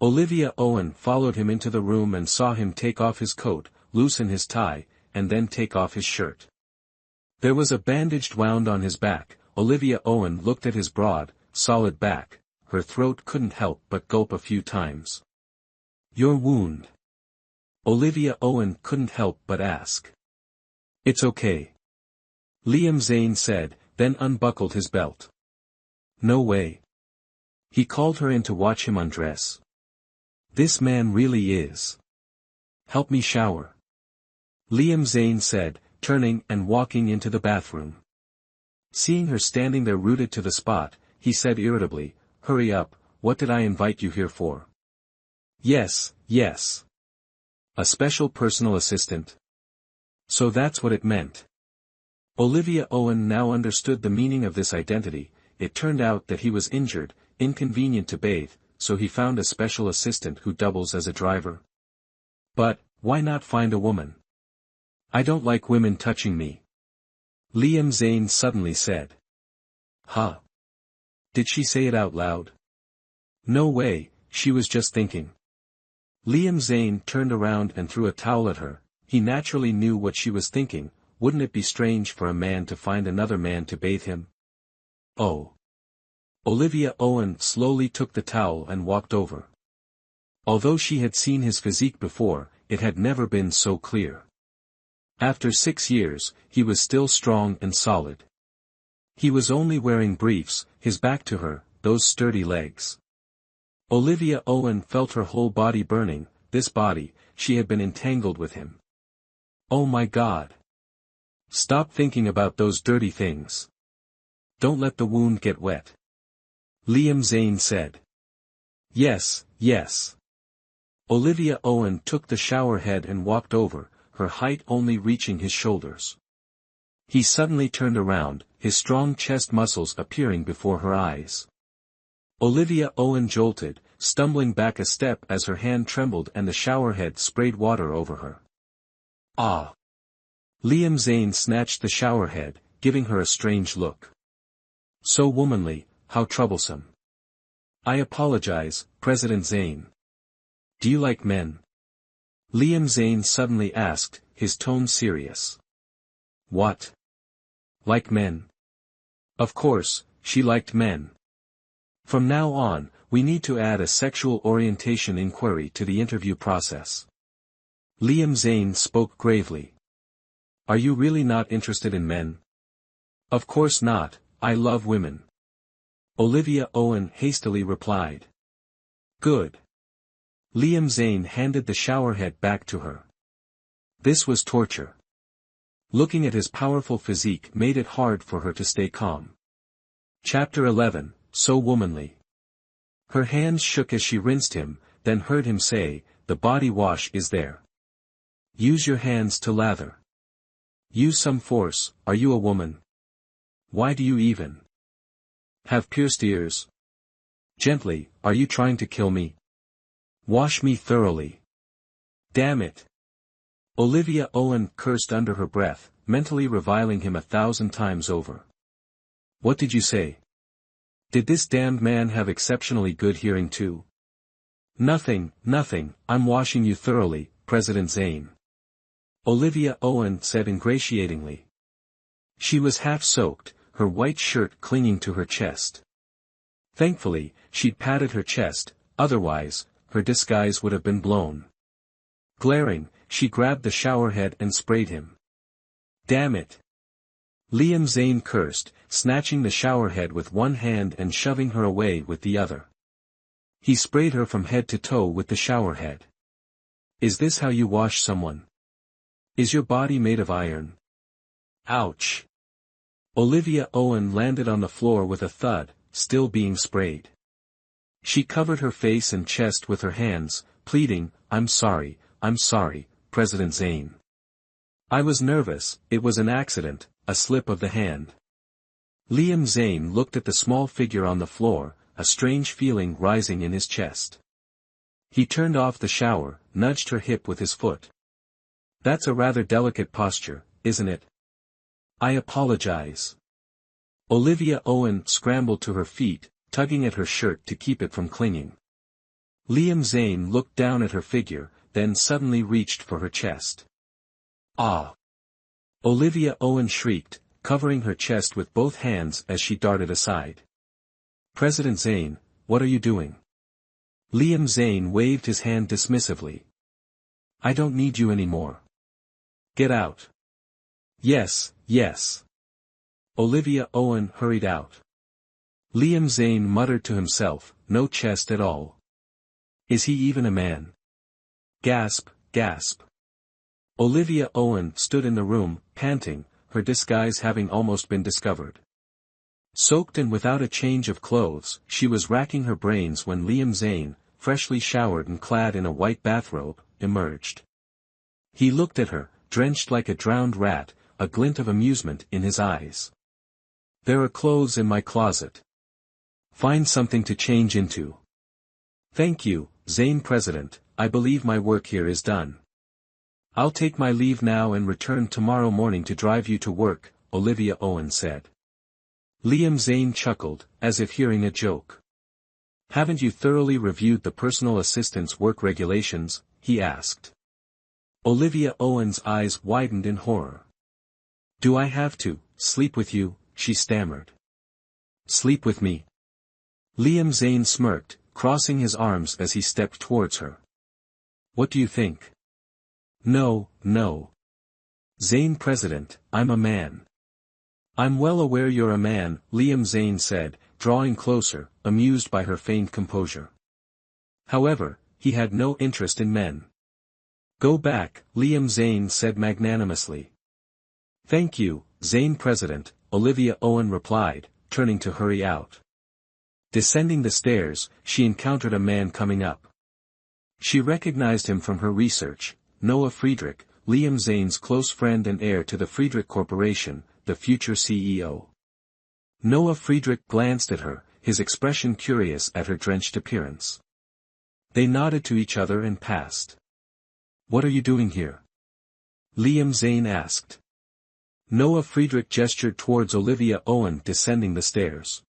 Olivia Owen followed him into the room and saw him take off his coat, loosen his tie, and then take off his shirt. There was a bandage wound on his back. Olivia Owen looked at his broad, solid back. Her throat couldn't help but gulp a few times. "Your wound?" Olivia Owen couldn't help but ask. "It's okay," Liam Zane said, then unbuckled his belt. "No way." He called her in to watch him undress. "This man really is. Help me shower," Liam Zane said, turning and walking into the bathroom. Seeing her standing there rooted to the spot, he said irritably, "Hurry up, what did I invite you here for?" Yes. A special personal assistant? So that's what it meant. Olivia Owen now understood the meaning of this identity. It turned out that he was injured, inconvenient to bathe, so he found a special assistant who doubles as a driver. But, why not find a woman? "I don't like women touching me," Liam Zane suddenly said. Huh? Did she say it out loud? No way, she was just thinking. Liam Zane turned around and threw a towel at her. He naturally knew what she was thinking. Wouldn't it be strange for a man to find another man to bathe him? Oh. Olivia Owen slowly took the towel and walked over. Although she had seen his physique before, it had never been so clear. After 6 years, he was still strong and solid. He was only wearing briefs, his back to her, those sturdy legs. Olivia Owen felt her whole body burning. This body, she had been entangled with him. Oh my God. Stop thinking about those dirty things. Don't let the wound get wet, Liam Zane said. Yes. Olivia Owen took the shower head and walked over, her height only reaching his shoulders. He suddenly turned around, his strong chest muscles appearing before her eyes. Olivia Owen jolted, stumbling back a step as her hand trembled and the shower head sprayed water over her. Ah! Liam Zane snatched the shower head, giving her a strange look. So womanly, how troublesome. I apologize, President Zane. Do you like men? Liam Zane suddenly asked, his tone serious. What? Like men? Of course, she liked men. From now on, we need to add a sexual orientation inquiry to the interview process. Liam Zane spoke gravely. Are you really not interested in men? Of course not, I love women. Olivia Owen hastily replied. Good. Liam Zane handed the showerhead back to her. This was torture. Looking at his powerful physique made it hard for her to stay calm. Chapter 11, So Womanly. Her hands shook as she rinsed him, then heard him say, the body wash is there. Use your hands to lather. Use some force, are you a woman? Why do you even have pierced ears? Gently, are you trying to kill me? Wash me thoroughly. Damn it. Olivia Owen cursed under her breath, mentally reviling him 1,000 times over. What did you say? Did this damned man have exceptionally good hearing too? Nothing, I'm washing you thoroughly, President Zane. Olivia Owen said ingratiatingly. She was half soaked, her white shirt clinging to her chest. Thankfully, she'd padded her chest, otherwise, her disguise would have been blown. Glaring, she grabbed the showerhead and sprayed him. Damn it. Liam Zane cursed, snatching the showerhead with one hand and shoving her away with the other. He sprayed her from head to toe with the showerhead. Is this how you wash someone? Is your body made of iron? Ouch. Olivia Owen landed on the floor with a thud, still being sprayed. She covered her face and chest with her hands, pleading, I'm sorry, President Zane. I was nervous, it was an accident, a slip of the hand. Liam Zane looked at the small figure on the floor, a strange feeling rising in his chest. He turned off the shower, nudged her hip with his foot. That's a rather delicate posture, isn't it? I apologize. Olivia Owen scrambled to her feet, tugging at her shirt to keep it from clinging. Liam Zane looked down at her figure, then suddenly reached for her chest. Ah! Olivia Owen shrieked, covering her chest with both hands as she darted aside. President Zane, what are you doing? Liam Zane waved his hand dismissively. I don't need you anymore. Get out. Yes, yes. Olivia Owen hurried out. Liam Zane muttered to himself, no chest at all. Is he even a man? Gasp, gasp. Olivia Owen stood in the room, panting, her disguise having almost been discovered. Soaked and without a change of clothes, she was racking her brains when Liam Zane, freshly showered and clad in a white bathrobe, emerged. He looked at her, drenched like a drowned rat, a glint of amusement in his eyes. There are clothes in my closet. Find something to change into. Thank you, Zane President, I believe my work here is done. I'll take my leave now and return tomorrow morning to drive you to work, Olivia Owen said. Liam Zane chuckled, as if hearing a joke. Haven't you thoroughly reviewed the personal assistant's work regulations? He asked. Olivia Owen's eyes widened in horror. Do I have to sleep with you? She stammered. Sleep with me? Liam Zane smirked, crossing his arms as he stepped towards her. What do you think? No, no. Zane President, I'm a man. I'm well aware you're a man, Liam Zane said, drawing closer, amused by her feigned composure. However, he had no interest in men. Go back, Liam Zane said magnanimously. Thank you, Zane President, Olivia Owen replied, turning to hurry out. Descending the stairs, she encountered a man coming up. She recognized him from her research, Noah Friedrich, Liam Zane's close friend and heir to the Friedrich Corporation, the future CEO. Noah Friedrich glanced at her, his expression curious at her drenched appearance. They nodded to each other and passed. What are you doing here? Liam Zane asked. Noah Friedrich gestured towards Olivia Owen descending the stairs.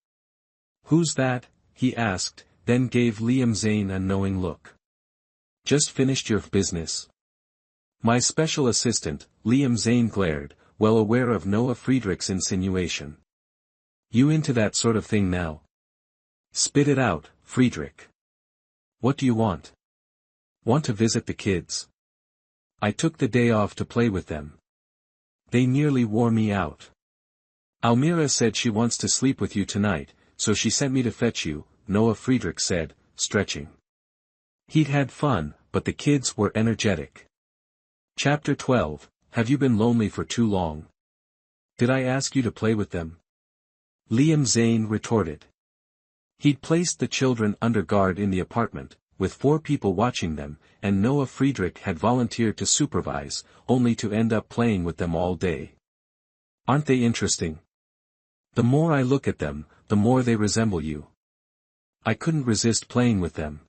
Who's that? He asked, then gave Liam Zane a knowing look. Just finished your business? My special assistant, Liam Zane glared, well aware of Noah Friedrich's insinuation. You into that sort of thing now? Spit it out, Friedrich. What do you want? Want to visit the kids? I took the day off to play with them. They nearly wore me out. Almira said she wants to sleep with you tonight, so she sent me to fetch you, Noah Friedrich said, stretching. He'd had fun, but the kids were energetic. Chapter 12, Have you been lonely for too long? Did I ask you to play with them? Liam Zane retorted. He'd placed the children under guard in the apartment, with 4 people watching them, and Noah Friedrich had volunteered to supervise, only to end up playing with them all day. Aren't they interesting? The more I look at them, the more they resemble you. I couldn't resist playing with them.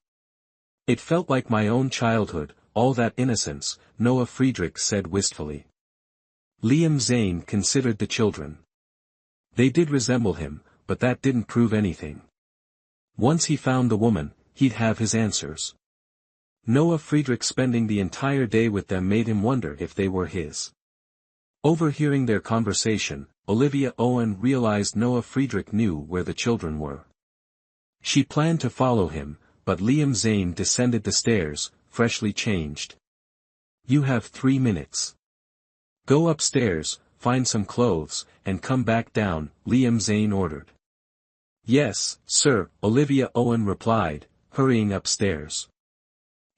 It felt like my own childhood, all that innocence, Noah Friedrich said wistfully. Liam Zane considered the children. They did resemble him, but that didn't prove anything. Once he found the woman, he'd have his answers. Noah Friedrich spending the entire day with them made him wonder if they were his. Overhearing their conversation, Olivia Owen realized Noah Friedrich knew where the children were. She planned to follow him, but Liam Zane descended the stairs, freshly changed. You have 3 minutes. Go upstairs, find some clothes, and come back down, Liam Zane ordered. Yes, sir, Olivia Owen replied, hurrying upstairs.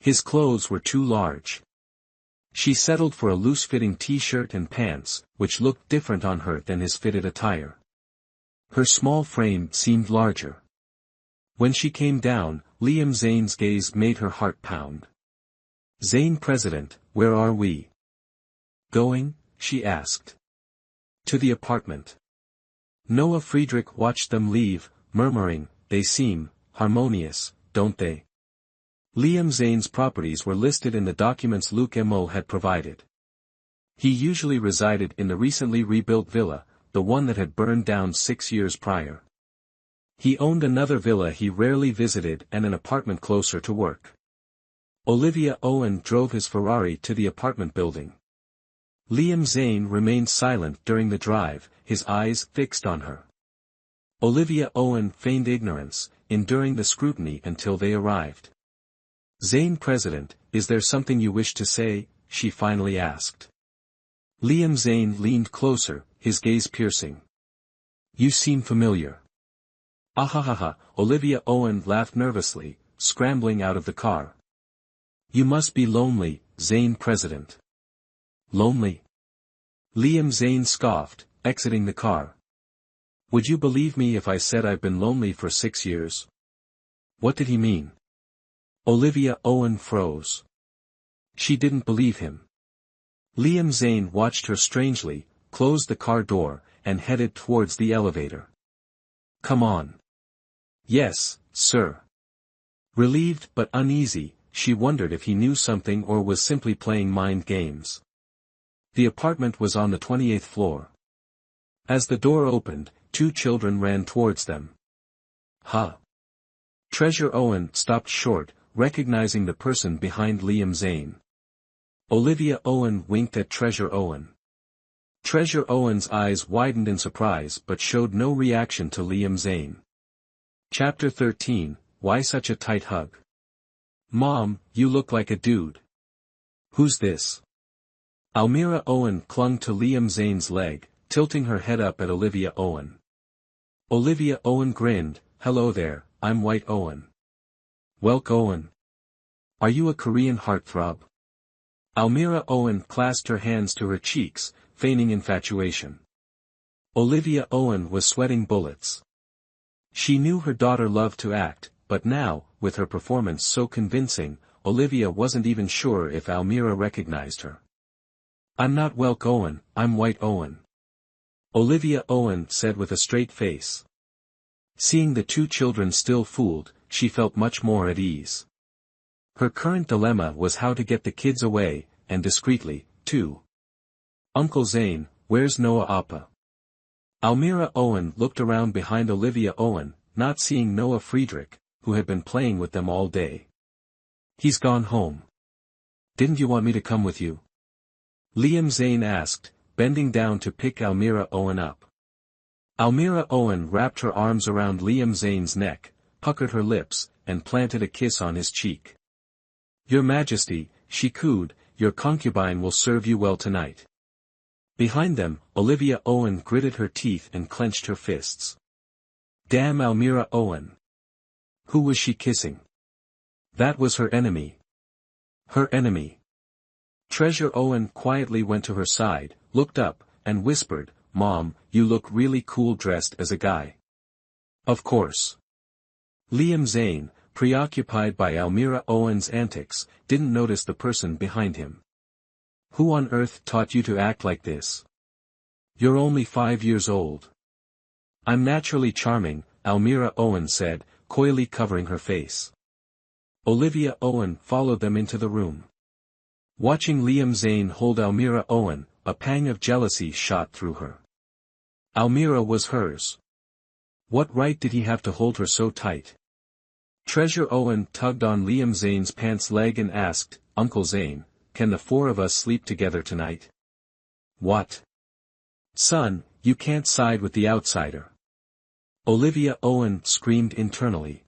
His clothes were too large. She settled for a loose-fitting t-shirt and pants, which looked different on her than his fitted attire. Her small frame seemed larger. When she came down, Liam Zane's gaze made her heart pound. Zane President, where are we going? She asked. To the apartment. Noah Friedrich watched them leave, murmuring, they seem harmonious, don't they? Liam Zane's properties were listed in the documents Luke Mo had provided. He usually resided in the recently rebuilt villa, the one that had burned down 6 years prior. He owned another villa he rarely visited and an apartment closer to work. Olivia Owen drove his Ferrari to the apartment building. Liam Zane remained silent during the drive, his eyes fixed on her. Olivia Owen feigned ignorance, enduring the scrutiny until they arrived. "Zane President, is there something you wish to say?" she finally asked. Liam Zane leaned closer, his gaze piercing. "You seem familiar." "Ahahaha," Olivia Owen laughed nervously, scrambling out of the car. "You must be lonely, Zane President." "Lonely?" Liam Zane scoffed, exiting the car. "Would you believe me if I said I've been lonely for 6 years?" What did he mean? Olivia Owen froze. She didn't believe him. Liam Zane watched her strangely, closed the car door, and headed towards the elevator. "Come on." "Yes, sir." Relieved but uneasy, she wondered if he knew something or was simply playing mind games. The apartment was on the 28th floor. As the door opened, 2 children ran towards them. "Huh." Treasure Owen stopped short, recognizing the person behind Liam Zane. Olivia Owen winked at Treasure Owen. Treasure Owen's eyes widened in surprise but showed no reaction to Liam Zane. Chapter 13, Why Such a Tight Hug? "Mom, you look like a dude." "Who's this?" Almira Owen clung to Liam Zane's leg, tilting her head up at Olivia Owen. Olivia Owen grinned, "Hello there, I'm White Owen." "Welk Owen. Are you a Korean heartthrob?" Almira Owen clasped her hands to her cheeks, feigning infatuation. Olivia Owen was sweating bullets. She knew her daughter loved to act, but now, with her performance so convincing, Olivia wasn't even sure if Almira recognized her. "I'm not Welk Owen, I'm White Owen," Olivia Owen said with a straight face. Seeing the 2 children still fooled, she felt much more at ease. Her current dilemma was how to get the kids away, and discreetly, too. "Uncle Zane, where's Noah Appa?" Almira Owen looked around behind Olivia Owen, not seeing Noah Friedrich, who had been playing with them all day. "He's gone home. Didn't you want me to come with you?" Liam Zane asked, bending down to pick Almira Owen up. Almira Owen wrapped her arms around Liam Zane's neck, puckered her lips, and planted a kiss on his cheek. "Your Majesty," she cooed, "your concubine will serve you well tonight." Behind them, Olivia Owen gritted her teeth and clenched her fists. Damn Almira Owen. Who was she kissing? That was her enemy. Her enemy. Treasure Owen quietly went to her side, looked up, and whispered, "Mom, you look really cool dressed as a guy." "Of course." Liam Zane, preoccupied by Almira Owen's antics, didn't notice the person behind him. "Who on earth taught you to act like this? You're only 5 years old." "I'm naturally charming," Almira Owen said, coyly covering her face. Olivia Owen followed them into the room. Watching Liam Zane hold Almira Owen, a pang of jealousy shot through her. Almira was hers. What right did he have to hold her so tight? Treasure Owen tugged on Liam Zane's pants leg and asked, "Uncle Zane, can the 4 of us sleep together tonight?" "What? Son, you can't side with the outsider." Olivia Owen screamed internally.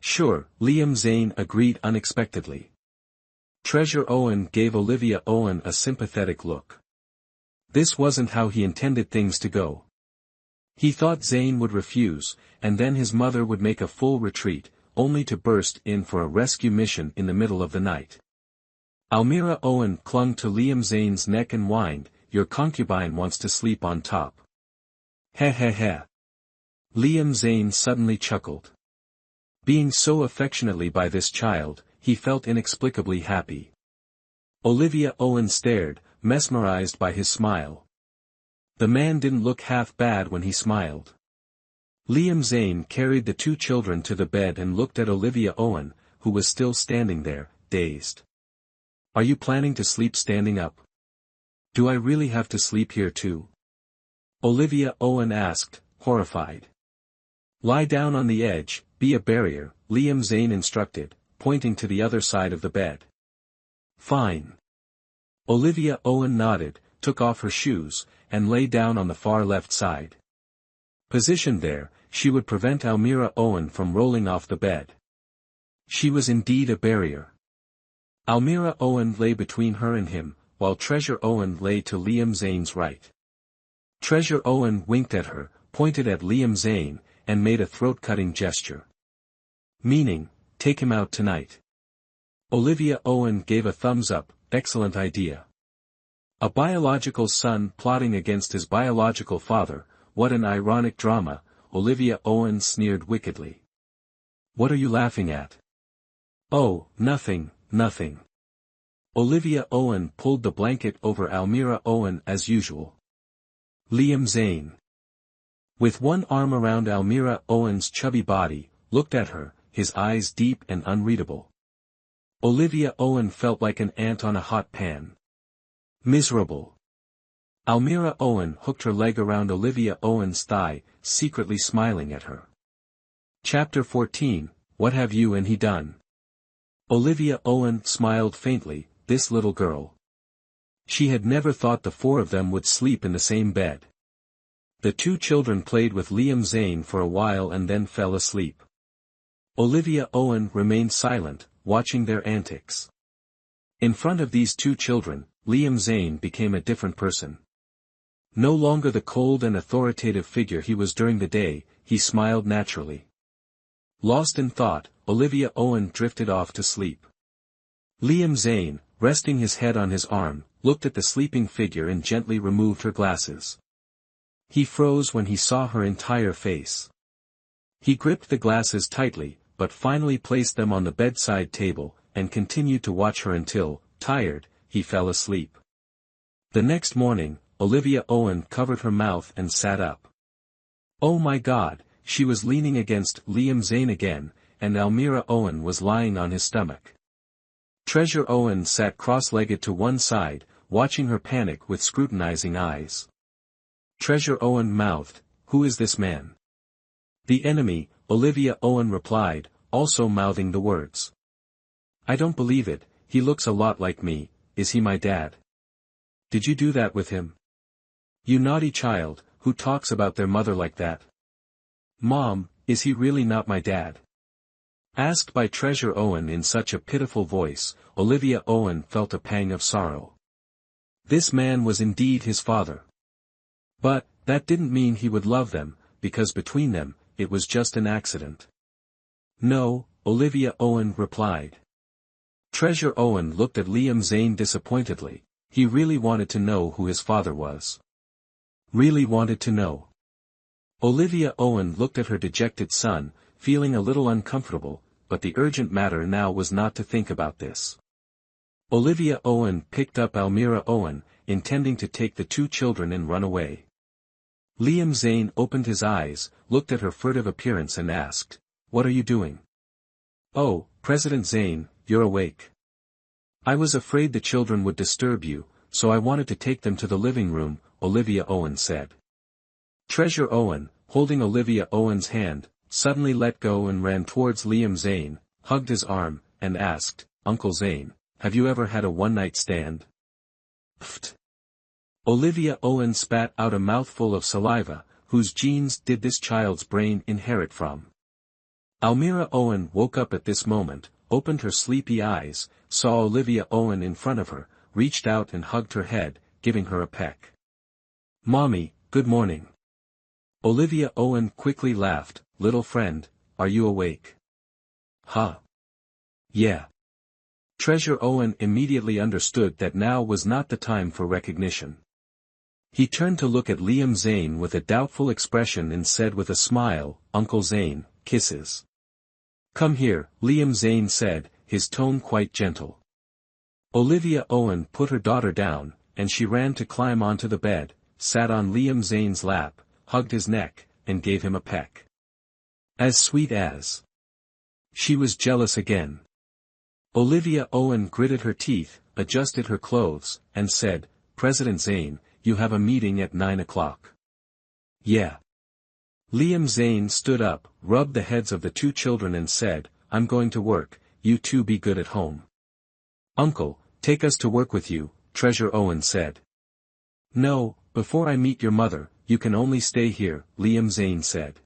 "Sure," Liam Zane agreed unexpectedly. Treasure Owen gave Olivia Owen a sympathetic look. This wasn't how he intended things to go. He thought Zane would refuse, and then his mother would make a full retreat, only to burst in for a rescue mission in the middle of the night. Almira Owen clung to Liam Zane's neck and whined, "Your concubine wants to sleep on top." "Heh heh heh." Liam Zane suddenly chuckled. Being so affectionately by this child, he felt inexplicably happy. Olivia Owen stared, mesmerized by his smile. The man didn't look half bad when he smiled. Liam Zane carried the 2 children to the bed and looked at Olivia Owen, who was still standing there, dazed. "Are you planning to sleep standing up? Do I really have to sleep here too?" Olivia Owen asked, horrified. Lie down on the edge, be a barrier, Liam Zane instructed, pointing to the other side of the bed. Fine. Olivia Owen nodded, took off her shoes, and lay down on the far left side. Positioned there, she would prevent Almira Owen from rolling off the bed. She was indeed a barrier. Almira Owen lay between her and him, while Treasure Owen lay to Liam Zane's right. Treasure Owen winked at her, pointed at Liam Zane, and made a throat-cutting gesture. Meaning, take him out tonight. Olivia Owen gave a thumbs up, excellent idea. A biological son plotting against his biological father, what an ironic drama, Olivia Owen sneered wickedly. What are you laughing at? Oh, nothing, nothing. Olivia Owen pulled the blanket over Almira Owen as usual. Liam Zane, with one arm around Almira Owen's chubby body, looked at her, his eyes deep and unreadable. Olivia Owen felt like an ant on a hot pan. Miserable. Almira Owen hooked her leg around Olivia Owen's thigh, secretly smiling at her. Chapter 14, What Have You and He Done? Olivia Owen smiled faintly, this little girl. She had never thought the four of them would sleep in the same bed. The two children played with Liam Zane for a while and then fell asleep. Olivia Owen remained silent, watching their antics. In front of these two children, Liam Zane became a different person. No longer the cold and authoritative figure he was during the day, he smiled naturally. Lost in thought, Olivia Owen drifted off to sleep. Liam Zane, resting his head on his arm, looked at the sleeping figure and gently removed her glasses. He froze when he saw her entire face. He gripped the glasses tightly, but finally placed them on the bedside table, and continued to watch her until, tired, he fell asleep. The next morning, Olivia Owen covered her mouth and sat up. Oh my God, she was leaning against Liam Zane again, and Almira Owen was lying on his stomach. Treasure Owen sat cross-legged to one side, watching her panic with scrutinizing eyes. Treasure Owen mouthed, "Who is this man?" "The enemy," Olivia Owen replied, also mouthing the words. "I don't believe it, he looks a lot like me, is he my dad? Did you do that with him? You naughty child, who talks about their mother like that? Mom, is he really not my dad?" Asked by Treasure Owen in such a pitiful voice, Olivia Owen felt a pang of sorrow. This man was indeed his father. But, that didn't mean he would love them, because between them, it was just an accident. No, Olivia Owen replied. Treasure Owen looked at Liam Zane disappointedly. He really wanted to know who his father was. Really wanted to know. Olivia Owen looked at her dejected son, feeling a little uncomfortable, but the urgent matter now was not to think about this. Olivia Owen picked up Almira Owen, intending to take the two children and run away. Liam Zane opened his eyes, looked at her furtive appearance and asked, "What are you doing?" "Oh, President Zane, you're awake. I was afraid the children would disturb you, so I wanted to take them to the living room," Olivia Owen said. Treasure Owen, holding Olivia Owen's hand, suddenly let go and ran towards Liam Zane, hugged his arm, and asked, "Uncle Zane, have you ever had a one-night stand?" Pfft. Olivia Owen spat out a mouthful of saliva, whose genes did this child's brain inherit from? Almira Owen woke up at this moment, opened her sleepy eyes, saw Olivia Owen in front of her, reached out and hugged her head, giving her a peck. "Mommy, good morning." Olivia Owen quickly laughed, "Little friend, are you awake?" "Huh? Yeah." Treasure Owen immediately understood that now was not the time for recognition. He turned to look at Liam Zane with a doubtful expression and said with a smile, "Uncle Zane, kisses." "Come here," Liam Zane said, his tone quite gentle. Olivia Owen put her daughter down, and she ran to climb onto the bed, sat on Liam Zane's lap, hugged his neck, and gave him a peck. As sweet as. She was jealous again. Olivia Owen gritted her teeth, adjusted her clothes, and said, "President Zane, you have a meeting at 9 o'clock. Yeah. Liam Zane stood up, rubbed the heads of the two children and said, "I'm going to work, you two be good at home." "Uncle, take us to work with you," Treasure Owen said. "No, before I meet your mother, you can only stay here," Liam Zane said.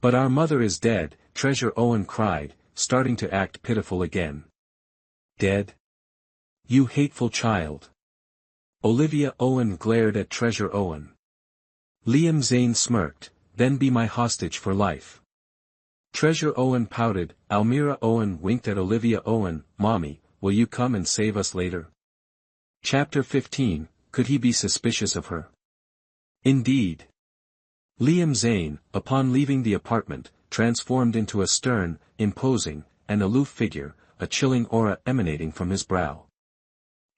"But our mother is dead," Treasure Owen cried, starting to act pitiful again. "Dead? You hateful child." Olivia Owen glared at Treasure Owen. Liam Zane smirked, "Then be my hostage for life." Treasure Owen pouted, Almira Owen winked at Olivia Owen, "Mommy, will you come and save us later?" Chapter 15, Could he be suspicious of her? Indeed. Liam Zane, upon leaving the apartment, transformed into a stern, imposing, and aloof figure, a chilling aura emanating from his brow.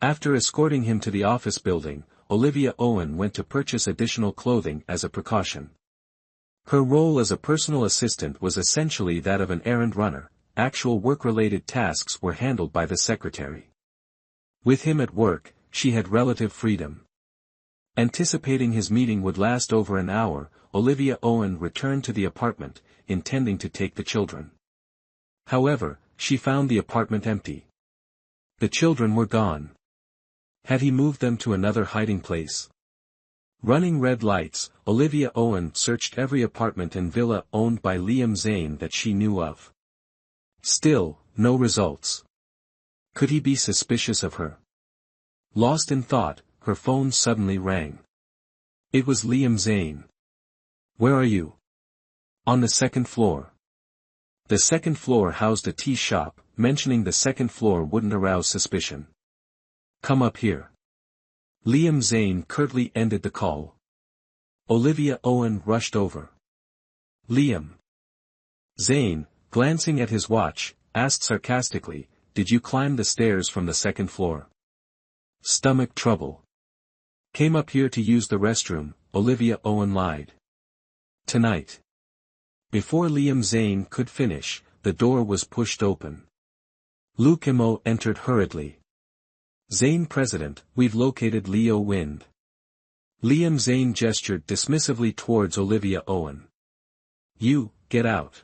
After escorting him to the office building, Olivia Owen went to purchase additional clothing as a precaution. Her role as a personal assistant was essentially that of an errand runner. Actual work-related tasks were handled by the secretary. With him at work, she had relative freedom. Anticipating his meeting would last over an hour, Olivia Owen returned to the apartment, intending to take the children. However, she found the apartment empty. The children were gone. Had he moved them to another hiding place? Running red lights, Olivia Owen searched every apartment and villa owned by Liam Zane that she knew of. Still, no results. Could he be suspicious of her? Lost in thought, her phone suddenly rang. It was Liam Zane. "Where are you?" "On the second floor." The second floor housed a tea shop. Mentioning the second floor wouldn't arouse suspicion. "Come up here." Liam Zane curtly ended the call. Olivia Owen rushed over. Liam Zane, glancing at his watch, asked sarcastically, "Did you climb the stairs from the second floor?" "Stomach trouble. Came up here to use the restroom," Olivia Owen lied. "Tonight." Before Liam Zane could finish, the door was pushed open. Luke Imo entered hurriedly. "Zane President, we've located Leo Wind." Liam Zane gestured dismissively towards Olivia Owen. "You, get out."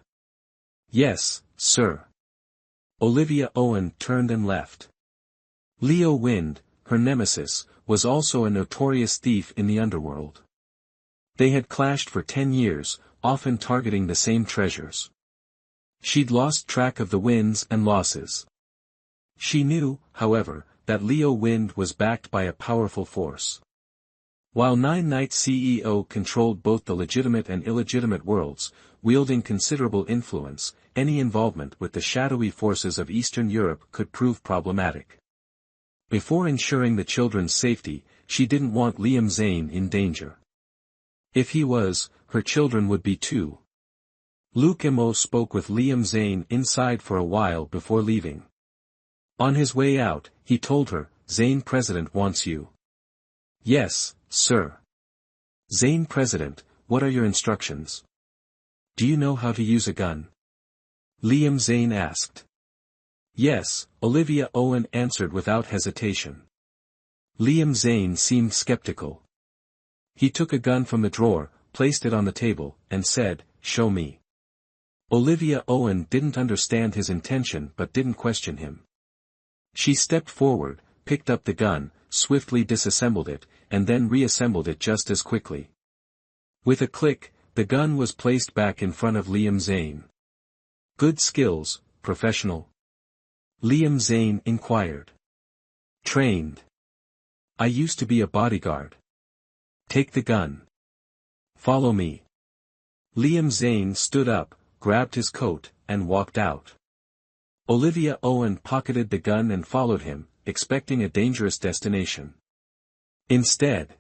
"Yes, sir." Olivia Owen turned and left. Leo Wind, her nemesis, was also a notorious thief in the underworld. They had clashed for 10 years, often targeting the same treasures. She'd lost track of the wins and losses. She knew, however, that Leo Wind was backed by a powerful force. While Nine Nights CEO controlled both the legitimate and illegitimate worlds, wielding considerable influence, any involvement with the shadowy forces of Eastern Europe could prove problematic. Before ensuring the children's safety, she didn't want Liam Zane in danger. If he was, her children would be too. Luke Imo spoke with Liam Zane inside for a while before leaving. On his way out, he told her, "Zane President wants you." "Yes, sir." "Zane President, what are your instructions?" "Do you know how to use a gun?" Liam Zane asked. "Yes," Olivia Owen answered without hesitation. Liam Zane seemed skeptical. He took a gun from the drawer, placed it on the table, and said, "Show me." Olivia Owen didn't understand his intention but didn't question him. She stepped forward, picked up the gun, swiftly disassembled it, and then reassembled it just as quickly. With a click, the gun was placed back in front of Liam Zane. "Good skills, professional?" Liam Zane inquired. "Trained. I used to be a bodyguard." "Take the gun. Follow me." Liam Zane stood up, grabbed his coat, and walked out. Olivia Owen pocketed the gun and followed him, expecting a dangerous destination. Instead,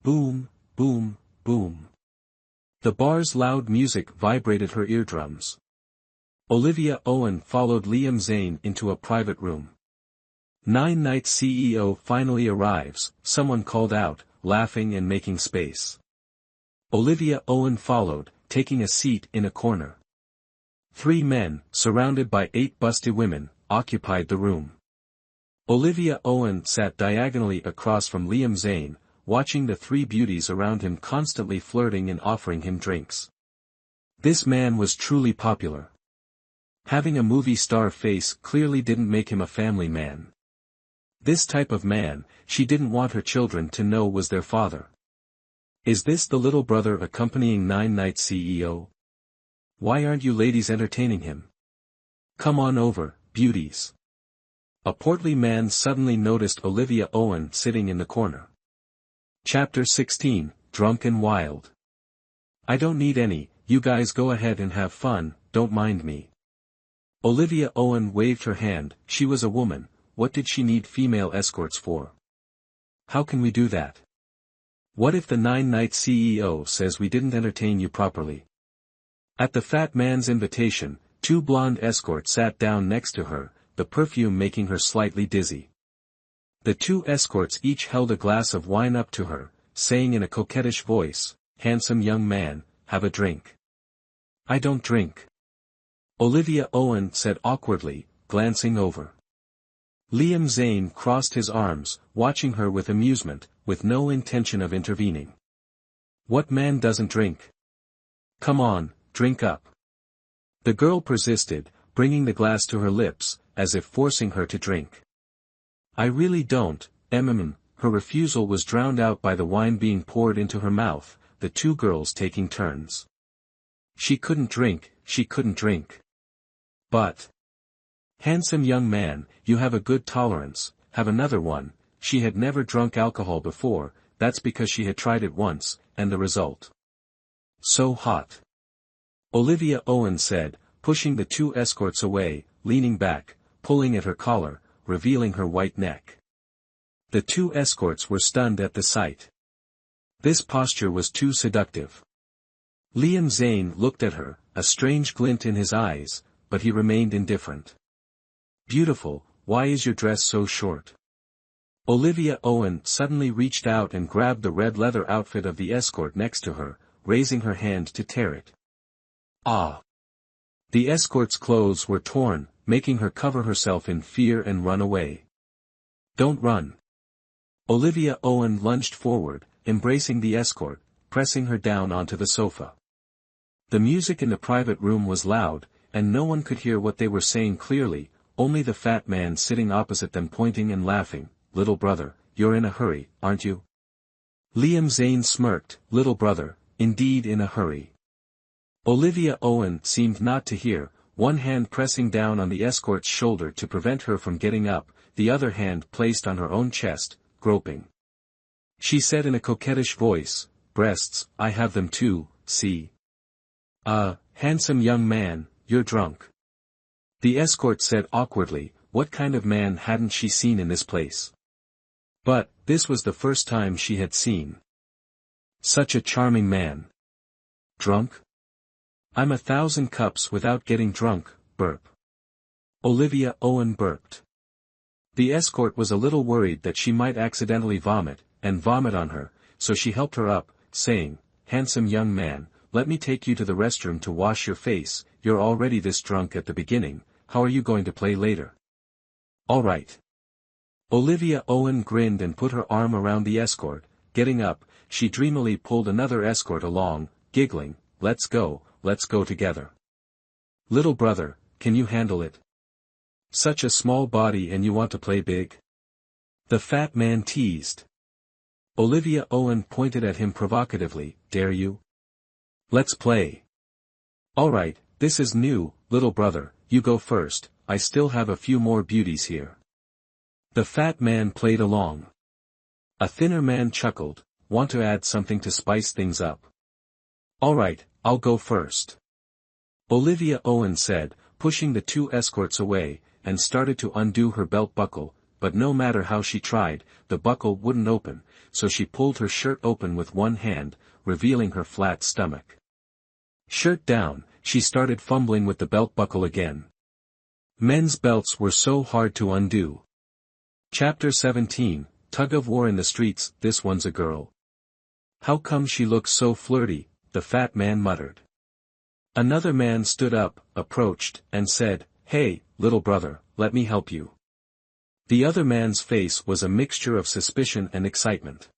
boom, boom, boom. The bar's loud music vibrated her eardrums. Olivia Owen followed Liam Zane into a private room. Nine Nights CEO finally arrives, someone called out, laughing and making space. Olivia Owen followed, taking a seat in a corner. 3 men, surrounded by 8 busty women, occupied the room. Olivia Owen sat diagonally across from Liam Zane, watching the three beauties around him constantly flirting and offering him drinks. This man was truly popular. Having a movie star face clearly didn't make him a family man. This type of man, she didn't want her children to know was their father. Is this the little brother accompanying Nine Nights CEO? Why aren't you ladies entertaining him? Come on over, beauties. A portly man suddenly noticed Olivia Owen sitting in the corner. Chapter 16, Drunk and Wild. I don't need any, you guys go ahead and have fun, don't mind me. Olivia Owen waved her hand. She was a woman, what did she need female escorts for? How can we do that? What if the Nine Nights CEO says we didn't entertain you properly? At the fat man's invitation, two blonde escorts sat down next to her, the perfume making her slightly dizzy. The two escorts each held a glass of wine up to her, saying in a coquettish voice, "Handsome young man, have a drink." I don't drink. Olivia Owen said awkwardly, glancing over. Liam Zane crossed his arms, watching her with amusement, with no intention of intervening. What man doesn't drink? Come on, drink up. The girl persisted, bringing the glass to her lips, as if forcing her to drink. I really don't, Her refusal was drowned out by the wine being poured into her mouth, the two girls taking turns. She couldn't drink, she couldn't drink. But. Handsome young man, you have a good tolerance, have another one. She had never drunk alcohol before, that's because she had tried it once, and the result. So hot. Olivia Owen said, pushing the two escorts away, leaning back, pulling at her collar, revealing her white neck. The two escorts were stunned at the sight. This posture was too seductive. Liam Zane looked at her, a strange glint in his eyes, but he remained indifferent. Beautiful, why is your dress so short? Olivia Owen suddenly reached out and grabbed the red leather outfit of the escort next to her, raising her hand to tear it. Ah! The escort's clothes were torn, making her cover herself in fear and run away. Don't run. Olivia Owen lunged forward, embracing the escort, pressing her down onto the sofa. The music in the private room was loud, and no one could hear what they were saying clearly, only the fat man sitting opposite them pointing and laughing. Little brother, you're in a hurry, aren't you? Liam Zane smirked, little brother, indeed in a hurry. Olivia Owen seemed not to hear, one hand pressing down on the escort's shoulder to prevent her from getting up, the other hand placed on her own chest, groping. She said in a coquettish voice, breasts, I have them too, see. Handsome young man, you're drunk. The escort said awkwardly, what kind of man hadn't she seen in this place? But, this was the first time she had seen such a charming man. Drunk? I'm 1,000 cups without getting drunk, burp. Olivia Owen burped. The escort was a little worried that she might accidentally vomit on her, so she helped her up, saying, handsome young man, let me take you to the restroom to wash your face, you're already this drunk at the beginning, how are you going to play later? All right. Olivia Owen grinned and put her arm around the escort. Getting up, she dreamily pulled another escort along, giggling, let's go together. Little brother, can you handle it? Such a small body and you want to play big? The fat man teased. Olivia Owen pointed at him provocatively, dare you? Let's play. All right, this is new, little brother, you go first, I still have a few more beauties here. The fat man played along. A thinner man chuckled, want to add something to spice things up? All right, I'll go first. Olivia Owen said, pushing the two escorts away, and started to undo her belt buckle, but no matter how she tried, the buckle wouldn't open, so she pulled her shirt open with one hand, revealing her flat stomach. Shirt down, she started fumbling with the belt buckle again. Men's belts were so hard to undo. Chapter 17, Tug of War in the Streets, this one's a girl. How come she looks so flirty, the fat man muttered. Another man stood up, approached, and said, hey, little brother, let me help you. The other man's face was a mixture of suspicion and excitement.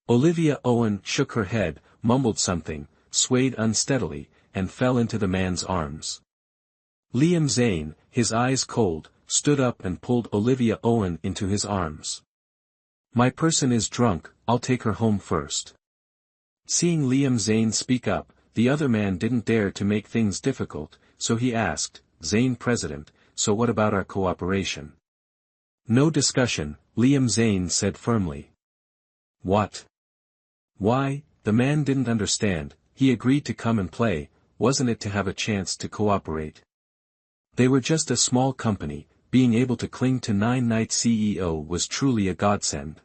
Olivia Owen shook her head, mumbled something, swayed unsteadily, and fell into the man's arms. Liam Zane, his eyes cold, stood up and pulled Olivia Owen into his arms. "My person is drunk, I'll take her home first." Seeing Liam Zane speak up, the other man didn't dare to make things difficult, so he asked, "Zane President, so what about our cooperation?" "No discussion," Liam Zane said firmly. "What?" "Why, the man didn't understand, he agreed to come and play, wasn't it to have a chance to cooperate? They were just a small company, being able to cling to 9-night CEO was truly a godsend."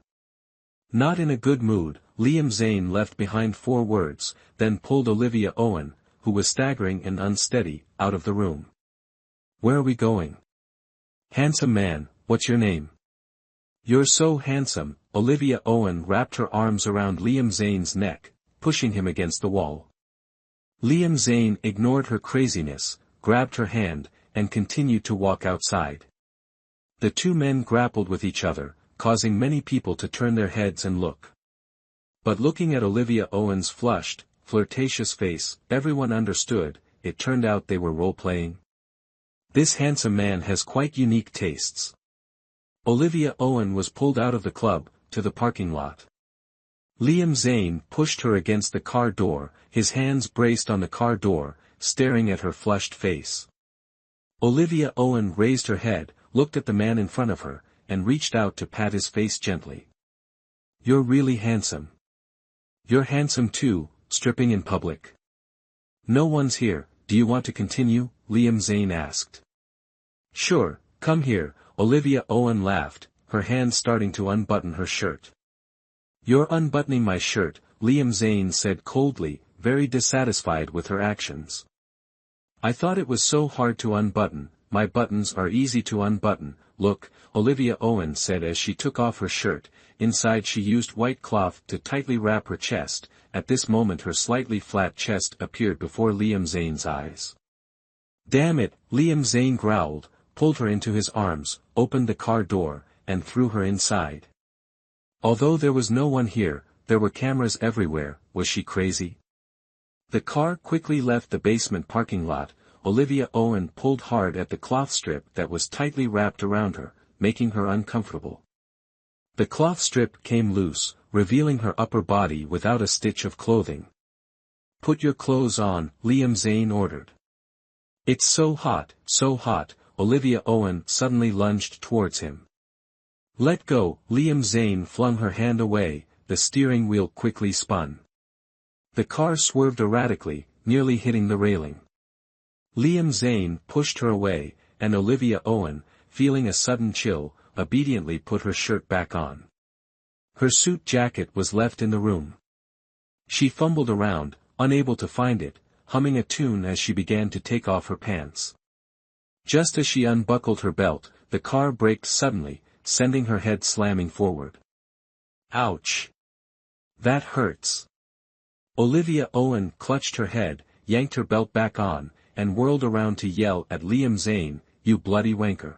Not in a good mood, Liam Zane left behind 4 words, then pulled Olivia Owen, who was staggering and unsteady, out of the room. "Where are we going?" "Handsome man, what's your name?" "You're so handsome." Olivia Owen wrapped her arms around Liam Zane's neck, pushing him against the wall. Liam Zane ignored her craziness, grabbed her hand, and continued to walk outside. The 2 men grappled with each other, causing many people to turn their heads and look. But looking at Olivia Owen's flushed, flirtatious face, everyone understood, it turned out they were role-playing. This handsome man has quite unique tastes. Olivia Owen was pulled out of the club, to the parking lot. Liam Zane pushed her against the car door, his hands braced on the car door, staring at her flushed face. Olivia Owen raised her head, looked at the man in front of her, and reached out to pat his face gently. "You're really handsome." "You're handsome too, stripping in public." "No one's here, do you want to continue?" Liam Zane asked. "Sure, come here," Olivia Owen laughed, her hand starting to unbutton her shirt. "You're unbuttoning my shirt," Liam Zane said coldly, very dissatisfied with her actions. "I thought it was so hard to unbutton, my buttons are easy to unbutton." "Look," Olivia Owen said as she took off her shirt, inside she used white cloth to tightly wrap her chest. At this moment her slightly flat chest appeared before Liam Zane's eyes. "Damn it," Liam Zane growled, pulled her into his arms, opened the car door, and threw her inside. Although there was no one here, there were cameras everywhere. Was she crazy? The car quickly left the basement parking lot. Olivia Owen pulled hard at the cloth strip that was tightly wrapped around her, making her uncomfortable. The cloth strip came loose, revealing her upper body without a stitch of clothing. "Put your clothes on," Liam Zane ordered. "It's so hot," Olivia Owen suddenly lunged towards him. "Let go," Liam Zane flung her hand away, the steering wheel quickly spun. The car swerved erratically, nearly hitting the railing. Liam Zane pushed her away, and Olivia Owen, feeling a sudden chill, obediently put her shirt back on. Her suit jacket was left in the room. She fumbled around, unable to find it, humming a tune as she began to take off her pants. Just as she unbuckled her belt, the car braked suddenly, sending her head slamming forward. "Ouch! That hurts." Olivia Owen clutched her head, yanked her belt back on, and whirled around to yell at Liam Zane, "You bloody wanker.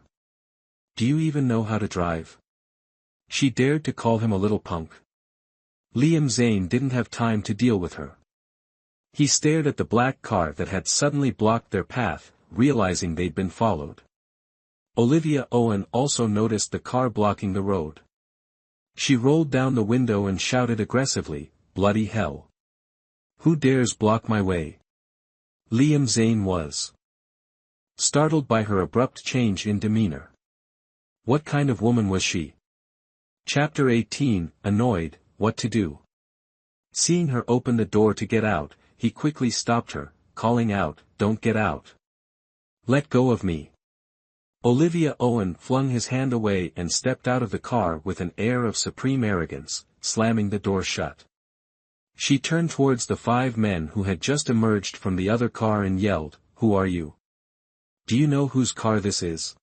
Do you even know how to drive?" She dared to call him a little punk. Liam Zane didn't have time to deal with her. He stared at the black car that had suddenly blocked their path, realizing they'd been followed. Olivia Owen also noticed the car blocking the road. She rolled down the window and shouted aggressively, "Bloody hell! Who dares block my way?" Liam Zane was startled by her abrupt change in demeanor. What kind of woman was she? Chapter 18, annoyed, what to do? Seeing her open the door to get out, he quickly stopped her, calling out, "Don't get out. Let go of me." Olivia Owen flung his hand away and stepped out of the car with an air of supreme arrogance, slamming the door shut. She turned towards the 5 men who had just emerged from the other car and yelled, "Who are you? Do you know whose car this is?"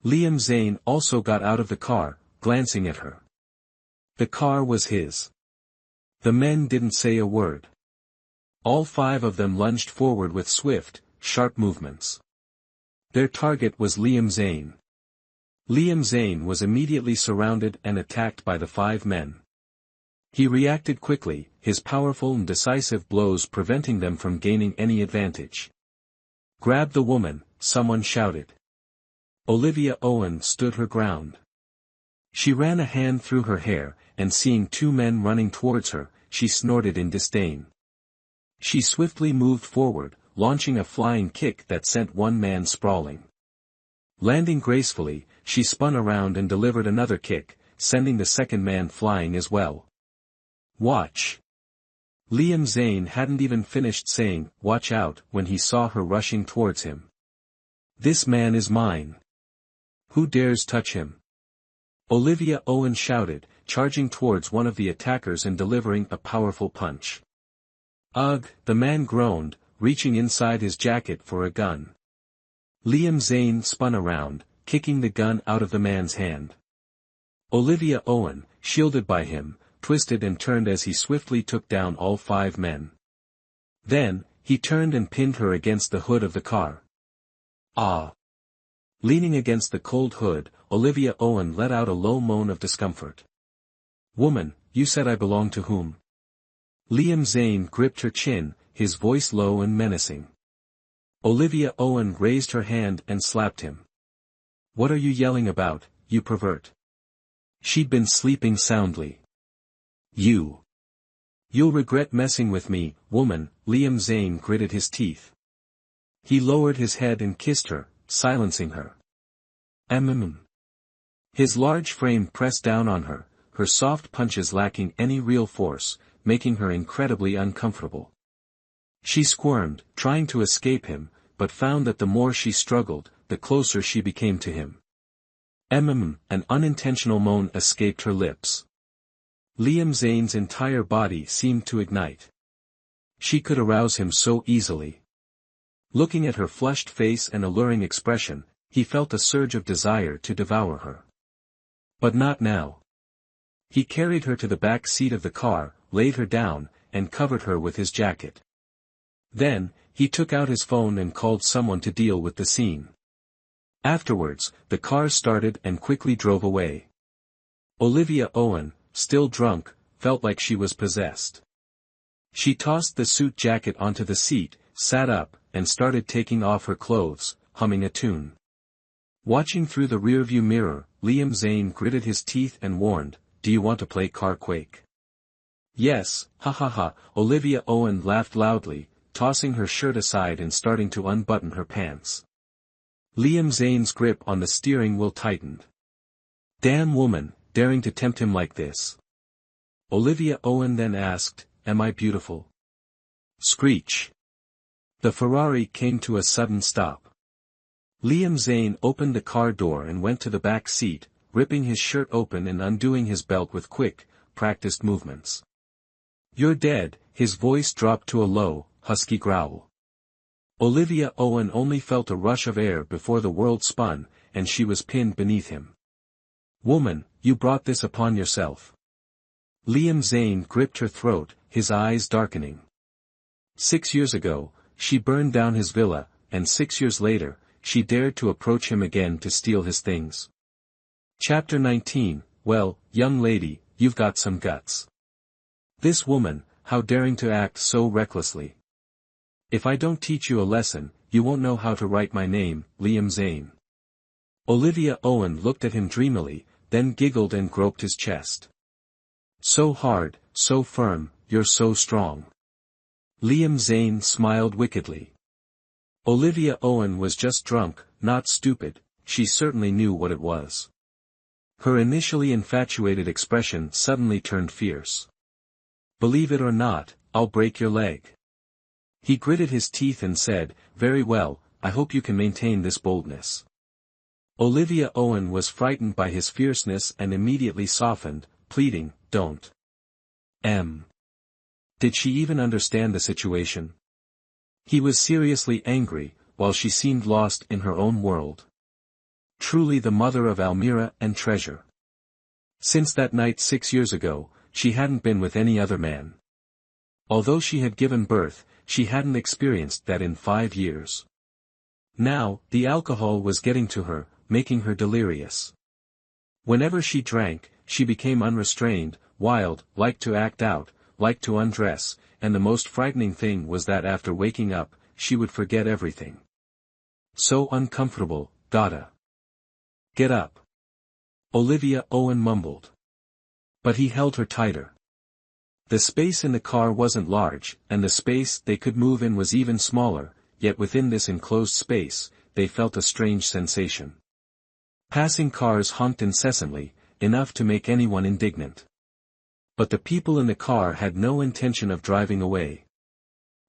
Liam Zane also got out of the car, glancing at her. The car was his. The men didn't say a word. All 5 of them lunged forward with swift, sharp movements. Their target was Liam Zane. Liam Zane was immediately surrounded and attacked by the 5 men. He reacted quickly, his powerful and decisive blows preventing them from gaining any advantage. "Grab the woman," someone shouted. Olivia Owen stood her ground. She ran a hand through her hair, and seeing two men running towards her, she snorted in disdain. She swiftly moved forward, launching a flying kick that sent one man sprawling. Landing gracefully, she spun around and delivered another kick, sending the second man flying as well. "Watch!" Liam Zane hadn't even finished saying, "Watch out," when he saw her rushing towards him. "This man is mine. Who dares touch him?" Olivia Owen shouted, charging towards one of the attackers and delivering a powerful punch. "Ugh," the man groaned, reaching inside his jacket for a gun. Liam Zane spun around, kicking the gun out of the man's hand. Olivia Owen, shielded by him, twisted and turned as he swiftly took down all 5 men. Then, he turned and pinned her against the hood of the car. "Ah!" Leaning against the cold hood, Olivia Owen let out a low moan of discomfort. "Woman, you said I belong to whom?" Liam Zane gripped her chin, his voice low and menacing. Olivia Owen raised her hand and slapped him. "What are you yelling about, you pervert?" She'd been sleeping soundly. You'll regret messing with me, woman," Liam Zane gritted his teeth. He lowered his head and kissed her, silencing her. His large frame pressed down on her, her soft punches lacking any real force, making her incredibly uncomfortable. She squirmed, trying to escape him, but found that the more she struggled, the closer she became to him. An unintentional moan escaped her lips. Liam Zane's entire body seemed to ignite. She could arouse him so easily. Looking at her flushed face and alluring expression, he felt a surge of desire to devour her. But not now. He carried her to the back seat of the car, laid her down, and covered her with his jacket. Then, he took out his phone and called someone to deal with the scene. Afterwards, the car started and quickly drove away. Olivia Owen, still drunk, felt like she was possessed. She tossed the suit jacket onto the seat, sat up, and started taking off her clothes, humming a tune. Watching through the rearview mirror, Liam Zane gritted his teeth and warned, "Do you want to play car quake?" "Yes, ha ha ha," Olivia Owen laughed loudly, tossing her shirt aside and starting to unbutton her pants. Liam Zane's grip on the steering wheel tightened. "Damn woman, daring to tempt him like this." Olivia Owen then asked, "Am I beautiful?" Screech. The Ferrari came to a sudden stop. Liam Zane opened the car door and went to the back seat, ripping his shirt open and undoing his belt with quick, practiced movements. "You're dead," his voice dropped to a low, husky growl. Olivia Owen only felt a rush of air before the world spun, and she was pinned beneath him. "Woman, you brought this upon yourself." Liam Zane gripped her throat, his eyes darkening. 6 years ago, she burned down his villa, and 6 years later, she dared to approach him again to steal his things. Chapter 19, Well, young lady, you've got some guts. This woman, how daring to act so recklessly. If I don't teach you a lesson, you won't know how to write my name, Liam Zane. Olivia Owen looked at him dreamily, then giggled and groped his chest. "So hard, so firm, you're so strong." Liam Zane smiled wickedly. Olivia Owen was just drunk, not stupid, she certainly knew what it was. Her initially infatuated expression suddenly turned fierce. "Believe it or not, I'll break your leg." He gritted his teeth and said, "Very well, I hope you can maintain this boldness." Olivia Owen was frightened by his fierceness and immediately softened, pleading, "Don't." Did she even understand the situation? He was seriously angry, while she seemed lost in her own world. Truly the mother of Almira and treasure. Since that night 6 years ago, she hadn't been with any other man. Although she had given birth, she hadn't experienced that in 5 years. Now, the alcohol was getting to her, making her delirious. Whenever she drank, she became unrestrained, wild, liked to act out, liked to undress, and the most frightening thing was that after waking up, she would forget everything. So uncomfortable, gotta get up. Olivia Owen mumbled. But he held her tighter. The space in the car wasn't large, and the space they could move in was even smaller, yet within this enclosed space, they felt a strange sensation. Passing cars honked incessantly, enough to make anyone indignant. But the people in the car had no intention of driving away.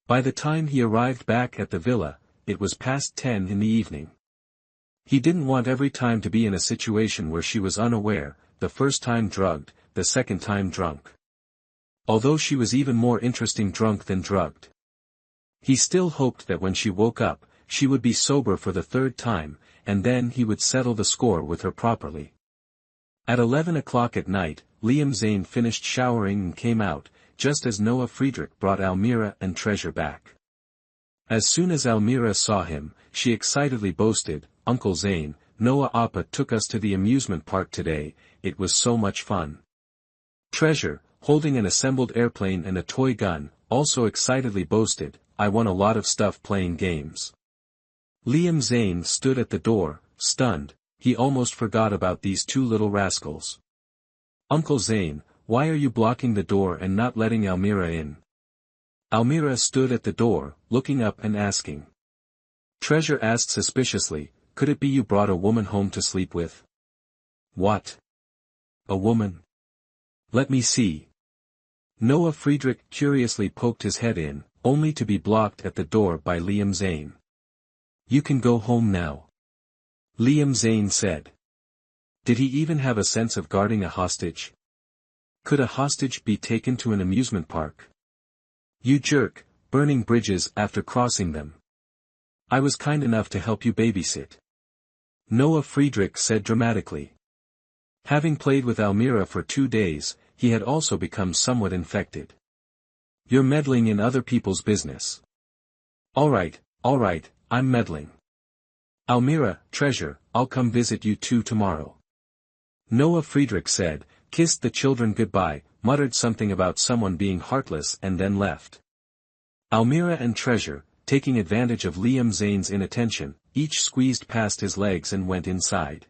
By the time he arrived back at the villa, it was past 10 in the evening. He didn't want every time to be in a situation where she was unaware, the first time drugged, the second time drunk. Although she was even more interesting drunk than drugged. He still hoped that when she woke up, she would be sober for the third time, and then he would settle the score with her properly. At 11 o'clock at night, Liam Zane finished showering and came out, just as Noah Friedrich brought Almira and Treasure back. As soon as Almira saw him, she excitedly boasted, "Uncle Zane, Noah Appa took us to the amusement park today, it was so much fun." Treasure, holding an assembled airplane and a toy gun, also excitedly boasted, "I won a lot of stuff playing games." Liam Zane stood at the door, stunned, he almost forgot about these two little rascals. "Uncle Zane, why are you blocking the door and not letting Almira in?" Almira stood at the door, looking up and asking. Treasure asked suspiciously, "Could it be you brought a woman home to sleep with?" "What? A woman? Let me see." Noah Friedrich curiously poked his head in, only to be blocked at the door by Liam Zane. "You can go home now," Liam Zane said. Did he even have a sense of guarding a hostage? Could a hostage be taken to an amusement park? "You jerk, burning bridges after crossing them. I was kind enough to help you babysit," Noah Friedrich said dramatically. Having played with Almira for 2 days, he had also become somewhat infected. "You're meddling in other people's business." All right, I'm meddling." "Almira, Treasure, I'll come visit you too tomorrow," Noah Friedrich said, kissed the children goodbye, muttered something about someone being heartless and then left. Almira and Treasure, taking advantage of Liam Zane's inattention, each squeezed past his legs and went inside.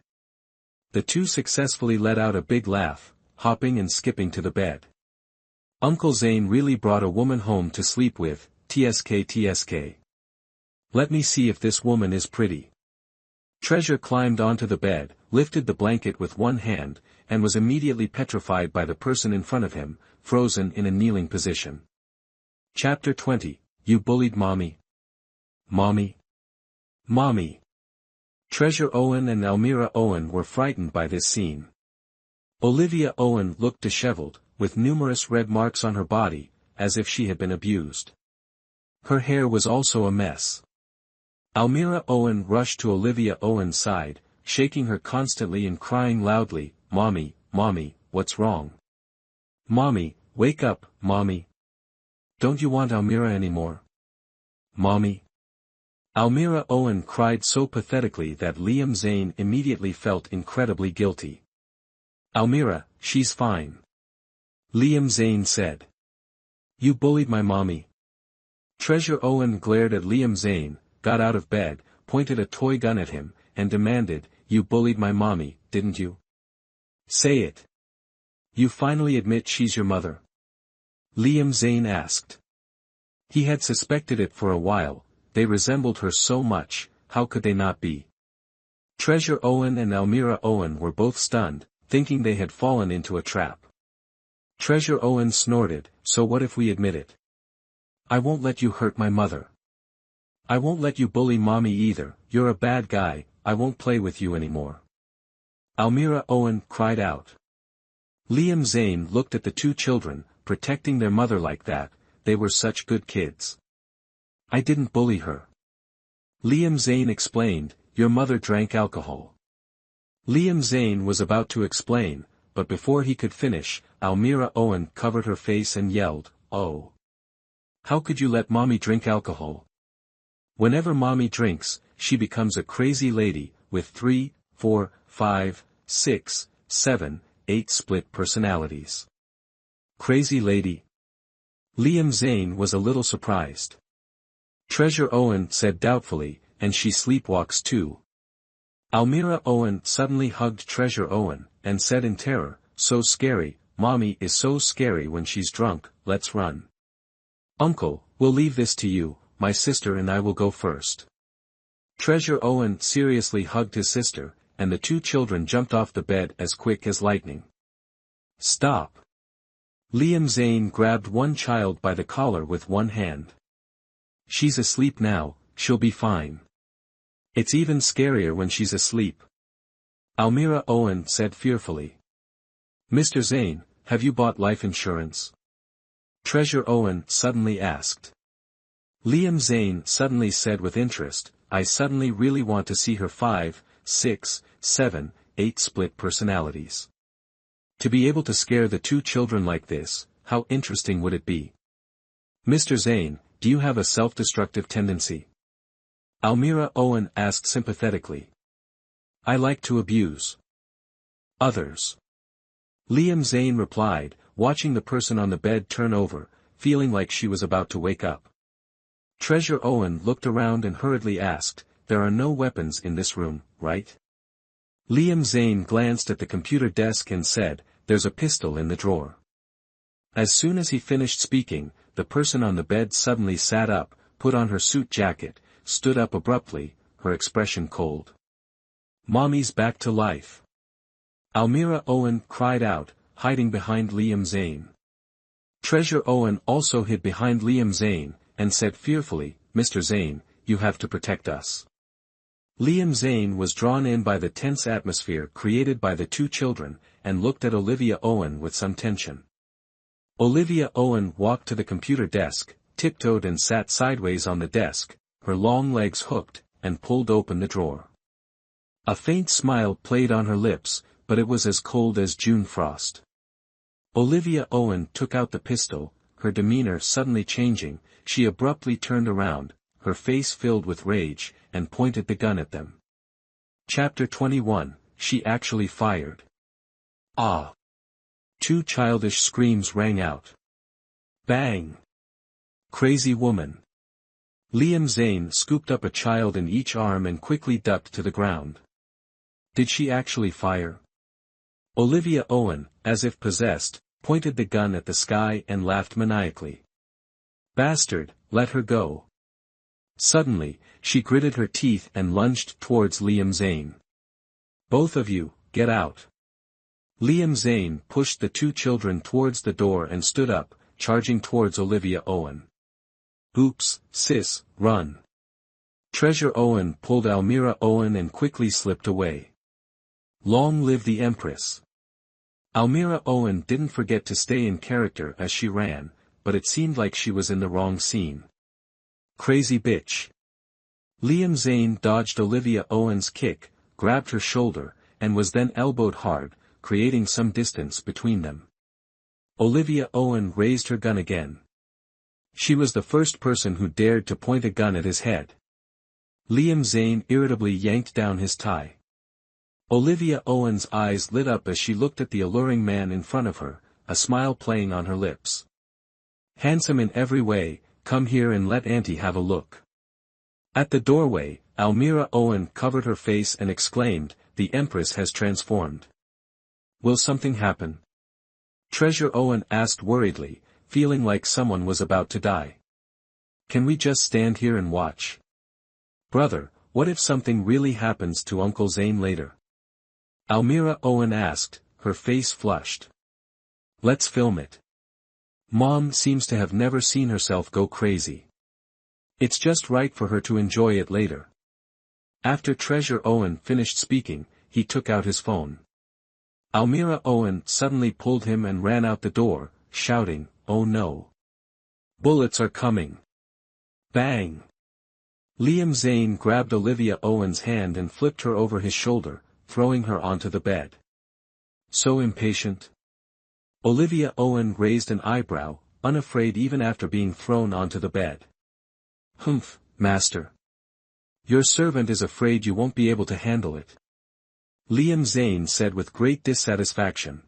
The two successfully let out a big laugh, hopping and skipping to the bed. "Uncle Zane really brought a woman home to sleep with, tsk. Let me see if this woman is pretty." Treasure climbed onto the bed, lifted the blanket with one hand, and was immediately petrified by the person in front of him, frozen in a kneeling position. Chapter 20, You Bullied Mommy. Mommy. Mommy. Treasure Owen and Almira Owen were frightened by this scene. Olivia Owen looked disheveled, with numerous red marks on her body, as if she had been abused. Her hair was also a mess. Almira Owen rushed to Olivia Owen's side, shaking her constantly and crying loudly, "Mommy, Mommy, what's wrong? Mommy, wake up, Mommy. Don't you want Almira anymore? Mommy." Almira Owen cried so pathetically that Liam Zane immediately felt incredibly guilty. "Almira, she's fine," Liam Zane said. "You bullied my mommy." Treasure Owen glared at Liam Zane, got out of bed, pointed a toy gun at him, and demanded, "You bullied my mommy, didn't you? Say it. You finally admit she's your mother?" Liam Zane asked. He had suspected it for a while, they resembled her so much, how could they not be? Treasure Owen and Almira Owen were both stunned, thinking they had fallen into a trap. Treasure Owen snorted, "So what if we admit it? I won't let you hurt my mother. I won't let you bully mommy either, you're a bad guy, I won't play with you anymore." Almira Owen cried out. Liam Zane looked at the two children, protecting their mother like that, they were such good kids. "I didn't bully her," Liam Zane explained, "your mother drank alcohol." Liam Zane was about to explain, but before he could finish, Almira Owen covered her face and yelled, "Oh! How could you let mommy drink alcohol? Whenever mommy drinks, she becomes a crazy lady, with 3, 4, 5, 6, 7, 8 split personalities. Crazy lady. Liam Zane was a little surprised. Treasure Owen said doubtfully, and she sleepwalks too. Almira Owen suddenly hugged Treasure Owen, and said in terror, so scary, Mommy is so scary when she's drunk, let's run. Uncle, we'll leave this to you, my sister and I will go first. Treasure Owen seriously hugged his sister, and the two children jumped off the bed as quick as lightning. Stop. Liam Zane grabbed one child by the collar with one hand. She's asleep now, she'll be fine. It's even scarier when she's asleep. Almira Owen said fearfully. Mr. Zane, have you bought life insurance? Treasure Owen suddenly asked. Liam Zane suddenly said with interest, I suddenly really want to see her 5, 6, 7, 8 split personalities. To be able to scare the two children like this, how interesting would it be? Mr. Zane, do you have a self-destructive tendency? Almira Owen asked sympathetically. I like to abuse others. Liam Zane replied, watching the person on the bed turn over, feeling like she was about to wake up. Treasure Owen looked around and hurriedly asked, there are no weapons in this room, right? Liam Zane glanced at the computer desk and said, there's a pistol in the drawer. As soon as he finished speaking, the person on the bed suddenly sat up, put on her suit jacket, stood up abruptly, her expression cold. Mommy's back to life. Almira Owen cried out, hiding behind Liam Zane. Treasure Owen also hid behind Liam Zane, and said fearfully, Mr. Zane, you have to protect us. Liam Zane was drawn in by the tense atmosphere created by the two children, and looked at Olivia Owen with some tension. Olivia Owen walked to the computer desk, tiptoed and sat sideways on the desk, her long legs hooked, and pulled open the drawer. A faint smile played on her lips, but it was as cold as June frost. Olivia Owen took out the pistol, her demeanor suddenly changing, she abruptly turned around, her face filled with rage, and pointed the gun at them. Chapter 21, She actually fired. Ah! Two childish screams rang out. Bang! Crazy woman. Liam Zane scooped up a child in each arm and quickly ducked to the ground. Did she actually fire? Olivia Owen, as if possessed, pointed the gun at the sky and laughed maniacally. Bastard, let her go. Suddenly, she gritted her teeth and lunged towards Liam Zane. Both of you, get out. Liam Zane pushed the two children towards the door and stood up, charging towards Olivia Owen. Oops, sis, run. Treasure Owen pulled Almira Owen and quickly slipped away. Long live the Empress. Almira Owen didn't forget to stay in character as she ran, but it seemed like she was in the wrong scene. Crazy bitch. Liam Zane dodged Olivia Owen's kick, grabbed her shoulder, and was then elbowed hard, creating some distance between them. Olivia Owen raised her gun again. She was the first person who dared to point a gun at his head. Liam Zane irritably yanked down his tie. Olivia Owen's eyes lit up as she looked at the alluring man in front of her, a smile playing on her lips. Handsome in every way, come here and let Auntie have a look. At the doorway, Almira Owen covered her face and exclaimed, the Empress has transformed. Will something happen? Treasure Owen asked worriedly, feeling like someone was about to die. Can we just stand here and watch? Brother, what if something really happens to Uncle Zane later? Almira Owen asked, her face flushed. Let's film it. Mom seems to have never seen herself go crazy. It's just right for her to enjoy it later. After Treasure Owen finished speaking, he took out his phone. Almira Owen suddenly pulled him and ran out the door, shouting, oh no. Bullets are coming. Bang. Liam Zane grabbed Olivia Owen's hand and flipped her over his shoulder, throwing her onto the bed. So impatient. Olivia Owen raised an eyebrow, unafraid even after being thrown onto the bed. Humph, master. Your servant is afraid you won't be able to handle it. Liam Zane said with great dissatisfaction.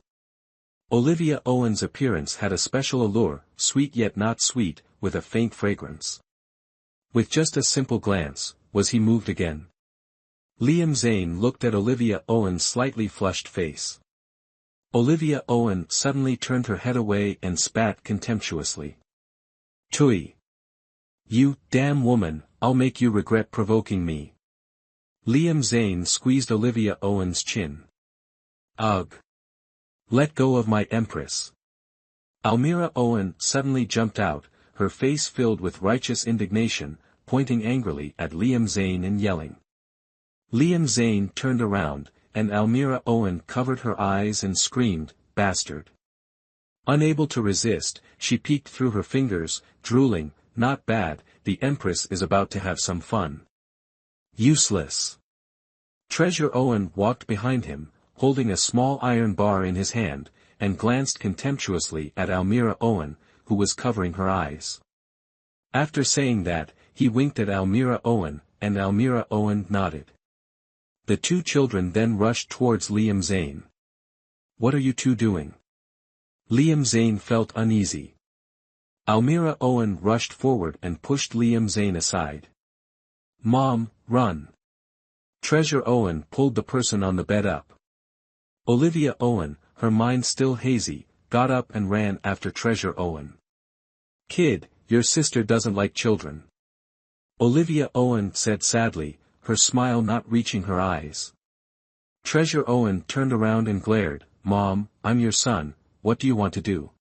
Olivia Owen's appearance had a special allure, sweet yet not sweet, with a faint fragrance. With just a simple glance, was he moved again? Liam Zane looked at Olivia Owen's slightly flushed face. Olivia Owen suddenly turned her head away and spat contemptuously. "Tui! You, damn woman, I'll make you regret provoking me." Liam Zane squeezed Olivia Owen's chin. "Ugh! Let go of my empress." Almira Owen suddenly jumped out, her face filled with righteous indignation, pointing angrily at Liam Zane and yelling. Liam Zane turned around, and Almira Owen covered her eyes and screamed, "Bastard!" Unable to resist, she peeked through her fingers, drooling, "Not bad, the Empress is about to have some fun." "Useless." Treasure Owen walked behind him, holding a small iron bar in his hand, and glanced contemptuously at Almira Owen, who was covering her eyes. After saying that, he winked at Almira Owen, and Almira Owen nodded. The two children then rushed towards Liam Zane. "What are you two doing?" Liam Zane felt uneasy. Almira Owen rushed forward and pushed Liam Zane aside. "Mom, run." Treasure Owen pulled the person on the bed up. Olivia Owen, her mind still hazy, got up and ran after Treasure Owen. "Kid, your sister doesn't like children." Olivia Owen said sadly, her smile not reaching her eyes. Treasure Owen turned around and glared, "Mom, I'm your son, what do you want to do?"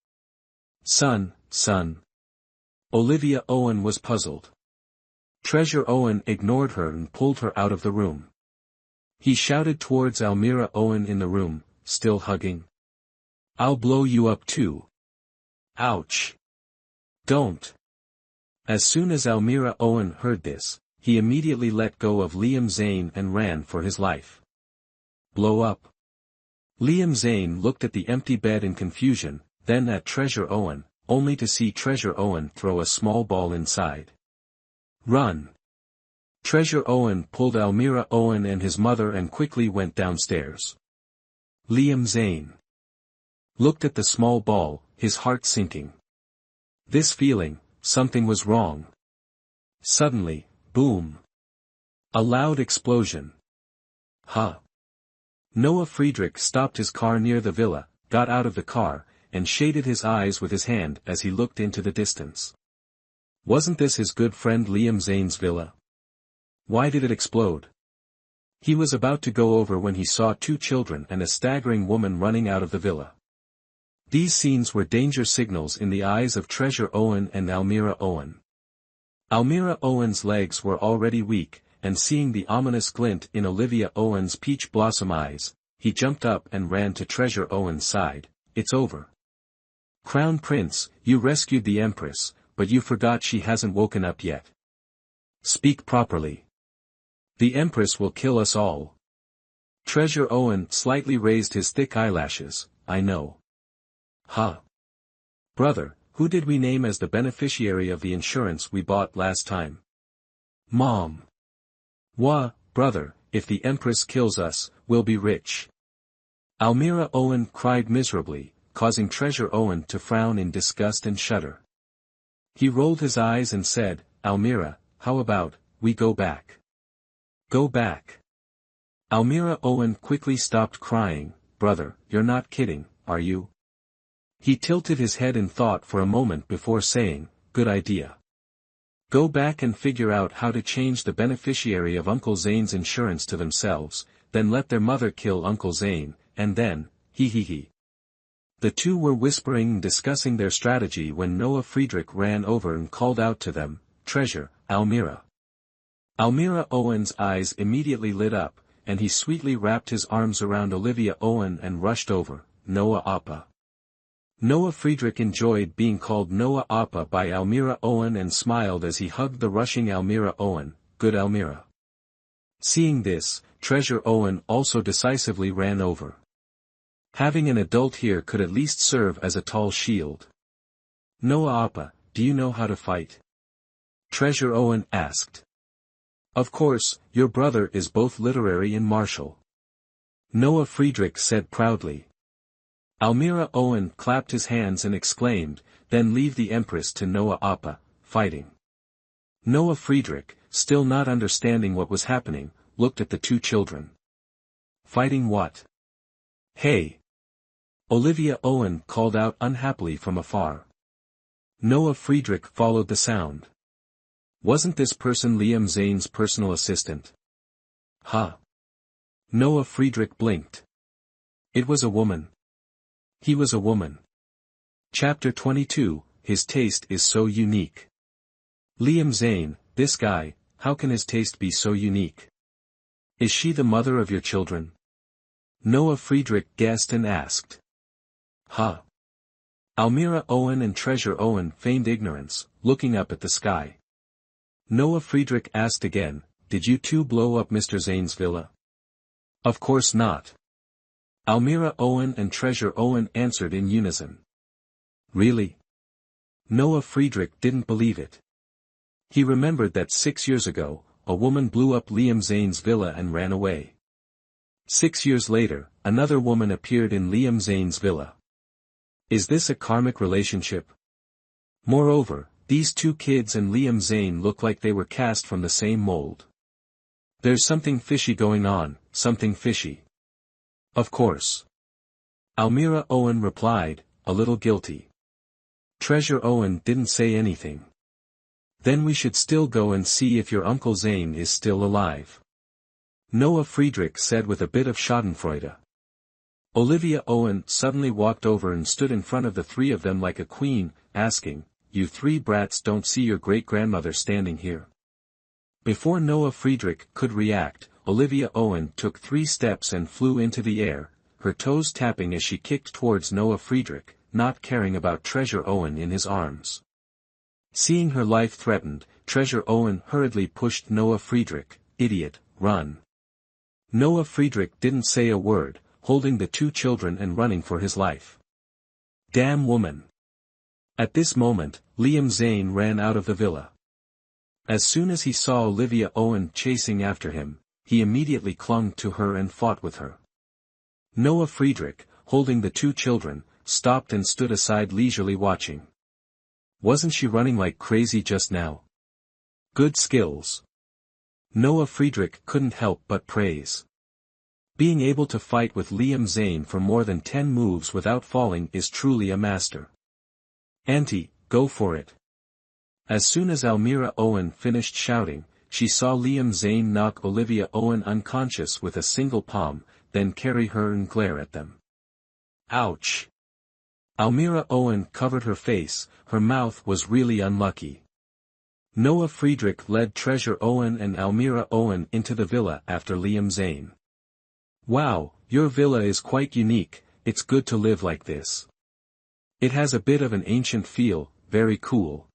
Son. Olivia Owen was puzzled. Treasure Owen ignored her and pulled her out of the room. He shouted towards Almira Owen in the room, still hugging. "I'll blow you up too." "Ouch. Don't." As soon as Almira Owen heard this, he immediately let go of Liam Zane and ran for his life. "Blow up." Liam Zane looked at the empty bed in confusion, then at Treasure Owen, only to see Treasure Owen throw a small ball inside. "Run." Treasure Owen pulled Almira Owen and his mother and quickly went downstairs. Liam Zane looked at the small ball, his heart sinking. This feeling, something was wrong. Suddenly, boom! A loud explosion. "Huh!" Noah Friedrich stopped his car near the villa, got out of the car, and shaded his eyes with his hand as he looked into the distance. Wasn't this his good friend Liam Zane's villa? Why did it explode? He was about to go over when he saw two children and a staggering woman running out of the villa. These scenes were danger signals in the eyes of Treasure Owen and Almira Owen. Almira Owen's legs were already weak, and seeing the ominous glint in Olivia Owen's peach blossom eyes, he jumped up and ran to Treasure Owen's side. "It's over. Crown Prince, you rescued the Empress, but you forgot she hasn't woken up yet. Speak properly. The Empress will kill us all." Treasure Owen slightly raised his thick eyelashes. "I know." "Huh. Brother, who did we name as the beneficiary of the insurance we bought last time?" "Mom." "Wah, brother, if the Empress kills us, we'll be rich." Almira Owen cried miserably, causing Treasure Owen to frown in disgust and shudder. He rolled his eyes and said, "Almira, how about, we go back?" "Go back?" Almira Owen quickly stopped crying. "Brother, you're not kidding, are you?" He tilted his head in thought for a moment before saying, "Good idea. Go back and figure out how to change the beneficiary of Uncle Zane's insurance to themselves, then let their mother kill Uncle Zane, and then, he. The two were whispering and discussing their strategy when Noah Friedrich ran over and called out to them, "Treasure, Almira." Almira Owen's eyes immediately lit up, and he sweetly wrapped his arms around Olivia Owen and rushed over, "Noah Appa." Noah Friedrich enjoyed being called Noah Appa by Almira Owen and smiled as he hugged the rushing Almira Owen. "Good Almira." Seeing this, Treasure Owen also decisively ran over. Having an adult here could at least serve as a tall shield. "Noah Appa, do you know how to fight?" Treasure Owen asked. "Of course, your brother is both literary and martial." Noah Friedrich said proudly. Almira Owen clapped his hands and exclaimed, then leave the Empress to Noah Appa, fighting. Noah Friedrich, still not understanding what was happening, looked at the two children. Fighting what? Hey! Olivia Owen called out unhappily from afar. Noah Friedrich followed the sound. Wasn't this person Liam Zane's personal assistant? Huh? Noah Friedrich blinked. It was a woman. He was a woman. Chapter 22, His taste is so unique. Liam Zane, this guy, how can his taste be so unique? Is she the mother of your children? Noah Friedrich guessed and asked. Huh? Almira Owen and Treasure Owen feigned ignorance, looking up at the sky. Noah Friedrich asked again, did you two blow up Mr. Zane's villa? Of course not. Almira Owen and Treasure Owen answered in unison. Really? Noah Friedrich didn't believe it. He remembered that 6 years ago, a woman blew up Liam Zane's villa and ran away. 6 years later, another woman appeared in Liam Zane's villa. Is this a karmic relationship? Moreover, these two kids and Liam Zane look like they were cast from the same mold. There's something fishy going on, something fishy. Of course. Almira Owen replied, a little guilty. Treasure Owen didn't say anything. Then we should still go and see if your Uncle Zane is still alive. Noah Friedrich said with a bit of schadenfreude. Olivia Owen suddenly walked over and stood in front of the three of them like a queen, asking, you three brats don't see your great-grandmother standing here? Before Noah Friedrich could react, Olivia Owen took 3 steps and flew into the air, her toes tapping as she kicked towards Noah Friedrich, not caring about Treasure Owen in his arms. Seeing her life threatened, Treasure Owen hurriedly pushed Noah Friedrich, idiot, run. Noah Friedrich didn't say a word, holding the two children and running for his life. Damn woman. At this moment, Liam Zane ran out of the villa. As soon as he saw Olivia Owen chasing after him, he immediately clung to her and fought with her. Noah Friedrich, holding the two children, stopped and stood aside leisurely watching. Wasn't she running like crazy just now? Good skills. Noah Friedrich couldn't help but praise. Being able to fight with Liam Zane for more than 10 moves without falling is truly a master. Auntie, go for it. As soon as Almira Owen finished shouting, she saw Liam Zane knock Olivia Owen unconscious with a single palm, then carry her and glare at them. Ouch! Almira Owen covered her face, her mouth was really unlucky. Noah Friedrich led Treasure Owen and Almira Owen into the villa after Liam Zane. Wow, your villa is quite unique, it's good to live like this. It has a bit of an ancient feel, very cool.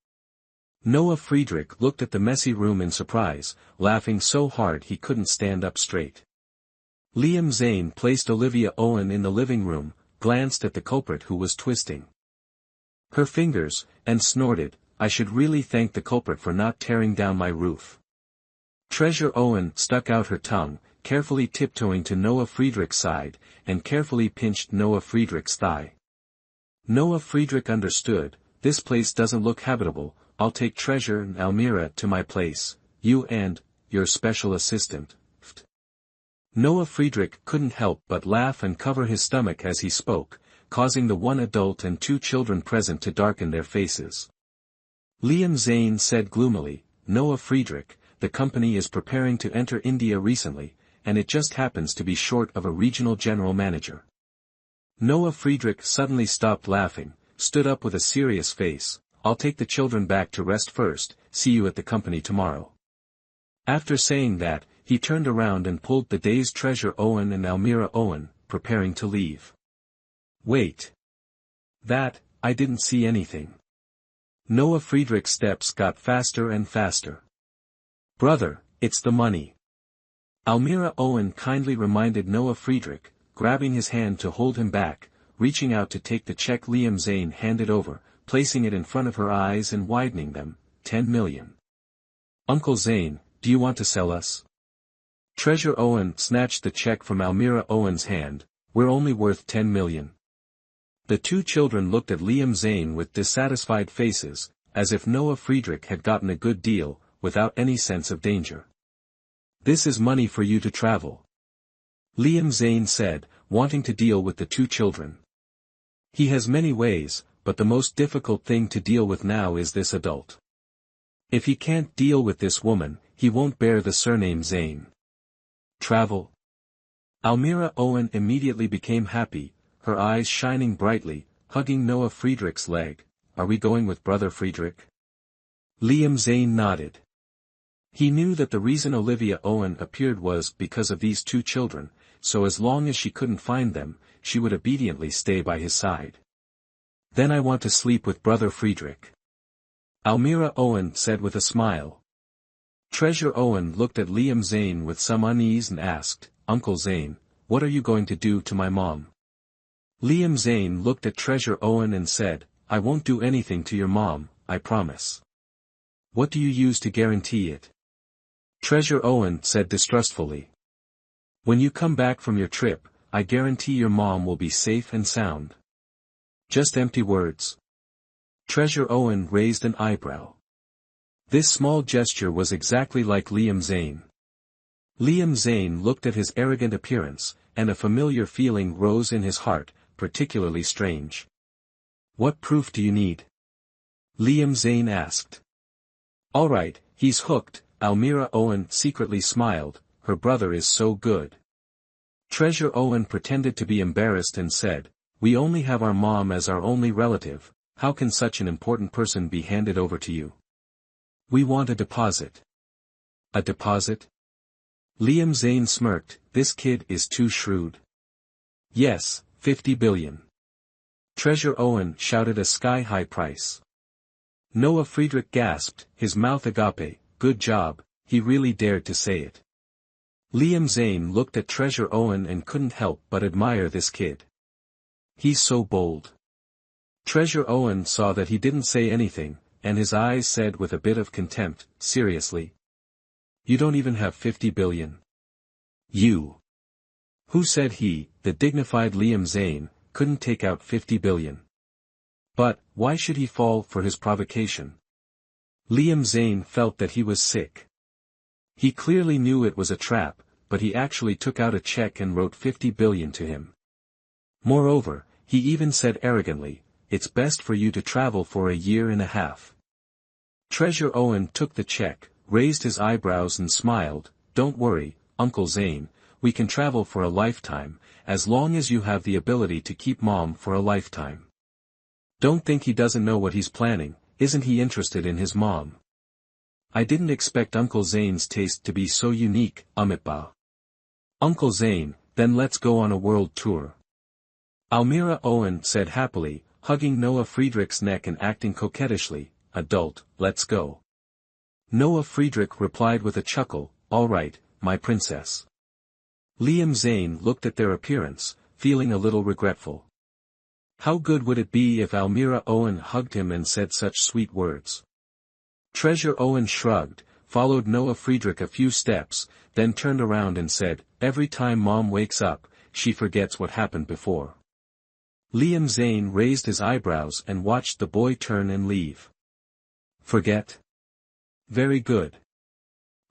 Noah Friedrich looked at the messy room in surprise, laughing so hard he couldn't stand up straight. Liam Zane placed Olivia Owen in the living room, glanced at the culprit who was twisting her fingers, and snorted, I should really thank the culprit for not tearing down my roof. Treasure Owen stuck out her tongue, carefully tiptoeing to Noah Friedrich's side, and carefully pinched Noah Friedrich's thigh. Noah Friedrich understood, this place doesn't look habitable, I'll take Treasure and Almira to my place, you and your special assistant. Noah Friedrich couldn't help but laugh and cover his stomach as he spoke, causing the 1 adult and 2 children present to darken their faces. Liam Zane said gloomily, Noah Friedrich, the company is preparing to enter India recently, and it just happens to be short of a regional general manager. Noah Friedrich suddenly stopped laughing, stood up with a serious face, I'll take the children back to rest first, see you at the company tomorrow. After saying that, he turned around and pulled the dazed Treasure Owen and Almira Owen, preparing to leave. Wait. I didn't see anything. Noah Friedrich's steps got faster and faster. Brother, it's the money. Almira Owen kindly reminded Noah Friedrich, grabbing his hand to hold him back, reaching out to take the check Liam Zane handed over, placing it in front of her eyes and widening them, 10 million. Uncle Zane, do you want to sell us? Treasure Owen snatched the check from Almira Owen's hand, we're only worth 10 million. The two children looked at Liam Zane with dissatisfied faces, as if Noah Friedrich had gotten a good deal, without any sense of danger. "This is money for you to travel," Liam Zane said, wanting to deal with the two children. "He has many ways, but the most difficult thing to deal with now is this adult. If he can't deal with this woman, he won't bear the surname Zane." "Travel?" Almira Owen immediately became happy, her eyes shining brightly, hugging Noah Friedrich's leg. "Are we going with Brother Friedrich?" Liam Zane nodded. He knew that the reason Olivia Owen appeared was because of these two children, so as long as she couldn't find them, she would obediently stay by his side. "Then I want to sleep with Brother Friedrich," Almira Owen said with a smile. Treasure Owen looked at Liam Zane with some unease and asked, "Uncle Zane, what are you going to do to my mom?" Liam Zane looked at Treasure Owen and said, "I won't do anything to your mom, I promise." "What do you use to guarantee it?" Treasure Owen said distrustfully. "When you come back from your trip, I guarantee your mom will be safe and sound." "Just empty words?" Treasure Owen raised an eyebrow. This small gesture was exactly like Liam Zane. Liam Zane looked at his arrogant appearance, and a familiar feeling rose in his heart, particularly strange. "What proof do you need?" Liam Zane asked. "All right, he's hooked," Almira Owen secretly smiled, "her brother is so good." Treasure Owen pretended to be embarrassed and said, "We only have our mom as our only relative, how can such an important person be handed over to you? We want a deposit." "A deposit?" Liam Zane smirked, "This kid is too shrewd." "Yes, 50 billion. Treasure Owen shouted a sky-high price. Noah Friedrich gasped, his mouth agape, "Good job," he really dared to say it. Liam Zane looked at Treasure Owen and couldn't help but admire this kid. "He's so bold." Treasure Owen saw that he didn't say anything, and his eyes said with a bit of contempt, "Seriously? You don't even have 50 billion. You." "Who said he, the dignified Liam Zane, couldn't take out 50 billion? But, why should he fall for his provocation?" Liam Zane felt that he was sick. He clearly knew it was a trap, but he actually took out a check and wrote 50 billion to him. Moreover, he even said arrogantly, "It's best for you to travel for a year and a half." Treasure Owen took the check, raised his eyebrows and smiled, "Don't worry, Uncle Zane, we can travel for a lifetime, as long as you have the ability to keep Mom for a lifetime. Don't think he doesn't know what he's planning, isn't he interested in his mom? I didn't expect Uncle Zane's taste to be so unique, A.B.B. Uncle Zane, then let's go on a world tour." Almira Owen said happily, hugging Noah Friedrich's neck and acting coquettishly, "Adult, let's go." Noah Friedrich replied with a chuckle, "All right, my princess." Liam Zane looked at their appearance, feeling a little regretful. How good would it be if Almira Owen hugged him and said such sweet words? Treasure Owen shrugged, followed Noah Friedrich a few steps, then turned around and said, "Every time Mom wakes up, she forgets what happened before." Liam Zane raised his eyebrows and watched the boy turn and leave. "Forget? Very good."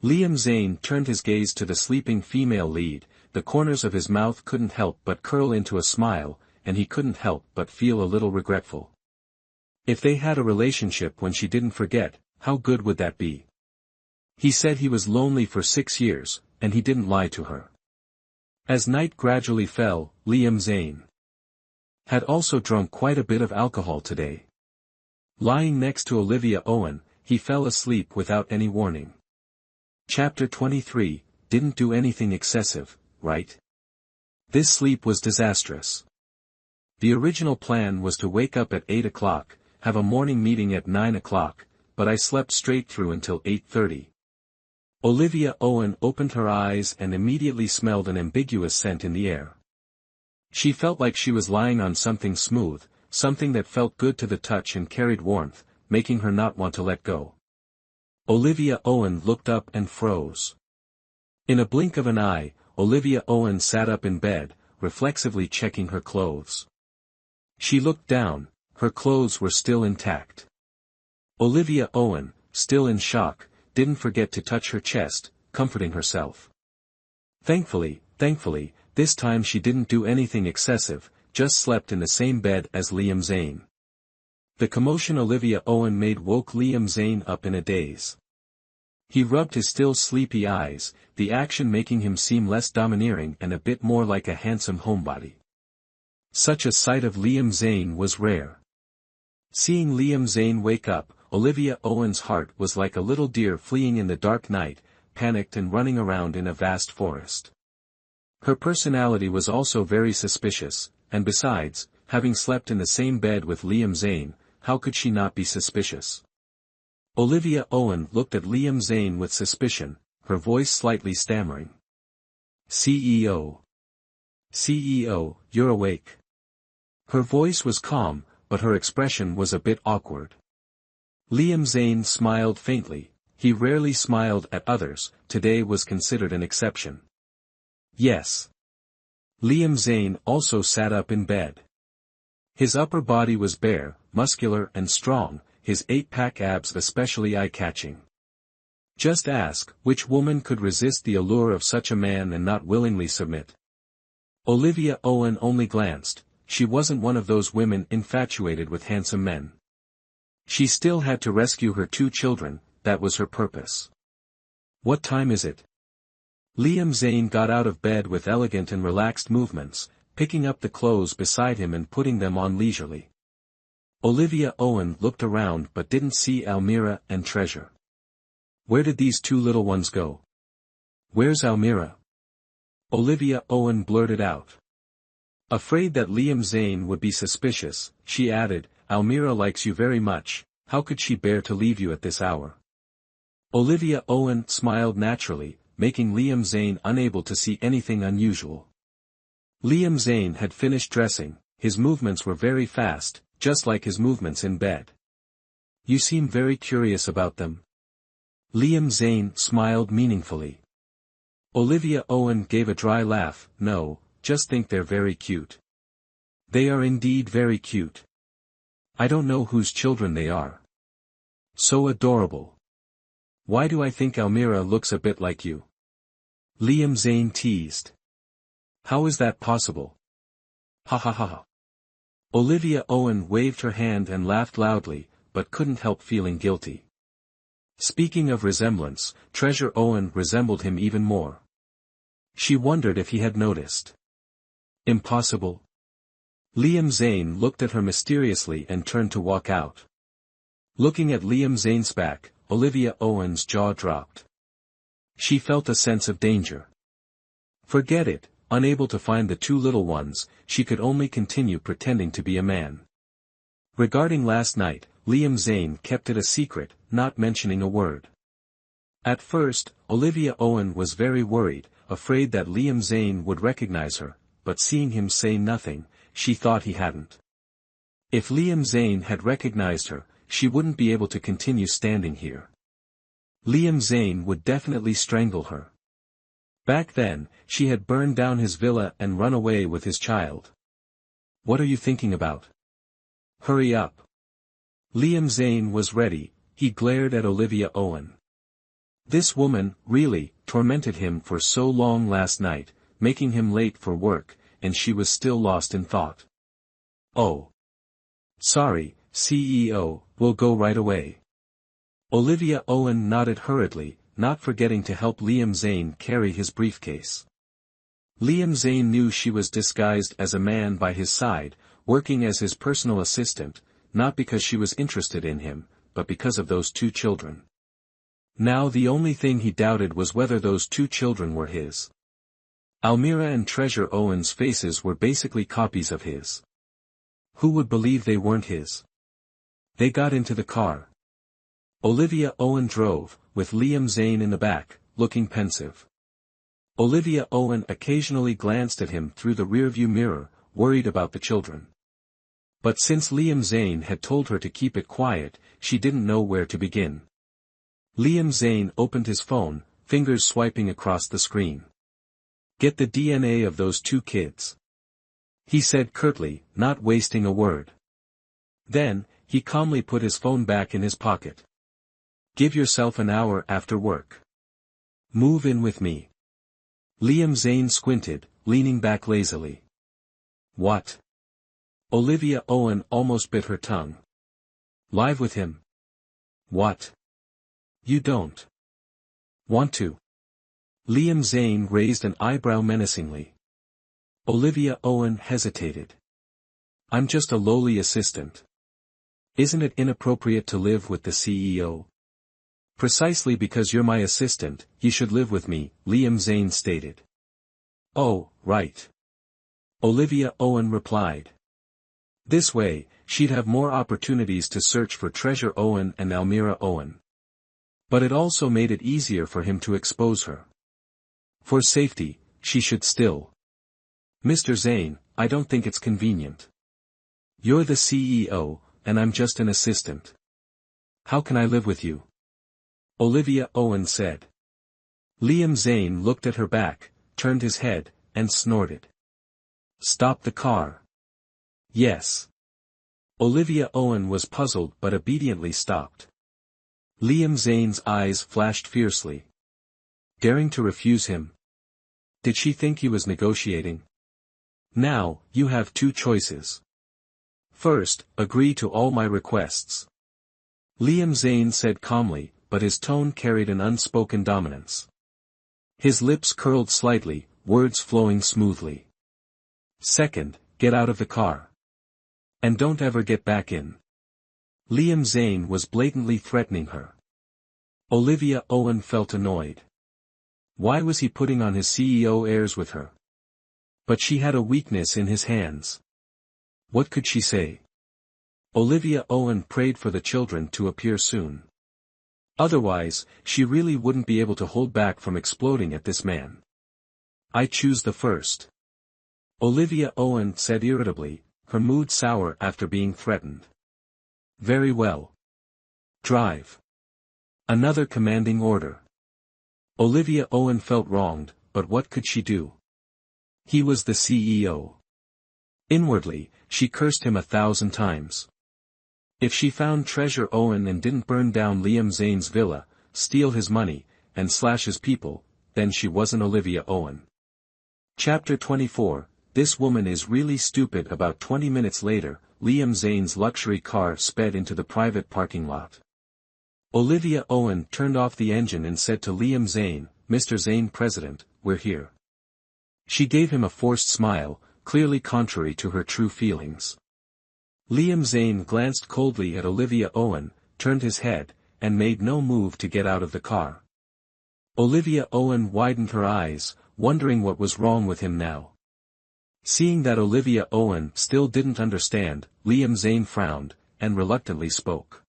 Liam Zane turned his gaze to the sleeping female lead, the corners of his mouth couldn't help but curl into a smile, and he couldn't help but feel a little regretful. If they had a relationship when she didn't forget, how good would that be? He said he was lonely for 6 years, and he didn't lie to her. As night gradually fell, Liam Zane had also drunk quite a bit of alcohol today. Lying next to Olivia Owen, he fell asleep without any warning. Chapter 23, Didn't do anything excessive, right? This sleep was disastrous. The original plan was to wake up at 8 o'clock, have a morning meeting at 9 o'clock, but I slept straight through until 8:30. Olivia Owen opened her eyes and immediately smelled an ambiguous scent in the air. She felt like she was lying on something smooth, something that felt good to the touch and carried warmth, making her not want to let go. Olivia Owen looked up and froze. In a blink of an eye, Olivia Owen sat up in bed, reflexively checking her clothes. She looked down, her clothes were still intact. Olivia Owen, still in shock, didn't forget to touch her chest, comforting herself. Thankfully, this time she didn't do anything excessive, just slept in the same bed as Liam Zane. The commotion Olivia Owen made woke Liam Zane up in a daze. He rubbed his still sleepy eyes, the action making him seem less domineering and a bit more like a handsome homebody. Such a sight of Liam Zane was rare. Seeing Liam Zane wake up, Olivia Owen's heart was like a little deer fleeing in the dark night, panicked and running around in a vast forest. Her personality was also very suspicious, and besides, having slept in the same bed with Liam Zane, how could she not be suspicious? Olivia Owen looked at Liam Zane with suspicion, her voice slightly stammering. CEO, you're awake. Her voice was calm, but her expression was a bit awkward. Liam Zane smiled faintly. He rarely smiled at others, today was considered an exception. Yes. Liam Zane also sat up in bed. His upper body was bare, muscular and strong, his 8-pack abs especially eye-catching. Just ask, which woman could resist the allure of such a man and not willingly submit? Olivia Owen only glanced, she wasn't one of those women infatuated with handsome men. She still had to rescue her 2 children, that was her purpose. What time is it? Liam Zane got out of bed with elegant and relaxed movements, picking up the clothes beside him and putting them on leisurely. Olivia Owen looked around but didn't see Almira and Treasure. Where did these 2 little ones go? Where's Almira? Olivia Owen blurted out. Afraid that Liam Zane would be suspicious, she added, Almira likes you very much, how could she bear to leave you at this hour? Olivia Owen smiled naturally, making Liam Zane unable to see anything unusual. Liam Zane had finished dressing, his movements were very fast, just like his movements in bed. You seem very curious about them. Liam Zane smiled meaningfully. Olivia Owen gave a dry laugh, no, just think they're very cute. They are indeed very cute. I don't know whose children they are. So adorable. Why do I think Almira looks a bit like you? Liam Zane teased. How is that possible? Ha ha ha ha. Olivia Owen waved her hand and laughed loudly, but couldn't help feeling guilty. Speaking of resemblance, Treasure Owen resembled him even more. She wondered if he had noticed. Impossible. Liam Zane looked at her mysteriously and turned to walk out. Looking at Liam Zane's back, Olivia Owen's jaw dropped. She felt a sense of danger. Forget it, unable to find the 2 little ones, she could only continue pretending to be a man. Regarding last night, Liam Zane kept it a secret, not mentioning a word. At first, Olivia Owen was very worried, afraid that Liam Zane would recognize her, but seeing him say nothing, she thought he hadn't. If Liam Zane had recognized her, she wouldn't be able to continue standing here. Liam Zane would definitely strangle her. Back then, she had burned down his villa and run away with his child. What are you thinking about? Hurry up. Liam Zane was ready, he glared at Olivia Owen. This woman, really, tormented him for so long last night, making him late for work, and she was still lost in thought. Oh. Sorry, CEO, we'll go right away. Olivia Owen nodded hurriedly, not forgetting to help Liam Zane carry his briefcase. Liam Zane knew she was disguised as a man by his side, working as his personal assistant, not because she was interested in him, but because of those 2 children. Now the only thing he doubted was whether those 2 children were his. Almira and Treasure Owen's faces were basically copies of his. Who would believe they weren't his? They got into the car. Olivia Owen drove, with Liam Zane in the back, looking pensive. Olivia Owen occasionally glanced at him through the rearview mirror, worried about the children. But since Liam Zane had told her to keep it quiet, she didn't know where to begin. Liam Zane opened his phone, fingers swiping across the screen. Get the DNA of those 2 kids. he said curtly, not wasting a word. Then, he calmly put his phone back in his pocket. Give yourself an hour after work. Move in with me. Liam Zane squinted, leaning back lazily. What? Olivia Owen almost bit her tongue. Live with him? What? You don't want to? Liam Zane raised an eyebrow menacingly. Olivia Owen hesitated. I'm just a lowly assistant. Isn't it inappropriate to live with the CEO? Precisely because you're my assistant, you should live with me, Liam Zane stated. Oh, right. Olivia Owen replied. This way, she'd have more opportunities to search for Treasure Owen and Almira Owen. But it also made it easier for him to expose her. For safety, she should still. Mr. Zane, I don't think it's convenient. You're the CEO, and I'm just an assistant. How can I live with you? Olivia Owen said. Liam Zane looked at her back, turned his head, and snorted. Stop the car. Yes. Olivia Owen was puzzled but obediently stopped. Liam Zane's eyes flashed fiercely. Daring to refuse him? Did she think he was negotiating? Now, you have two choices. First, agree to all my requests. Liam Zane said calmly, but his tone carried an unspoken dominance. His lips curled slightly, words flowing smoothly. Second, get out of the car. And don't ever get back in. Liam Zane was blatantly threatening her. Olivia Owen felt annoyed. Why was he putting on his CEO airs with her? But she had a weakness in his hands. What could she say? Olivia Owen prayed for the children to appear soon. Otherwise, she really wouldn't be able to hold back from exploding at this man. I choose the first. Olivia Owen said irritably, her mood sour after being threatened. Very well. Drive. Another commanding order. Olivia Owen felt wronged, but what could she do? He was the CEO. Inwardly, she cursed him 1,000 times. If she found Treasure Owen and didn't burn down Liam Zane's villa, steal his money, and slash his people, then she wasn't Olivia Owen. Chapter 24, This woman is really stupid. About 20 minutes later, Liam Zane's luxury car sped into the private parking lot. Olivia Owen turned off the engine and said to Liam Zane, Mr. Zane President, we're here. She gave him a forced smile, clearly contrary to her true feelings. Liam Zane glanced coldly at Olivia Owen, turned his head, and made no move to get out of the car. Olivia Owen widened her eyes, wondering what was wrong with him now. Seeing that Olivia Owen still didn't understand, Liam Zane frowned, and reluctantly spoke.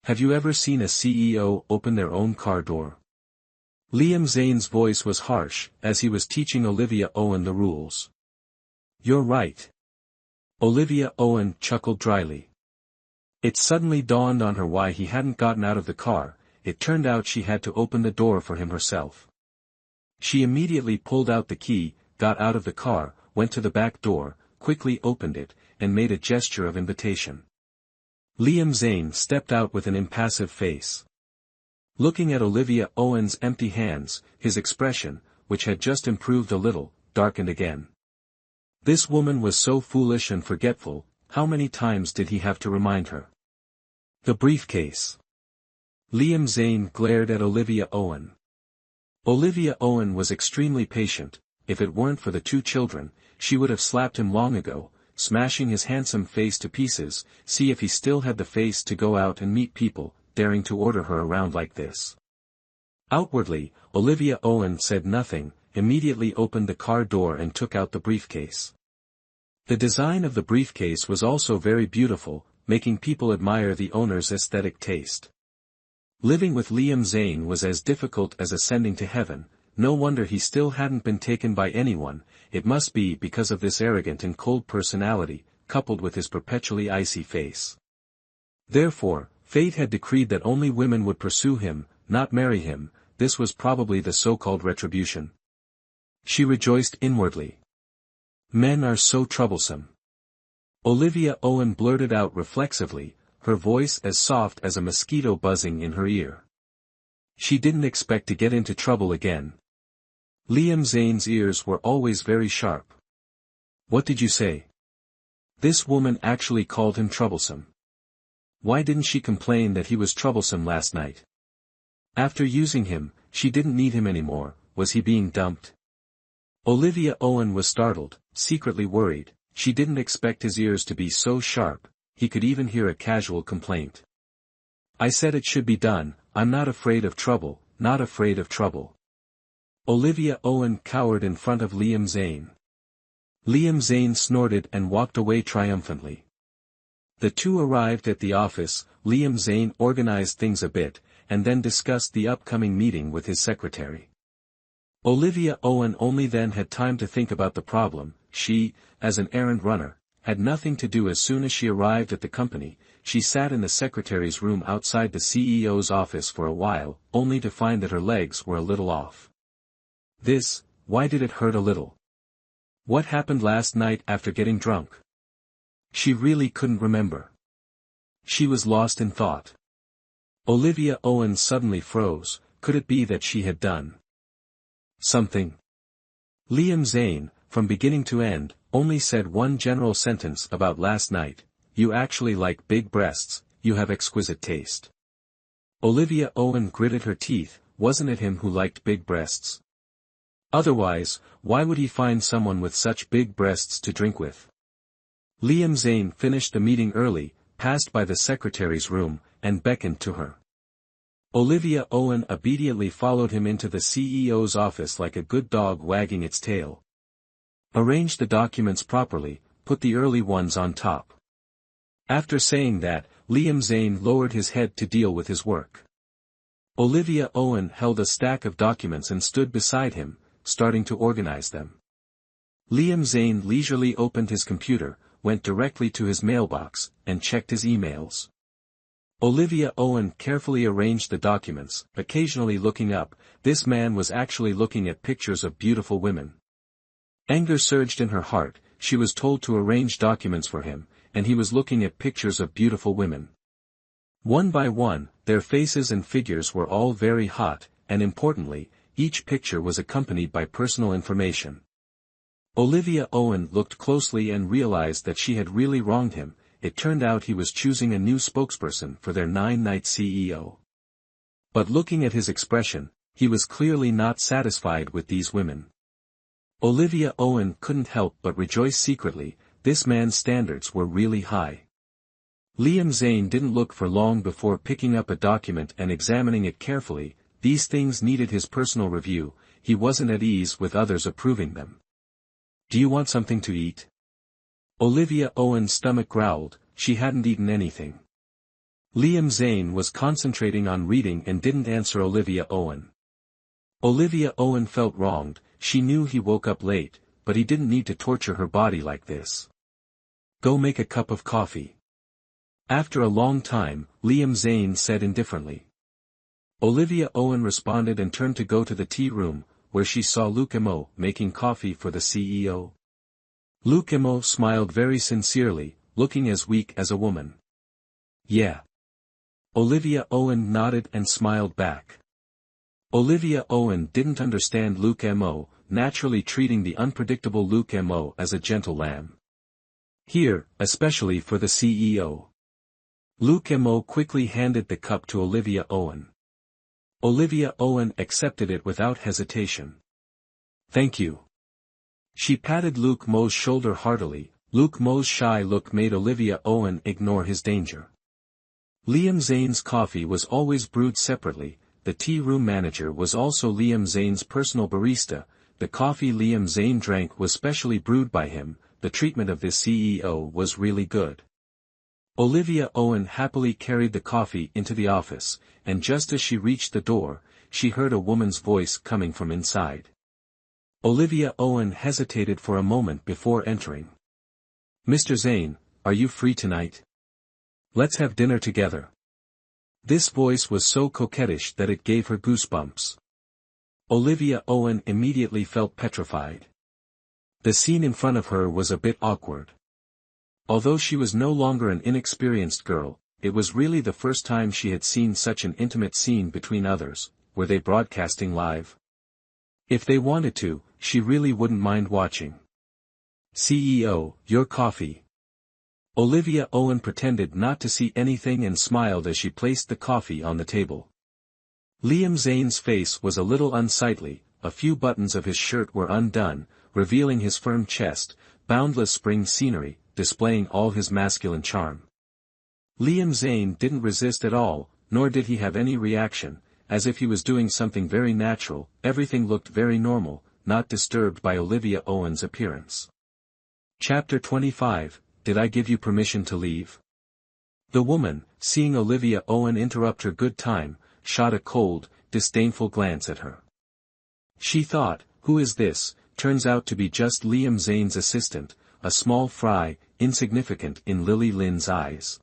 Have you ever seen a CEO open their own car door? Liam Zane's voice was harsh, as he was teaching Olivia Owen the rules. You're right. Olivia Owen chuckled dryly. It suddenly dawned on her why he hadn't gotten out of the car. It turned out she had to open the door for him herself. She immediately pulled out the key, got out of the car, went to the back door, quickly opened it, and made a gesture of invitation. Liam Zane stepped out with an impassive face. Looking at Olivia Owen's empty hands, his expression, which had just improved a little, darkened again. This woman was so foolish and forgetful, how many times did he have to remind her? The briefcase. Liam Zane glared at Olivia Owen. Olivia Owen was extremely patient. If it weren't for the two children, she would have slapped him long ago, smashing his handsome face to pieces. See if he still had the face to go out and meet people, daring to order her around like this. Outwardly, Olivia Owen said nothing, immediately opened the car door and took out the briefcase. The design of the briefcase was also very beautiful, making people admire the owner's aesthetic taste. Living with Liam Zane was as difficult as ascending to heaven. No wonder he still hadn't been taken by anyone. It must be because of this arrogant and cold personality, coupled with his perpetually icy face. Therefore, fate had decreed that only women would pursue him, not marry him. This was probably the so-called retribution. She rejoiced inwardly. Men are so troublesome. Olivia Owen blurted out reflexively, her voice as soft as a mosquito buzzing in her ear. She didn't expect to get into trouble again. Liam Zane's ears were always very sharp. What did you say? This woman actually called him troublesome. Why didn't she complain that he was troublesome last night? After using him, she didn't need him anymore. Was he being dumped? Olivia Owen was startled, secretly worried. She didn't expect his ears to be so sharp, he could even hear a casual complaint. I said it should be done, I'm not afraid of trouble, not afraid of trouble. Olivia Owen cowered in front of Liam Zane. Liam Zane snorted and walked away triumphantly. The two arrived at the office. Liam Zane organized things a bit, and then discussed the upcoming meeting with his secretary. Olivia Owen only then had time to think about the problem. She, as an errand runner, had nothing to do. As soon as she arrived at the company, she sat in the secretary's room outside the CEO's office for a while, only to find that her legs were a little off. Why did it hurt a little? What happened last night after getting drunk? She really couldn't remember. She was lost in thought. Olivia Owen suddenly froze. Could it be that she had done something? Liam Zane, from beginning to end, only said one general sentence about last night: you actually like big breasts, you have exquisite taste. Olivia Owen gritted her teeth. Wasn't it him who liked big breasts? Otherwise, why would he find someone with such big breasts to drink with? Liam Zane finished the meeting early, passed by the secretary's room, and beckoned to her. Olivia Owen obediently followed him into the CEO's office like a good dog wagging its tail. Arrange the documents properly, put the early ones on top. After saying that, Liam Zane lowered his head to deal with his work. Olivia Owen held a stack of documents and stood beside him, starting to organize them. Liam Zane leisurely opened his computer, went directly to his mailbox, and checked his emails. Olivia Owen carefully arranged the documents, occasionally looking up. This man was actually looking at pictures of beautiful women. Anger surged in her heart. She was told to arrange documents for him, and he was looking at pictures of beautiful women. One by one, their faces and figures were all very hot, and importantly, each picture was accompanied by personal information. Olivia Owen looked closely and realized that she had really wronged him. It turned out he was choosing a new spokesperson for their 9-night CEO. But looking at his expression, he was clearly not satisfied with these women. Olivia Owen couldn't help but rejoice secretly. This man's standards were really high. Liam Zane didn't look for long before picking up a document and examining it carefully. These things needed his personal review. He wasn't at ease with others approving them. Do you want something to eat? Olivia Owen's stomach growled. She hadn't eaten anything. Liam Zane was concentrating on reading and didn't answer Olivia Owen. Olivia Owen felt wronged. She knew he woke up late, but he didn't need to torture her body like this. Go make a cup of coffee. After a long time, Liam Zane said indifferently. Olivia Owen responded and turned to go to the tea room, where she saw Luke Mo making coffee for the CEO. Luke Mo smiled very sincerely, looking as weak as a woman. Yeah. Olivia Owen nodded and smiled back. Olivia Owen didn't understand Luke Mo, naturally treating the unpredictable Luke Mo as a gentle lamb. Here, especially for the CEO. Luke Mo quickly handed the cup to Olivia Owen. Olivia Owen accepted it without hesitation. Thank you. She patted Luke Mo's shoulder heartily. Luke Mo's shy look made Olivia Owen ignore his danger. Liam Zane's coffee was always brewed separately. The tea room manager was also Liam Zane's personal barista. The coffee Liam Zane drank was specially brewed by him. The treatment of this CEO was really good. Olivia Owen happily carried the coffee into the office, and just as she reached the door, she heard a woman's voice coming from inside. Olivia Owen hesitated for a moment before entering. Mr. Zane, are you free tonight? Let's have dinner together. This voice was so coquettish that it gave her goosebumps. Olivia Owen immediately felt petrified. The scene in front of her was a bit awkward. Although she was no longer an inexperienced girl, it was really the first time she had seen such an intimate scene between others. Were they broadcasting live? If they wanted to, she really wouldn't mind watching. CEO, your coffee. Olivia Owen pretended not to see anything and smiled as she placed the coffee on the table. Liam Zane's face was a little unsightly, a few buttons of his shirt were undone, revealing his firm chest, boundless spring scenery, displaying all his masculine charm. Liam Zane didn't resist at all, nor did he have any reaction, as if he was doing something very natural. Everything looked very normal, not disturbed by Olivia Owen's appearance. Chapter 25, Did I Give You Permission to Leave? The woman, seeing Olivia Owen interrupt her good time, shot a cold, disdainful glance at her. She thought, who is this? Turns out to be just Liam Zane's assistant, a small fry, insignificant in Lily Lynn's eyes.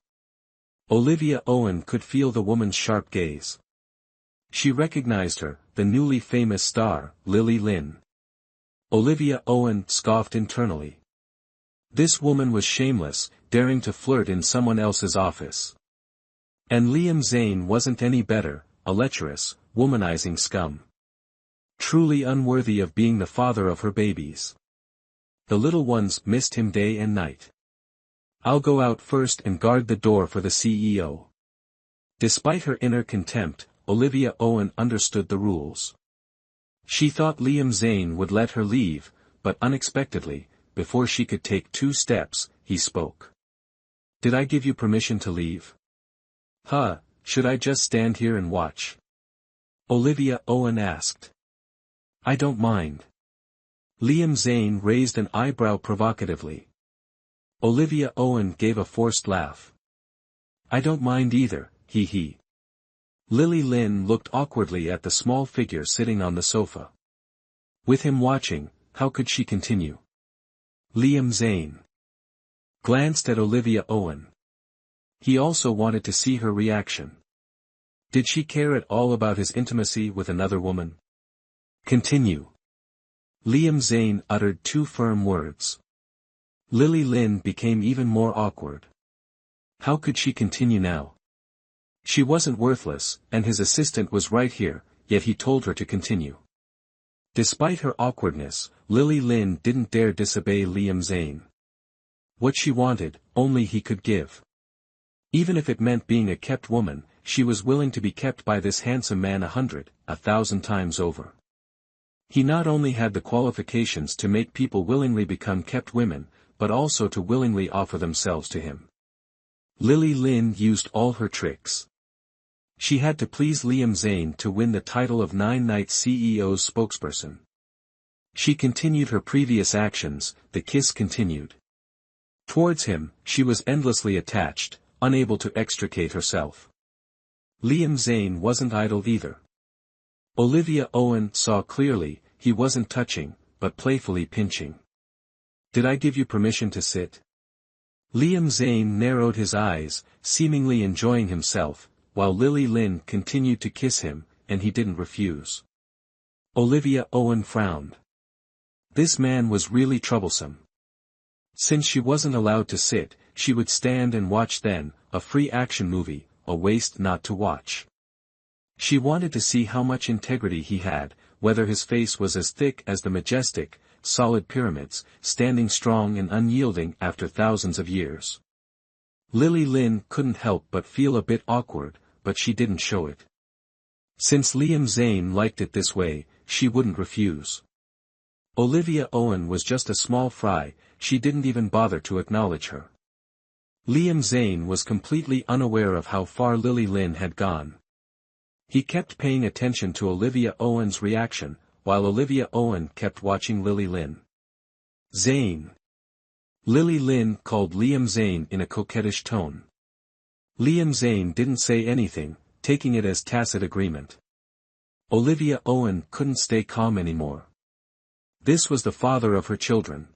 Olivia Owen could feel the woman's sharp gaze. She recognized her, the newly famous star, Lily Lynn. Olivia Owen scoffed internally. This woman was shameless, daring to flirt in someone else's office. And Liam Zane wasn't any better, a lecherous, womanizing scum. Truly unworthy of being the father of her babies. The little ones missed him day and night. I'll go out first and guard the door for the CEO. Despite her inner contempt, Olivia Owen understood the rules. She thought Liam Zane would let her leave, but unexpectedly, before she could take 2 steps, he spoke. Did I give you permission to leave? Should I just stand here and watch? Olivia Owen asked. I don't mind. Liam Zane raised an eyebrow provocatively. Olivia Owen gave a forced laugh. I don't mind either, he. Lily Lynn looked awkwardly at the small figure sitting on the sofa. With him watching, how could she continue? Liam Zane glanced at Olivia Owen. He also wanted to see her reaction. Did she care at all about his intimacy with another woman? Continue. Liam Zane uttered 2 firm words. Lily Lynn became even more awkward. How could she continue now? She wasn't worthless, and his assistant was right here, yet he told her to continue. Despite her awkwardness, Lily Lynn didn't dare disobey Liam Zane. What she wanted, only he could give. Even if it meant being a kept woman, she was willing to be kept by this handsome man 1,000 times over. He not only had the qualifications to make people willingly become kept women, but also to willingly offer themselves to him. Lily Lynn used all her tricks. She had to please Liam Zane to win the title of 9 Nights CEO's spokesperson. She continued her previous actions, the kiss continued. Towards him, she was endlessly attached, unable to extricate herself. Liam Zane wasn't idle either. Olivia Owen saw clearly, he wasn't touching, but playfully pinching. Did I give you permission to sit? Liam Zane narrowed his eyes, seemingly enjoying himself, while Lily Lynn continued to kiss him, and he didn't refuse. Olivia Owen frowned. This man was really troublesome. Since she wasn't allowed to sit, she would stand and watch then, a free action movie, a waste not to watch. She wanted to see how much integrity he had, whether his face was as thick as the majestic, solid pyramids, standing strong and unyielding after thousands of years. Lily Lynn couldn't help but feel a bit awkward, but she didn't show it. Since Liam Zane liked it this way, she wouldn't refuse. Olivia Owen was just a small fry, she didn't even bother to acknowledge her. Liam Zane was completely unaware of how far Lily Lynn had gone. He kept paying attention to Olivia Owen's reaction, while Olivia Owen kept watching Lily Lynn. Zane. Lily Lynn called Liam Zane in a coquettish tone. Liam Zane didn't say anything, taking it as tacit agreement. Olivia Owen couldn't stay calm anymore. This was the father of her children.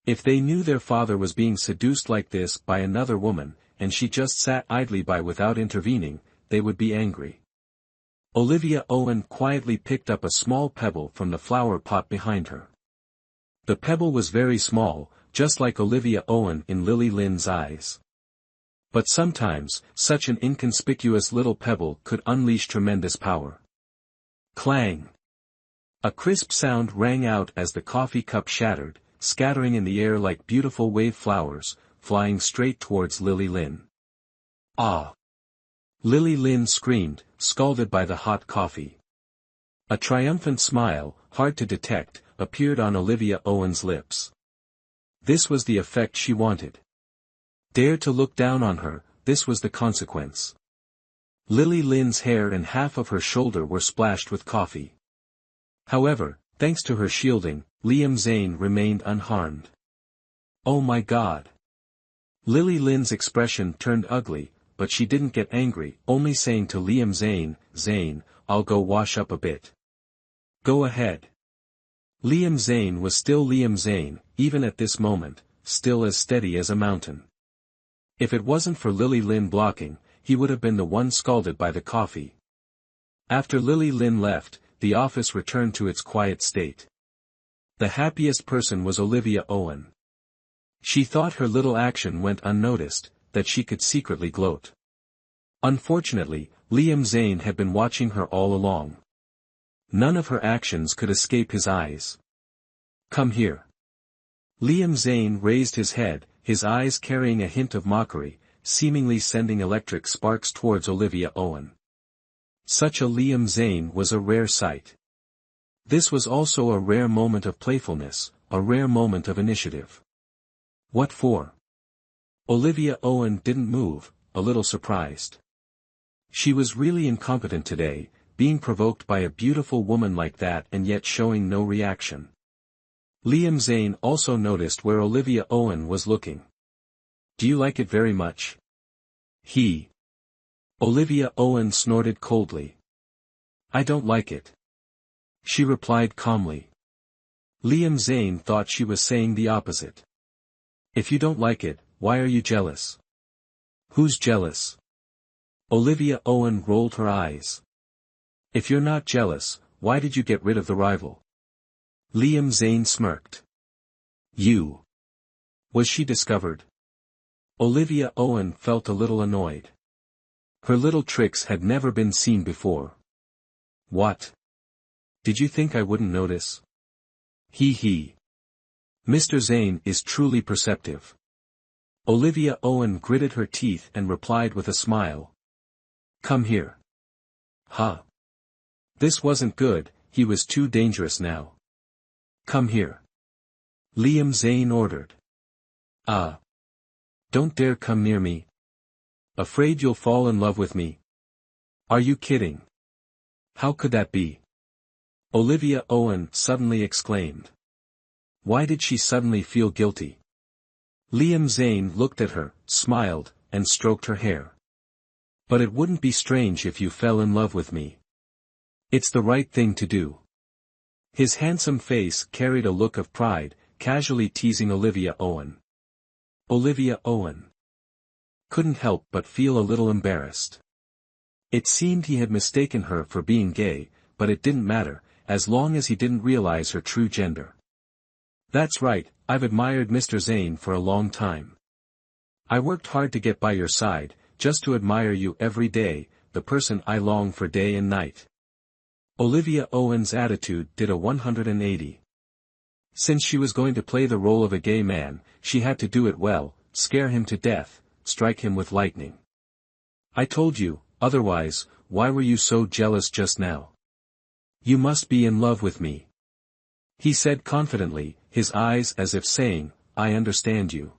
If they knew their father was being seduced like this by another woman, and she just sat idly by without intervening, they would be angry. Olivia Owen quietly picked up a small pebble from the flower pot behind her. The pebble was very small, just like Olivia Owen in Lily Lynn's eyes. But sometimes, such an inconspicuous little pebble could unleash tremendous power. Clang! A crisp sound rang out as the coffee cup shattered, scattering in the air like beautiful wave flowers, flying straight towards Lily Lynn. Ah! Lily Lynn screamed, scalded by the hot coffee. A triumphant smile, hard to detect, appeared on Olivia Owen's lips. This was the effect she wanted. Dare to look down on her, this was the consequence. Lily Lynn's hair and half of her shoulder were splashed with coffee. However, thanks to her shielding, Liam Zane remained unharmed. Oh my God! Lily Lynn's expression turned ugly, but she didn't get angry, only saying to Liam Zane, "Zane, I'll go wash up a bit." "Go ahead." Liam Zane was still Liam Zane, even at this moment, still as steady as a mountain. If it wasn't for Lily Lynn blocking, he would have been the one scalded by the coffee. After Lily Lynn left, the office returned to its quiet state. The happiest person was Olivia Owen. She thought her little action went unnoticed, that she could secretly gloat. Unfortunately, Liam Zane had been watching her all along. None of her actions could escape his eyes. "Come here." Liam Zane raised his head, his eyes carrying a hint of mockery, seemingly sending electric sparks towards Olivia Owen. Such a Liam Zane was a rare sight. This was also a rare moment of playfulness, a rare moment of initiative. What for? Olivia Owen didn't move, a little surprised. She was really incompetent today, being provoked by a beautiful woman like that and yet showing no reaction. Liam Zane also noticed where Olivia Owen was looking. "Do you like it very much?" Olivia Owen snorted coldly. "I don't like it," she replied calmly. Liam Zane thought she was saying the opposite. "If you don't like it, why are you jealous?" "Who's jealous?" Olivia Owen rolled her eyes. "If you're not jealous, why did you get rid of the rival?" Liam Zane smirked. "You." Was she discovered? Olivia Owen felt a little annoyed. Her little tricks had never been seen before. "What? Did you think I wouldn't notice?" Mr. Zane is truly perceptive. Olivia Owen gritted her teeth and replied with a smile. "Come here." "Huh." This wasn't good, he was too dangerous now. "Come here." Liam Zane ordered. Don't dare come near me." "Afraid you'll fall in love with me?" "Are you kidding? How could that be?" Olivia Owen suddenly exclaimed. Why did she suddenly feel guilty? Liam Zane looked at her, smiled, and stroked her hair. "But it wouldn't be strange if you fell in love with me. It's the right thing to do." His handsome face carried a look of pride, casually teasing Olivia Owen. Olivia Owen couldn't help but feel a little embarrassed. It seemed he had mistaken her for being gay, but it didn't matter, as long as he didn't realize her true gender. "That's right, I've admired Mr. Zane for a long time. I worked hard to get by your side, just to admire you every day, the person I long for day and night." Olivia Owen's attitude did a 180. Since she was going to play the role of a gay man, she had to do it well, scare him to death, strike him with lightning. "I told you, otherwise, why were you so jealous just now? You must be in love with me," he said confidently, his eyes as if saying, "I understand you."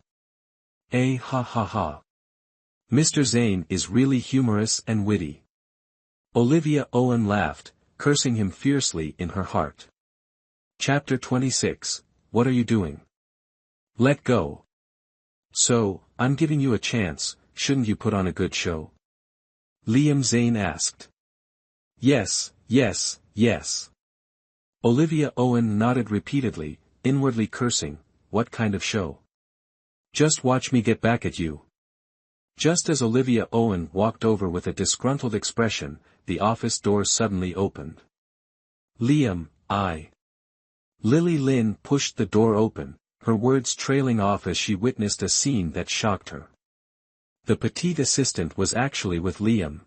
Ha. Mr. Zane is really humorous and witty. Olivia Owen laughed, cursing him fiercely in her heart. Chapter 26, What are you doing? Let go. "So, I'm giving you a chance, shouldn't you put on a good show?" Liam Zane asked. Yes. Olivia Owen nodded repeatedly, inwardly cursing, what kind of show? "Just watch me get back at you." Just as Olivia Owen walked over with a disgruntled expression, the office door suddenly opened. Liam Lily Lin pushed the door open, her words trailing off as she witnessed a scene that shocked her. The petite assistant was actually with Liam.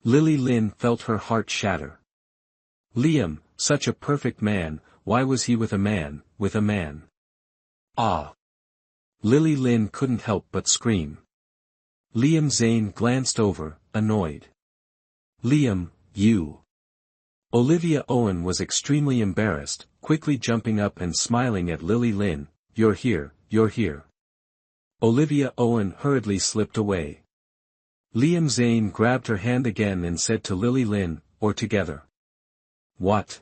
Lily Lin felt her heart shatter. Liam, such a perfect man, why was he with a man, Ah! Lily Lin couldn't help but scream. Liam Zane glanced over, annoyed. Liam, you. Olivia Owen was extremely embarrassed, quickly jumping up and smiling at Lily Lin. You're here. Olivia Owen hurriedly slipped away. Liam Zane grabbed her hand again and said to Lily Lin, or together. What?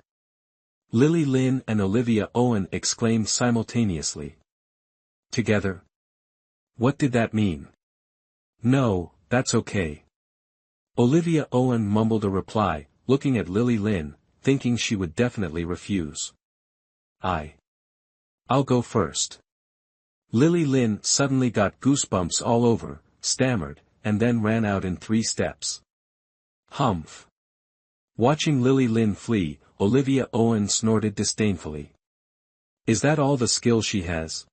Lily Lin and Olivia Owen exclaimed simultaneously. Together? What did that mean? No, that's okay. Olivia Owen mumbled a reply, looking at Lily Lin, thinking she would definitely refuse. I'll go first. Lily Lin suddenly got goosebumps all over, stammered, and then ran out in 3 steps. Humph. Watching Lily Lin flee, Olivia Owen snorted disdainfully. Is that all the skill she has?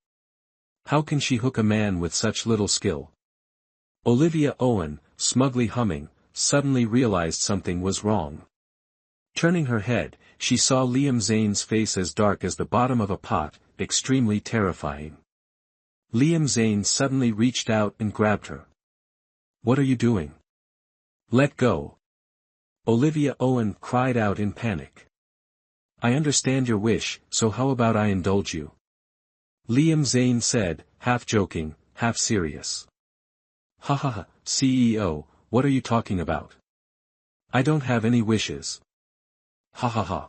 How can she hook a man with such little skill? Olivia Owen, smugly humming, suddenly realized something was wrong. Turning her head, she saw Liam Zane's face as dark as the bottom of a pot, extremely terrifying. Liam Zane suddenly reached out and grabbed her. What are you doing? Let go. Olivia Owen cried out in panic. I understand your wish, so how about I indulge you? Liam Zane said, half joking, half serious. Ha ha ha, CEO, what are you talking about? I don't have any wishes. Ha ha ha.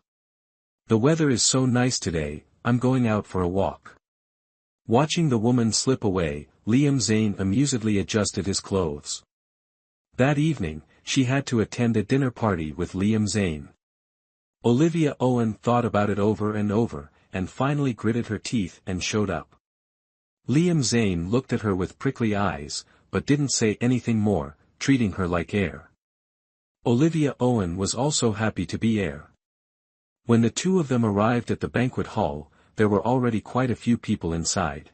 The weather is so nice today, I'm going out for a walk. Watching the woman slip away, Liam Zane amusedly adjusted his clothes. That evening, she had to attend a dinner party with Liam Zane. Olivia Owen thought about it over and over, and finally gritted her teeth and showed up. Liam Zane looked at her with prickly eyes, but didn't say anything more, treating her like air. Olivia Owen was also happy to be air. When the two of them arrived at the banquet hall, there were already quite a few people inside.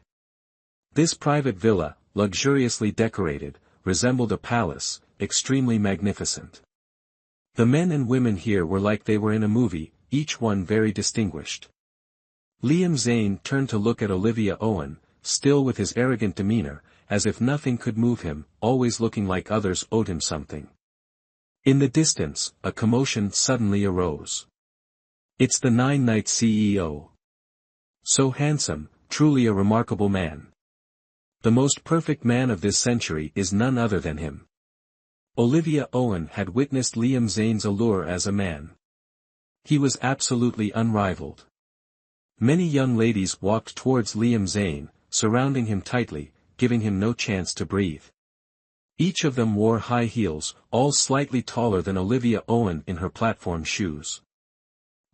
This private villa, luxuriously decorated, resembled a palace, extremely magnificent. The men and women here were like they were in a movie, each one very distinguished. Liam Zane turned to look at Olivia Owen, still with his arrogant demeanor, as if nothing could move him, always looking like others owed him something. In the distance, a commotion suddenly arose. It's the 9-Night CEO. So handsome, truly a remarkable man. The most perfect man of this century is none other than him. Olivia Owen had witnessed Liam Zane's allure as a man. He was absolutely unrivaled. Many young ladies walked towards Liam Zane, surrounding him tightly, giving him no chance to breathe. Each of them wore high heels, all slightly taller than Olivia Owen in her platform shoes.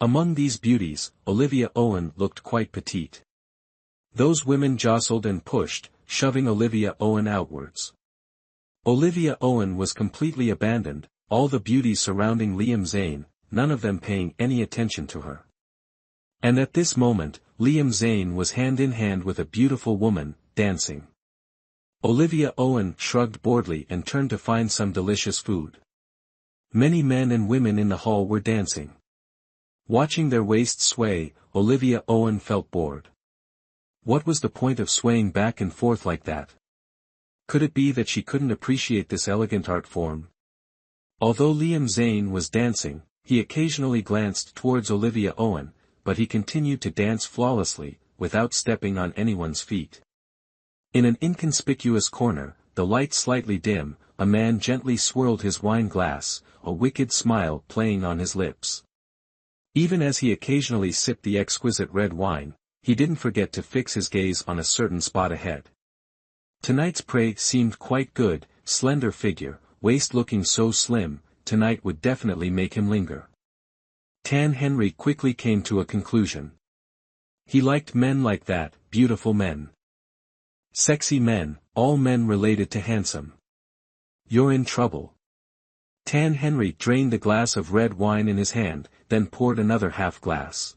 Among these beauties, Olivia Owen looked quite petite. Those women jostled and pushed, shoving Olivia Owen outwards. Olivia Owen was completely abandoned, all the beauties surrounding Liam Zane, none of them paying any attention to her. And at this moment, Liam Zane was hand in hand with a beautiful woman, dancing. Olivia Owen shrugged boredly and turned to find some delicious food. Many men and women in the hall were dancing. Watching their waists sway, Olivia Owen felt bored. What was the point of swaying back and forth like that? Could it be that she couldn't appreciate this elegant art form? Although Liam Zane was dancing, he occasionally glanced towards Olivia Owen, but he continued to dance flawlessly, without stepping on anyone's feet. In an inconspicuous corner, the light slightly dim, a man gently swirled his wine glass, a wicked smile playing on his lips. Even as he occasionally sipped the exquisite red wine, he didn't forget to fix his gaze on a certain spot ahead. Tonight's prey seemed quite good, slender figure, waist looking so slim, tonight would definitely make him linger. Tan Henry quickly came to a conclusion. He liked men like that, beautiful men. Sexy men, all men related to handsome. You're in trouble. Tan Henry drained the glass of red wine in his hand, then poured another half glass.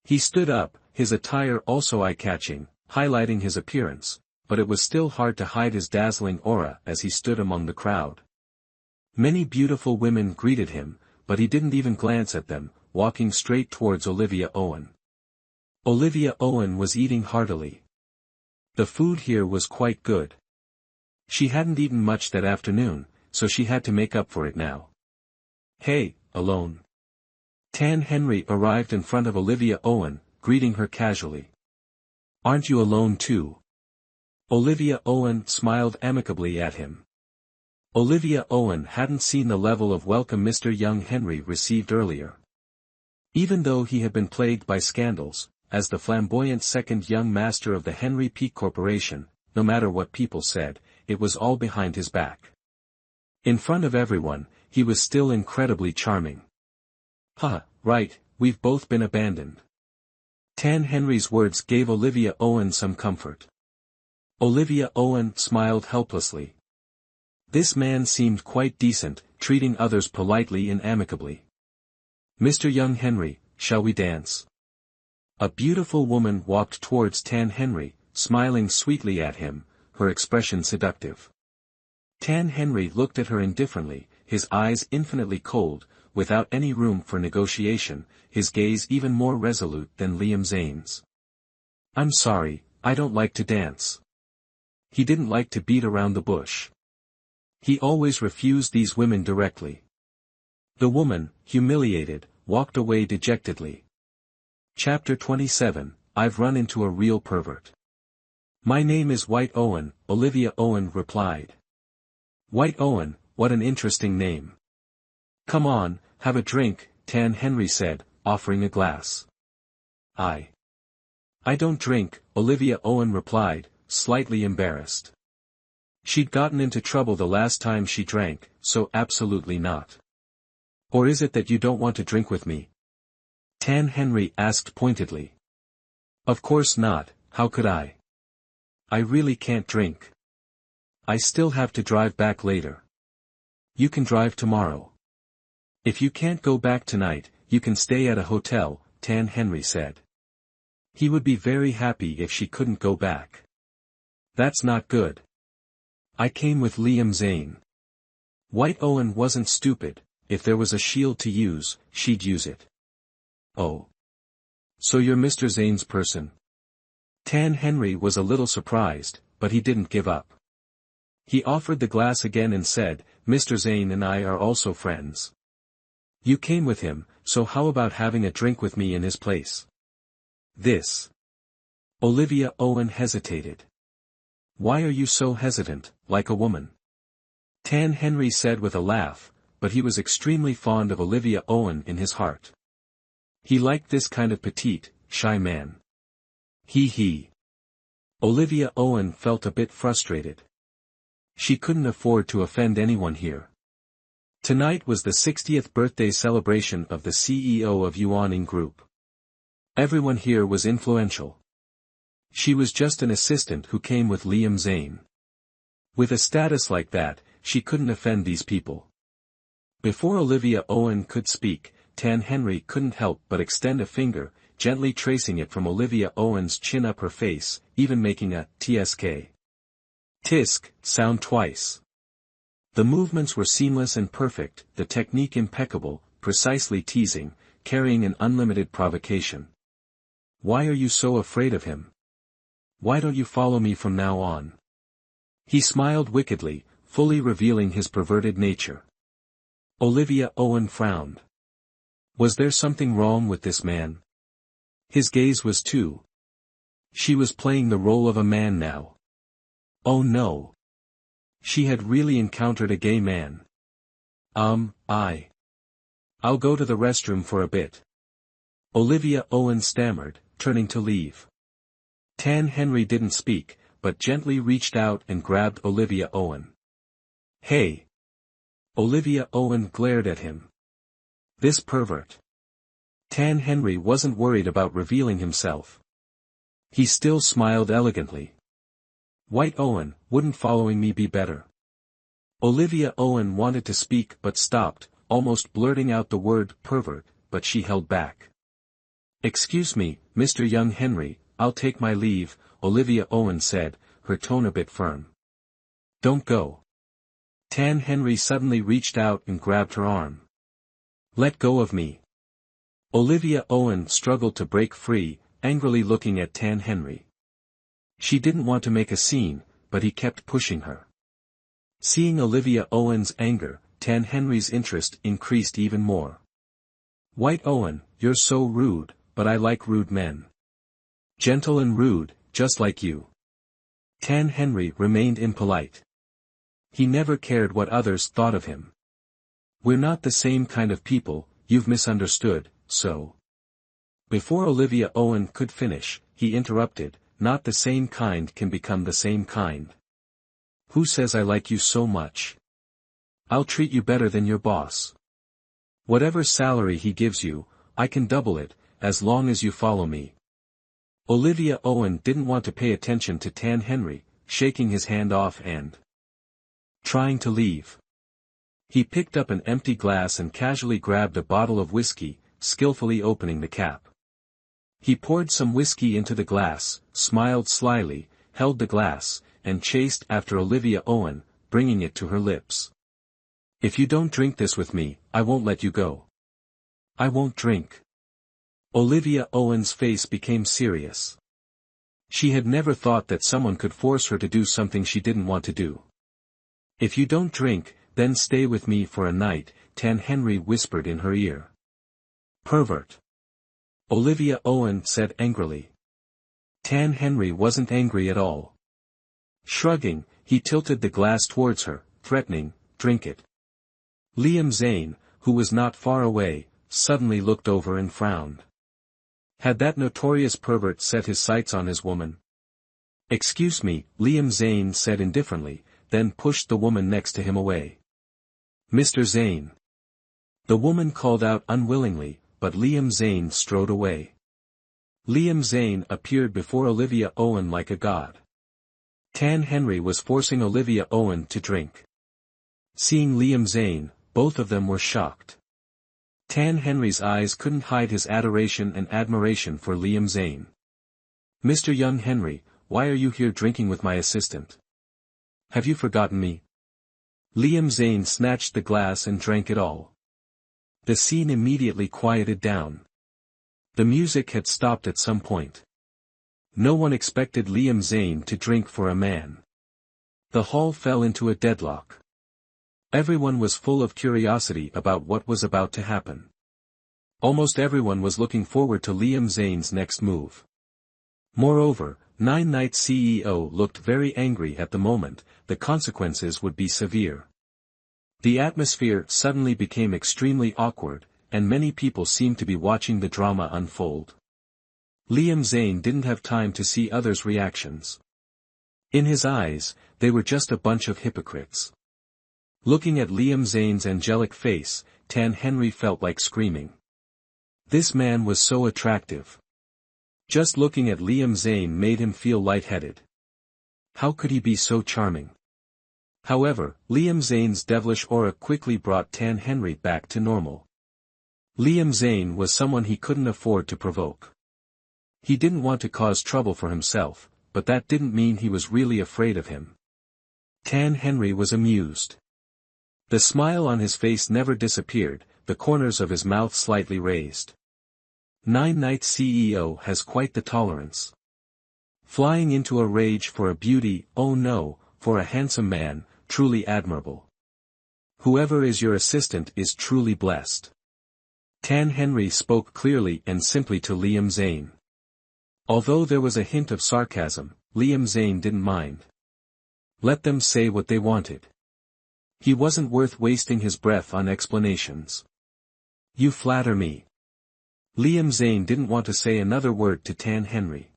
He stood up, his attire also eye-catching, highlighting his appearance, but it was still hard to hide his dazzling aura as he stood among the crowd. Many beautiful women greeted him, but he didn't even glance at them, walking straight towards Olivia Owen. Olivia Owen was eating heartily. The food here was quite good. She hadn't eaten much that afternoon, so she had to make up for it now. "Hey, alone?" T.L.H arrived in front of Olivia Owen, greeting her casually. "Aren't you alone too?" Olivia Owen smiled amicably at him. Olivia Owen hadn't seen the level of welcome Mr. Young Henry received earlier. Even though he had been plagued by scandals, as the flamboyant second young master of the Henry Peak Corporation, no matter what people said, it was all behind his back. In front of everyone, he was still incredibly charming. Right, we've both been abandoned." T.L.H's words gave Olivia Owen some comfort. Olivia Owen smiled helplessly. This man seemed quite decent, treating others politely and amicably. "Mr. Young Henry, shall we dance?" A beautiful woman walked towards T.L.H, smiling sweetly at him, her expression seductive. T.L.H looked at her indifferently, his eyes infinitely cold, without any room for negotiation, his gaze even more resolute than Liam Zane's. "I'm sorry, I don't like to dance." He didn't like to beat around the bush. He always refused these women directly. The woman, humiliated, walked away dejectedly. Chapter 27, I've run into a real pervert. "My name is White Owen," Olivia Owen replied. "White Owen, what an interesting name." "Come on, have a drink," T.L.H said, offering a glass. I don't drink," Olivia Owen replied, slightly embarrassed. She'd gotten into trouble the last time she drank, so absolutely not. "Or is it that you don't want to drink with me?" T.L.H asked pointedly. "Of course not, how could I? I really can't drink. I still have to drive back later." "You can drive tomorrow. If you can't go back tonight, you can stay at a hotel," T.L.H said. He would be very happy if she couldn't go back. "That's not good. I came with Liam Zane." White Owen wasn't stupid, if there was a shield to use, she'd use it. "Oh. So you're Mr. Zane's person?" T.L.H was a little surprised, but he didn't give up. He offered the glass again and said, "Mr. Zane and I are also friends. You came with him, so how about having a drink with me in his place?" "This." Olivia Owen hesitated. "Why are you so hesitant, like a woman?" T.L.H said with a laugh, but he was extremely fond of Olivia Owen in his heart. He liked this kind of petite, shy man. He. Olivia Owen felt a bit frustrated. She couldn't afford to offend anyone here. Tonight was the 60th birthday celebration of the CEO of Yuaning Group. Everyone here was influential. She was just an assistant who came with Liam Zane. With a status like that, she couldn't offend these people. Before Olivia Owen could speak, T.L.H couldn't help but extend a finger, gently tracing it from Olivia Owen's chin up her face, even making a tsk. Tisk sound twice. The movements were seamless and perfect, the technique impeccable, precisely teasing, carrying an unlimited provocation. "Why are you so afraid of him? Why don't you follow me from now on?" He smiled wickedly, fully revealing his perverted nature. Olivia Owen frowned. Was there something wrong with this man? His gaze was too. She was playing the role of a man now. Oh no. She had really encountered a gay man. I'll go to the restroom for a bit. Olivia Owen stammered, turning to leave. T.L.H didn't speak, but gently reached out and grabbed Olivia Owen. "Hey!" Olivia Owen glared at him. This pervert. T.L.H wasn't worried about revealing himself. He still smiled elegantly. "White Owen, wouldn't following me be better?" Olivia Owen wanted to speak but stopped, almost blurting out the word pervert, but she held back. Excuse me, Mr. Young Henry, I'll take my leave, Olivia Owen said, her tone a bit firm. Don't go. T.L.H. Henry suddenly reached out and grabbed her arm. Let go of me. Olivia Owen struggled to break free, angrily looking at T.L.H. Henry. She didn't want to make a scene, but he kept pushing her. Seeing Olivia Owen's anger, T.L.H. Henry's interest increased even more. White Owen, you're so rude, but I like rude men. Gentle and rude, just like you. T.L.H. Henry remained impolite. He never cared what others thought of him. We're not the same kind of people, you've misunderstood, so. Before Olivia Owen could finish, he interrupted, not the same kind can become the same kind. Who says I like you so much? I'll treat you better than your boss. Whatever salary he gives you, I can double it, as long as you follow me. Olivia Owen didn't want to pay attention to T.L.H. Henry, shaking his hand off and trying to leave. He picked up an empty glass and casually grabbed a bottle of whiskey, skillfully opening the cap. He poured some whiskey into the glass, smiled slyly, held the glass, and chased after Olivia Owen, bringing it to her lips. If you don't drink this with me, I won't let you go. I won't drink. Olivia Owen's face became serious. She had never thought that someone could force her to do something she didn't want to do. If you don't drink, then stay with me for a night, T.L.H. Henry whispered in her ear. Pervert. Olivia Owen said angrily. T.L.H. Henry wasn't angry at all. Shrugging, he tilted the glass towards her, threatening, drink it. Liam Zane, who was not far away, suddenly looked over and frowned. Had that notorious pervert set his sights on his woman? Excuse me, Liam Zane said indifferently, then pushed the woman next to him away. Mr. Zane. The woman called out unwillingly, but Liam Zane strode away. Liam Zane appeared before Olivia Owen like a god. T.L.H. Henry was forcing Olivia Owen to drink. Seeing Liam Zane, both of them were shocked. T.L.H. Henry's eyes couldn't hide his adoration and admiration for Liam Zane. Mr. Young Henry, why are you here drinking with my assistant? Have you forgotten me? Liam Zane snatched the glass and drank it all. The scene immediately quieted down. The music had stopped at some point. No one expected Liam Zane to drink for a man. The hall fell into a deadlock. Everyone was full of curiosity about what was about to happen. Almost everyone was looking forward to Liam Zane's next move. Moreover, Nine Nights CEO looked very angry at the moment, the consequences would be severe. The atmosphere suddenly became extremely awkward, and many people seemed to be watching the drama unfold. Liam Zane didn't have time to see others' reactions. In his eyes, they were just a bunch of hypocrites. Looking at Liam Zane's angelic face, T.L.H. Henry felt like screaming. This man was so attractive. Just looking at Liam Zane made him feel lightheaded. How could he be so charming? However, Liam Zane's devilish aura quickly brought T.L.H. Henry back to normal. Liam Zane was someone he couldn't afford to provoke. He didn't want to cause trouble for himself, but that didn't mean he was really afraid of him. T.L.H. Henry was amused. The smile on his face never disappeared, the corners of his mouth slightly raised. Nine Nights CEO has quite the tolerance. Flying into a rage for a beauty, oh no, for a handsome man, truly admirable. Whoever is your assistant is truly blessed. T.L.H. Henry spoke clearly and simply to Liam Zane. Although there was a hint of sarcasm, Liam Zane didn't mind. Let them say what they wanted. He wasn't worth wasting his breath on explanations. You flatter me. Liam Zane didn't want to say another word to T.L.H. Henry.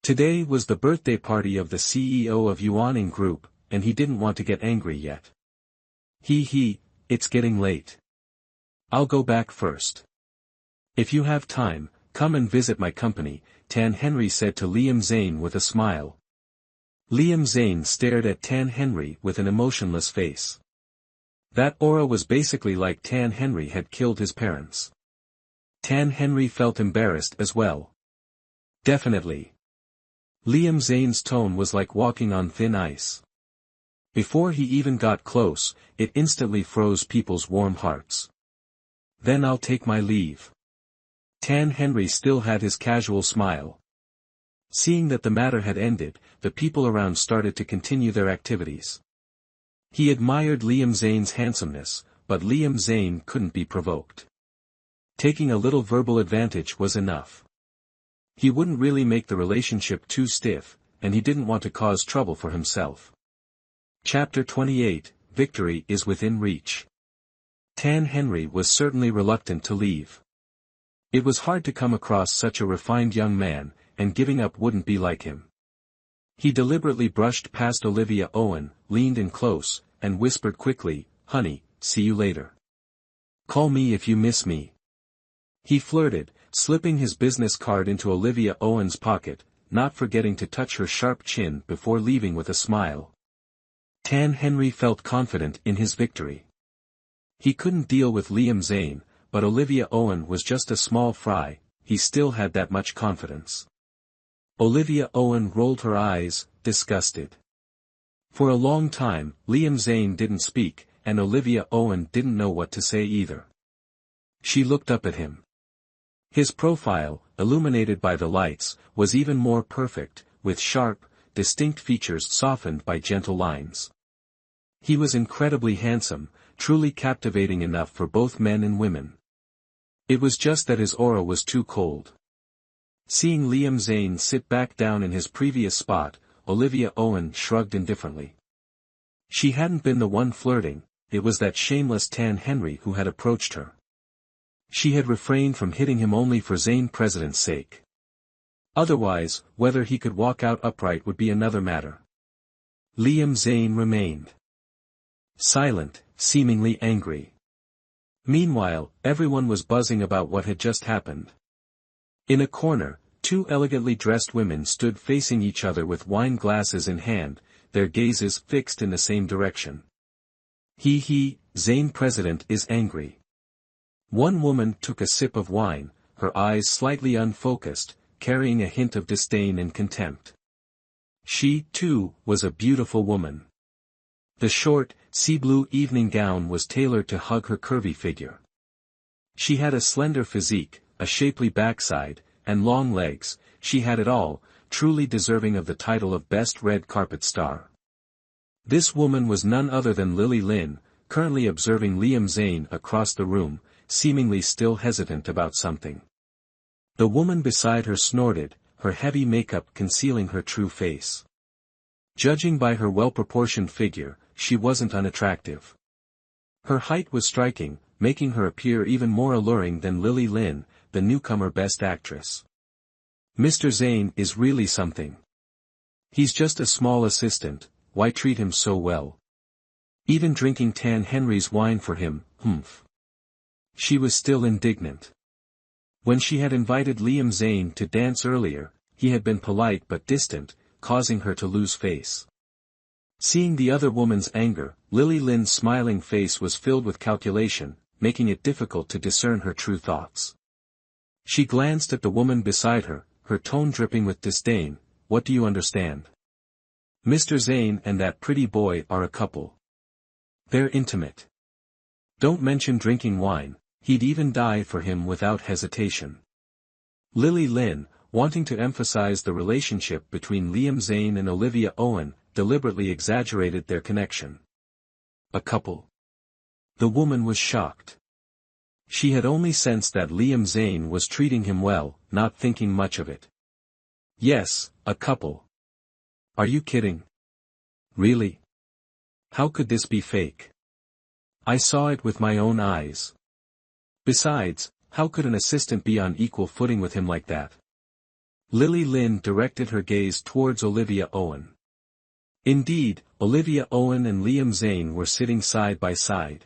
Today was the birthday party of the CEO of Yuaning Group, and he didn't want to get angry yet. It's getting late. I'll go back first. If you have time, come and visit my company, T.L.H. Henry said to Liam Zane with a smile. Liam Zane stared at T.L.H. Henry with an emotionless face. That aura was basically like T.L.H. Henry had killed his parents. T.L.H felt embarrassed as well. Definitely. Liam Zane's tone was like walking on thin ice. Before he even got close, it instantly froze people's warm hearts. Then I'll take my leave. T.L.H still had his casual smile. Seeing that the matter had ended, the people around started to continue their activities. He admired Liam Zane's handsomeness, but Liam Zane couldn't be provoked. Taking a little verbal advantage was enough. He wouldn't really make the relationship too stiff, and he didn't want to cause trouble for himself. Chapter 28, Victory is within reach. T.L.H was certainly reluctant to leave. It was hard to come across such a refined young man, and giving up wouldn't be like him. He deliberately brushed past Olivia Owen, leaned in close, and whispered quickly, "Honey, see you later. Call me if you miss me." He flirted, slipping his business card into Olivia Owen's pocket, not forgetting to touch her sharp chin before leaving with a smile. T.L.H felt confident in his victory. He couldn't deal with Liam Zane, but Olivia Owen was just a small fry, he still had that much confidence. Olivia Owen rolled her eyes, disgusted. For a long time, Liam Zane didn't speak, and Olivia Owen didn't know what to say either. She looked up at him. His profile, illuminated by the lights, was even more perfect, with sharp, distinct features softened by gentle lines. He was incredibly handsome, truly captivating enough for both men and women. It was just that his aura was too cold. Seeing Liam Zane sit back down in his previous spot, Olivia Owen shrugged indifferently. She hadn't been the one flirting, it was that shameless T.L.H who had approached her. She had refrained from hitting him only for Zane President's sake. Otherwise, whether he could walk out upright would be another matter. Liam Zane remained silent, seemingly angry. Meanwhile, everyone was buzzing about what had just happened. In a corner, two elegantly dressed women stood facing each other with wine glasses in hand, their gazes fixed in the same direction. Zane President is angry. One woman took a sip of wine, her eyes slightly unfocused, carrying a hint of disdain and contempt. She, too, was a beautiful woman. The short, sea-blue evening gown was tailored to hug her curvy figure. She had a slender physique, a shapely backside, and long legs, she had it all, truly deserving of the title of Best Red Carpet Star. This woman was none other than Lily Lin, currently observing Liam Zane across the room, seemingly still hesitant about something. The woman beside her snorted, her heavy makeup concealing her true face. Judging by her well-proportioned figure, she wasn't unattractive. Her height was striking, making her appear even more alluring than Lily Lin, the newcomer Best Actress. Mr. Zane is really something. He's just a small assistant, why treat him so well? Even drinking T.L.H's wine for him, humph. She was still indignant. When she had invited Liam Zane to dance earlier, he had been polite but distant, causing her to lose face. Seeing the other woman's anger, Lily Lin's smiling face was filled with calculation, making it difficult to discern her true thoughts. She glanced at the woman beside her, her tone dripping with disdain. "What do you understand? Mr. Zane and that pretty boy are a couple. They're intimate. Don't mention drinking wine, he'd even die for him without hesitation." Lily Lin, wanting to emphasize the relationship between Liam Zane and Olivia Owen, deliberately exaggerated their connection. A couple. The woman was shocked. She had only sensed that Liam Zane was treating him well, not thinking much of it. Yes, a couple. Are you kidding? Really? How could this be fake? I saw it with my own eyes. Besides, how could an assistant be on equal footing with him like that? Lily Lin directed her gaze towards Olivia Owen. Indeed, Olivia Owen and Liam Zane were sitting side by side.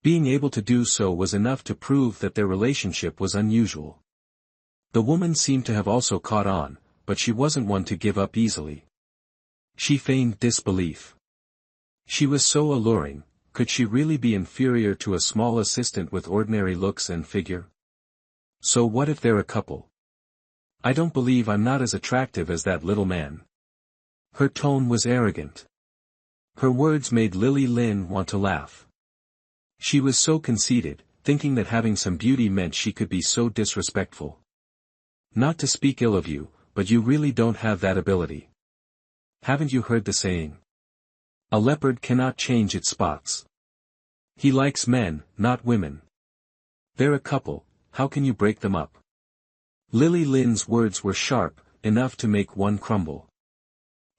Being able to do so was enough to prove that their relationship was unusual. The woman seemed to have also caught on, but she wasn't one to give up easily. She feigned disbelief. She was so alluring, could she really be inferior to a small assistant with ordinary looks and figure? So what if they're a couple? I don't believe I'm not as attractive as that little man. Her tone was arrogant. Her words made Lily Lin want to laugh. She was so conceited, thinking that having some beauty meant she could be so disrespectful. Not to speak ill of you, but you really don't have that ability. Haven't you heard the saying? A leopard cannot change its spots. He likes men, not women. They're a couple, how can you break them up? Lily Lin's words were sharp, enough to make one crumble.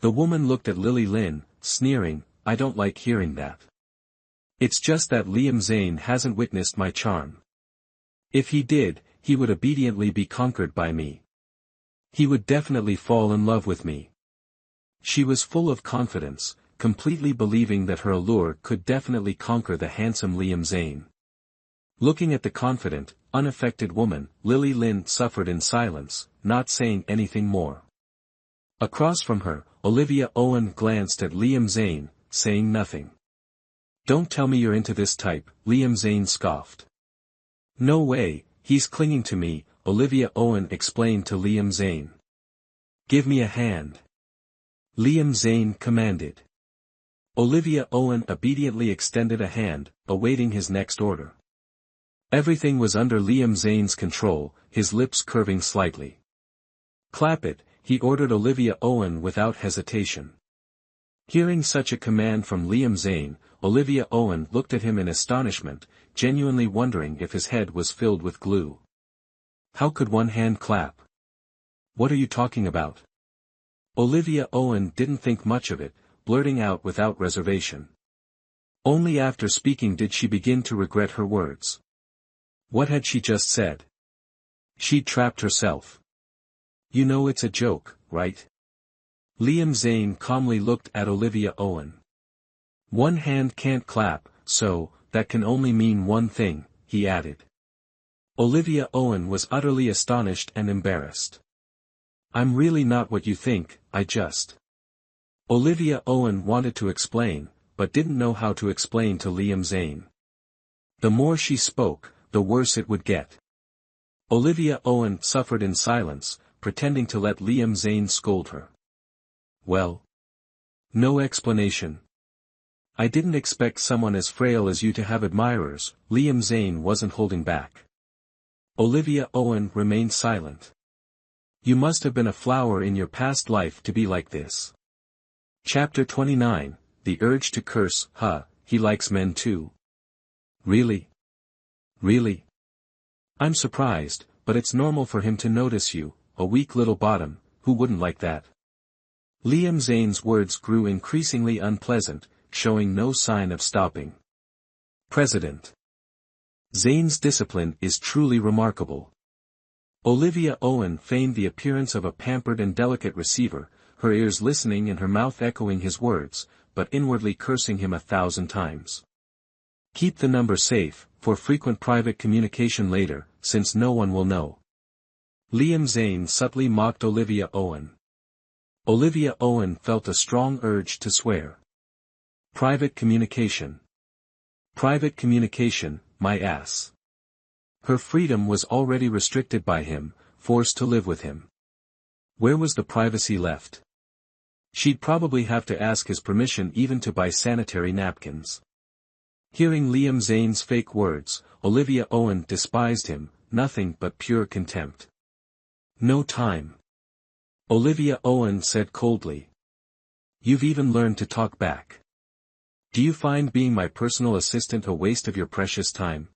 The woman looked at Lily Lin, sneering, I don't like hearing that. It's just that Liam Zane hasn't witnessed my charm. If he did, he would obediently be conquered by me. He would definitely fall in love with me. She was full of confidence, completely believing that her allure could definitely conquer the handsome Liam Zane. Looking at the confident, unaffected woman, Lily Lin suffered in silence, not saying anything more. Across from her, Olivia Owen glanced at Liam Zane, saying nothing. Don't tell me you're into this type, Liam Zane scoffed. No way, he's clinging to me, Olivia Owen explained to Liam Zane. Give me a hand. Liam Zane commanded. Olivia Owen obediently extended a hand, awaiting his next order. Everything was under Liam Zane's control, his lips curving slightly. Clap it, he ordered Olivia Owen without hesitation. Hearing such a command from Liam Zane, Olivia Owen looked at him in astonishment, genuinely wondering if his head was filled with glue. How could one hand clap? What are you talking about? Olivia Owen didn't think much of it, blurting out without reservation. Only after speaking did she begin to regret her words. What had she just said? She'd trapped herself. You know it's a joke, right? Liam Zane calmly looked at Olivia Owen. One hand can't clap, so, that can only mean one thing, he added. Olivia Owen was utterly astonished and embarrassed. I'm really not what you think, I just... Olivia Owen wanted to explain, but didn't know how to explain to Liam Zane. The more she spoke, the worse it would get. Olivia Owen suffered in silence, pretending to let Liam Zane scold her. Well? No explanation. I didn't expect someone as frail as you to have admirers, Liam Zane wasn't holding back. Olivia Owen remained silent. You must have been a flower in your past life to be like this. Chapter 29, The Urge to Curse, he likes men too. Really? Really? I'm surprised, but it's normal for him to notice you, a weak little bottom, who wouldn't like that? Liam Zane's words grew increasingly unpleasant, showing no sign of stopping. President. Zane's discipline is truly remarkable. Olivia Owen feigned the appearance of a pampered and delicate receiver, her ears listening and her mouth echoing his words, but inwardly cursing him 1,000 times. Keep the number safe, for frequent private communication later, since no one will know. Liam Zane subtly mocked Olivia Owen. Olivia Owen felt a strong urge to swear. Private communication. Private communication, my ass. Her freedom was already restricted by him, forced to live with him. Where was the privacy left? She'd probably have to ask his permission even to buy sanitary napkins. Hearing Liam Zane's fake words, Olivia Owen despised him, nothing but pure contempt. No time. Olivia Owen said coldly. You've even learned to talk back. Do you find being my personal assistant a waste of your precious time?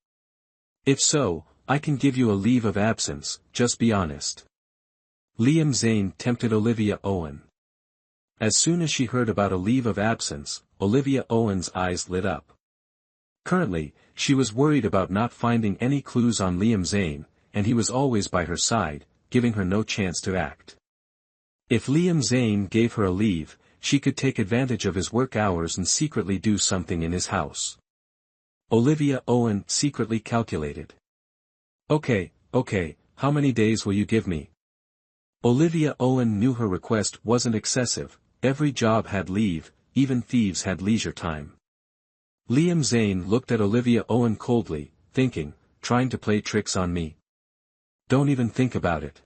If so, I can give you a leave of absence, just be honest. Liam Zane tempted Olivia Owen. As soon as she heard about a leave of absence, Olivia Owen's eyes lit up. Currently, she was worried about not finding any clues on Liam Zane, and he was always by her side, giving her no chance to act. If Liam Zane gave her a leave, she could take advantage of his work hours and secretly do something in his house. Olivia Owen secretly calculated. Okay, how many days will you give me? Olivia Owen knew her request wasn't excessive, every job had leave, even thieves had leisure time. Liam Zane looked at Olivia Owen coldly, thinking, trying to play tricks on me. Don't even think about it.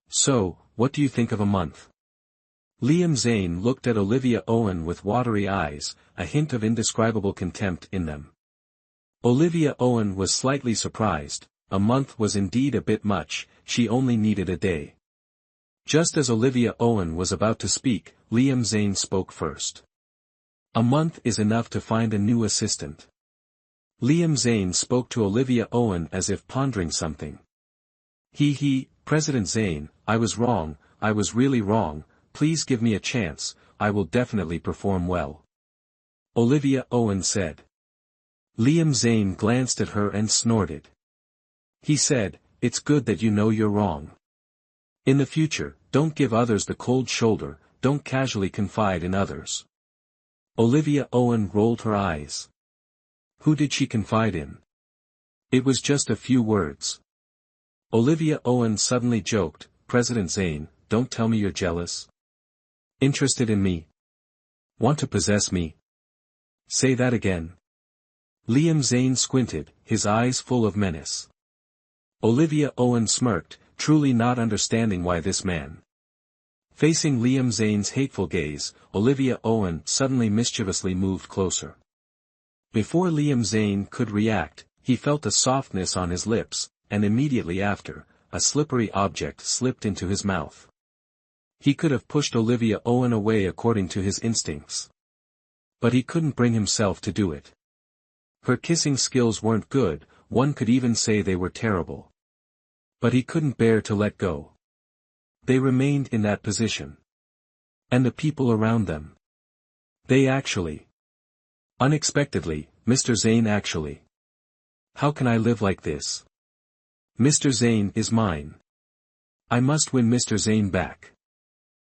So, what do you think of a month? Liam Zane looked at Olivia Owen with watery eyes, a hint of indescribable contempt in them. Olivia Owen was slightly surprised. A month was indeed a bit much, she only needed a day. Just as Olivia Owen was about to speak, Liam Zane spoke first. A month is enough to find a new assistant. Liam Zane spoke to Olivia Owen as if pondering something. President Zane, I was wrong, I was really wrong, please give me a chance, I will definitely perform well. Olivia Owen said. Liam Zane glanced at her and snorted. He said, it's good that you know you're wrong. In the future, don't give others the cold shoulder, don't casually confide in others. Olivia Owen rolled her eyes. Who did she confide in? It was just a few words. Olivia Owen suddenly joked, President Zane, don't tell me you're jealous. Interested in me? Want to possess me? Say that again. Liam Zane squinted, his eyes full of menace. Olivia Owen smirked, truly not understanding why this man. Facing Liam Zane's hateful gaze, Olivia Owen suddenly mischievously moved closer. Before Liam Zane could react, he felt a softness on his lips, and immediately after, a slippery object slipped into his mouth. He could have pushed Olivia Owen away according to his instincts. But he couldn't bring himself to do it. Her kissing skills weren't good, one could even say they were terrible. But he couldn't bear to let go. They remained in that position. And the people around them. They actually. Unexpectedly, Mr. Zane actually. How can I live like this? Mr. Zane is mine. I must win Mr. Zane back.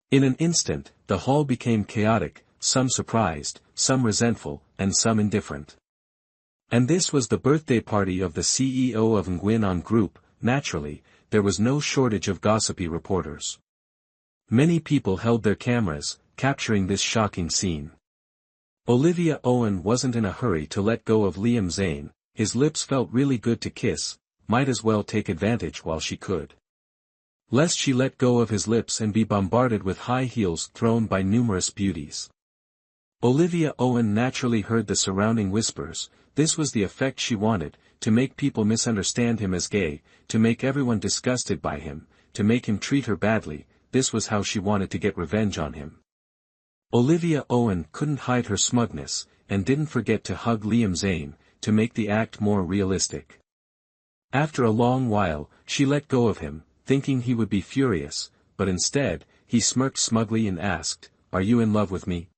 In an instant, the hall became chaotic, some surprised, some resentful, and some indifferent. And this was the birthday party of the CEO of Nguyen Group. Naturally, there was no shortage of gossipy reporters. Many people held their cameras, capturing this shocking scene. Olivia Owen wasn't in a hurry to let go of Liam Zane, his lips felt really good to kiss, might as well take advantage while she could. Lest she let go of his lips and be bombarded with high heels thrown by numerous beauties. Olivia Owen naturally heard the surrounding whispers. This was the effect she wanted, to make people misunderstand him as gay, to make everyone disgusted by him, to make him treat her badly. This was how she wanted to get revenge on him. Olivia Owen couldn't hide her smugness, and didn't forget to hug Liam Zane, to make the act more realistic. After a long while, she let go of him, thinking he would be furious, but instead, he smirked smugly and asked, Are you in love with me?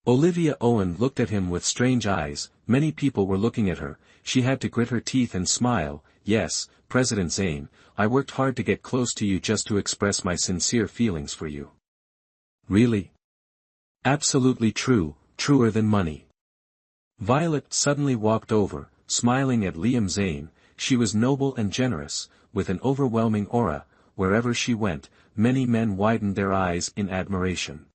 Olivia Owen looked at him with strange eyes. Many people were looking at her, she had to grit her teeth and smile. Yes, President Zane, I worked hard to get close to you just to express my sincere feelings for you. Really? Absolutely true, truer than money. Violet suddenly walked over, smiling at Liam Zane. She was noble and generous, with an overwhelming aura. Wherever she went, many men widened their eyes in admiration.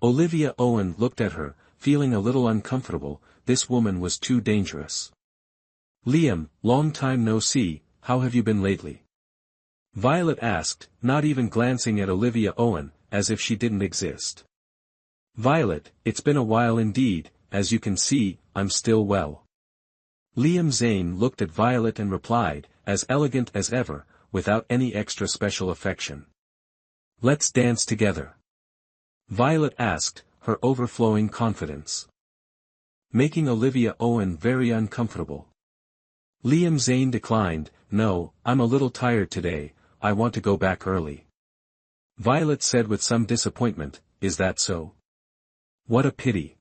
Olivia Owen looked at her, feeling a little uncomfortable. This woman was too dangerous. Liam, long time no see, how have you been lately? Violet asked, not even glancing at Olivia Owen, as if she didn't exist. Violet, it's been a while indeed, as you can see, I'm still well. Liam Zane looked at Violet and replied, as elegant as ever, without any extra special affection. Let's dance together. Violet asked, her overflowing confidence making Olivia Owen very uncomfortable. Liam Zane declined, No, I'm a little tired today, I want to go back early. Violet said with some disappointment, Is that so? What a pity.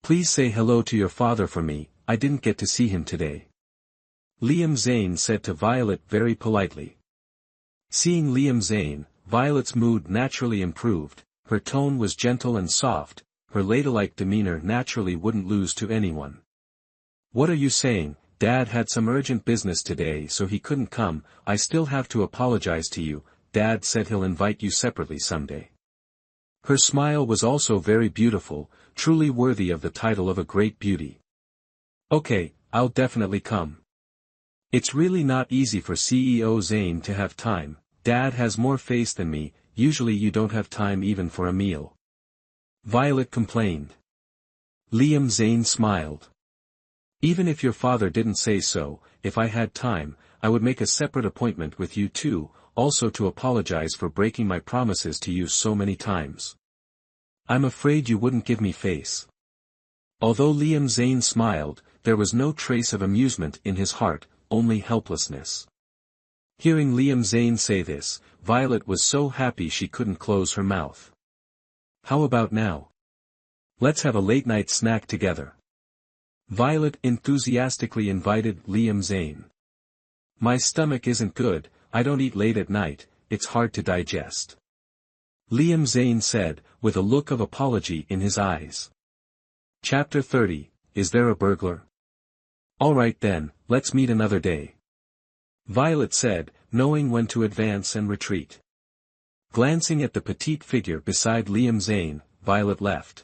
Please say hello to your father for me, I didn't get to see him today. Liam Zane said to Violet very politely. Seeing Liam Zane, Violet's mood naturally improved. Her tone was gentle and soft, her ladylike demeanor naturally wouldn't lose to anyone. What are you saying? Dad had some urgent business today so he couldn't come. I still have to apologize to you. Dad said he'll invite you separately someday. Her smile was also very beautiful, truly worthy of the title of a great beauty. Okay, I'll definitely come. It's really not easy for CEO Zane to have time. Dad has more face than me, usually you don't have time even for a meal. Violet complained. Liam Zane smiled. Even if your father didn't say so, if I had time, I would make a separate appointment with you too, also to apologize for breaking my promises to you so many times. I'm afraid you wouldn't give me face. Although Liam Zane smiled, there was no trace of amusement in his heart, only helplessness. Hearing Liam Zane say this, Violet was so happy she couldn't close her mouth. How about now? Let's have a late-night snack together. Violet enthusiastically invited Liam Zane. My stomach isn't good, I don't eat late at night, it's hard to digest. Liam Zane said, with a look of apology in his eyes. Chapter 30, Is There a Burglar? Alright then, let's meet another day. Violet said, knowing when to advance and retreat. Glancing at the petite figure beside Liam Zane, Violet left.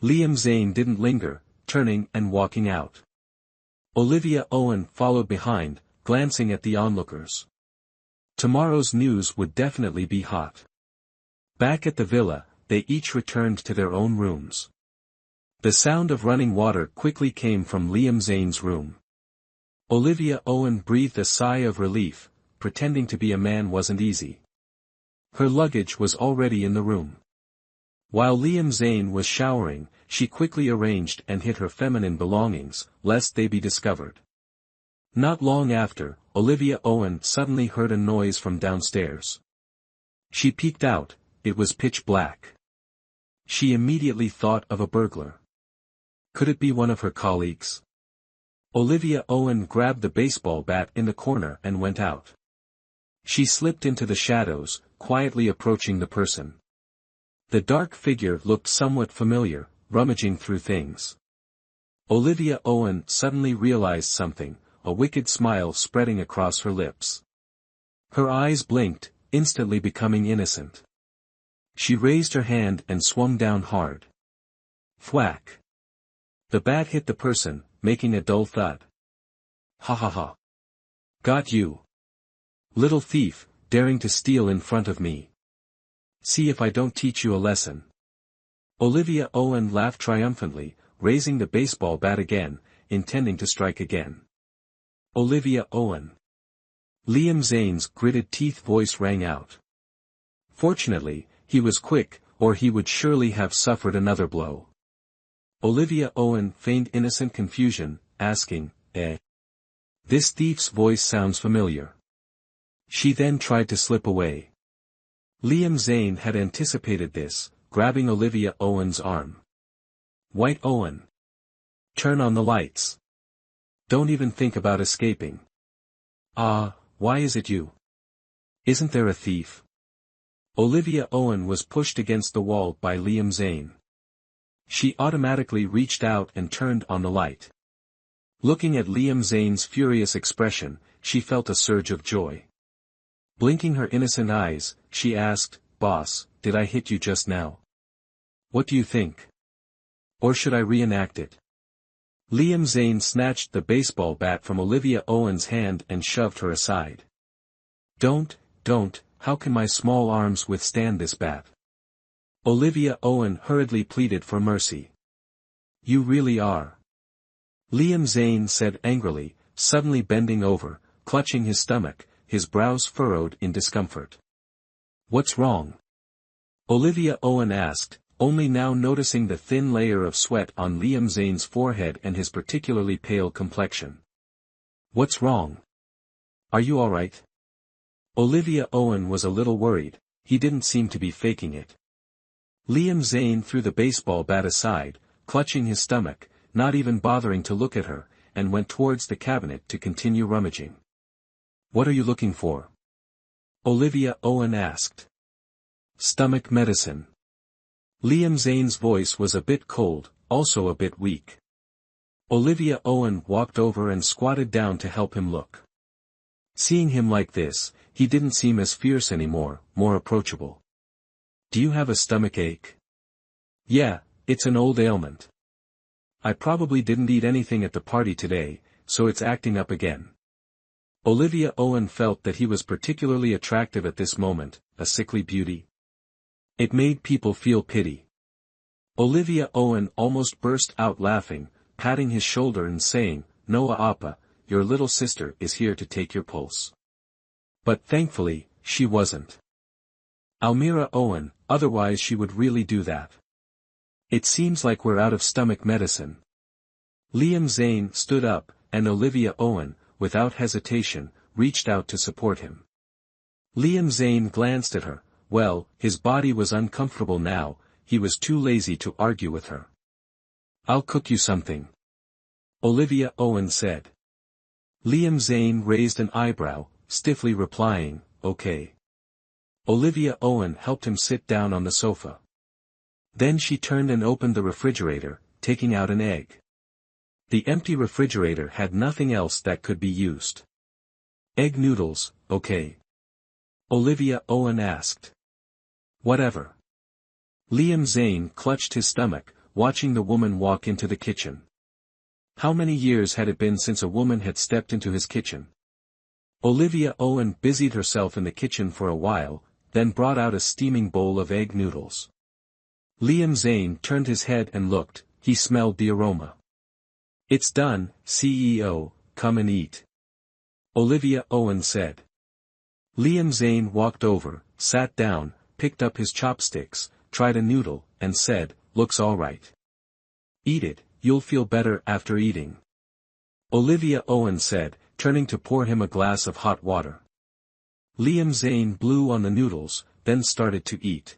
Liam Zane didn't linger, turning and walking out. Olivia Owen followed behind, glancing at the onlookers. Tomorrow's news would definitely be hot. Back at the villa, they each returned to their own rooms. The sound of running water quickly came from Liam Zane's room. Olivia Owen breathed a sigh of relief, pretending to be a man wasn't easy. Her luggage was already in the room. While Liam Zane was showering, she quickly arranged and hid her feminine belongings, lest they be discovered. Not long after, Olivia Owen suddenly heard a noise from downstairs. She peeked out, it was pitch black. She immediately thought of a burglar. Could it be one of her colleagues? Olivia Owen grabbed the baseball bat in the corner and went out. She slipped into the shadows, quietly approaching the person. The dark figure looked somewhat familiar, rummaging through things. Olivia Owen suddenly realized something, a wicked smile spreading across her lips. Her eyes blinked, instantly becoming innocent. She raised her hand and swung down hard. Thwack! The bat hit the person, making a dull thud. Ha ha ha. Got you. Little thief, daring to steal in front of me. See if I don't teach you a lesson. Olivia Owen laughed triumphantly, raising the baseball bat again, intending to strike again. Olivia Owen. Liam Zane's gritted teeth voice rang out. Fortunately, he was quick, or he would surely have suffered another blow. Olivia Owen feigned innocent confusion, asking, "Eh? This thief's voice sounds familiar." She then tried to slip away. Liam Zane had anticipated this, grabbing Olivia Owen's arm. "White Owen. Turn on the lights. Don't even think about escaping." "Ah, why is it you? Isn't there a thief?" Olivia Owen was pushed against the wall by Liam Zane. She automatically reached out and turned on the light. Looking at Liam Zane's furious expression, she felt a surge of joy. Blinking her innocent eyes, she asked, "Boss, did I hit you just now? What do you think? Or should I reenact it?" Liam Zane snatched the baseball bat from Olivia Owen's hand and shoved her aside. Don't, how can my small arms withstand this bat?" Olivia Owen hurriedly pleaded for mercy. "You really are." Liam Zane said angrily, suddenly bending over, clutching his stomach, his brows furrowed in discomfort. "What's wrong?" Olivia Owen asked, only now noticing the thin layer of sweat on Liam Zane's forehead and his particularly pale complexion. "What's wrong? Are you all right?" Olivia Owen was a little worried, he didn't seem to be faking it. Liam Zane threw the baseball bat aside, clutching his stomach, not even bothering to look at her, and went towards the cabinet to continue rummaging. "What are you looking for?" Olivia Owen asked. "Stomach medicine." Liam Zane's voice was a bit cold, also a bit weak. Olivia Owen walked over and squatted down to help him look. Seeing him like this, he didn't seem as fierce anymore, more approachable. "Do you have a stomach ache?" "Yeah, it's an old ailment. I probably didn't eat anything at the party today, so it's acting up again." Olivia Owen felt that he was particularly attractive at this moment, a sickly beauty. It made people feel pity. Olivia Owen almost burst out laughing, patting his shoulder and saying, "Noah Appa, your little sister is here to take your pulse." But thankfully, she wasn't. Almira Owen, otherwise she would really do that. It seems like we're out of stomach medicine. Liam Zane stood up, and Olivia Owen, without hesitation, reached out to support him. Liam Zane glanced at her. Well, his body was uncomfortable now, he was too lazy to argue with her. "I'll cook you something," Olivia Owen said. Liam Zane raised an eyebrow, stiffly replying, "Okay." Olivia Owen helped him sit down on the sofa. Then she turned and opened the refrigerator, taking out an egg. The empty refrigerator had nothing else that could be used. "Egg noodles, okay?" Olivia Owen asked. "Whatever." Liam Zane clutched his stomach, watching the woman walk into the kitchen. How many years had it been since a woman had stepped into his kitchen? Olivia Owen busied herself in the kitchen for a while, then brought out a steaming bowl of egg noodles. Liam Zane turned his head and looked, he smelled the aroma. "It's done, CEO, come and eat," Olivia Owen said. Liam Zane walked over, sat down, picked up his chopsticks, tried a noodle, and said, "Looks all right. Eat it, you'll feel better after eating," Olivia Owen said, turning to pour him a glass of hot water. Liam Zane blew on the noodles, then started to eat.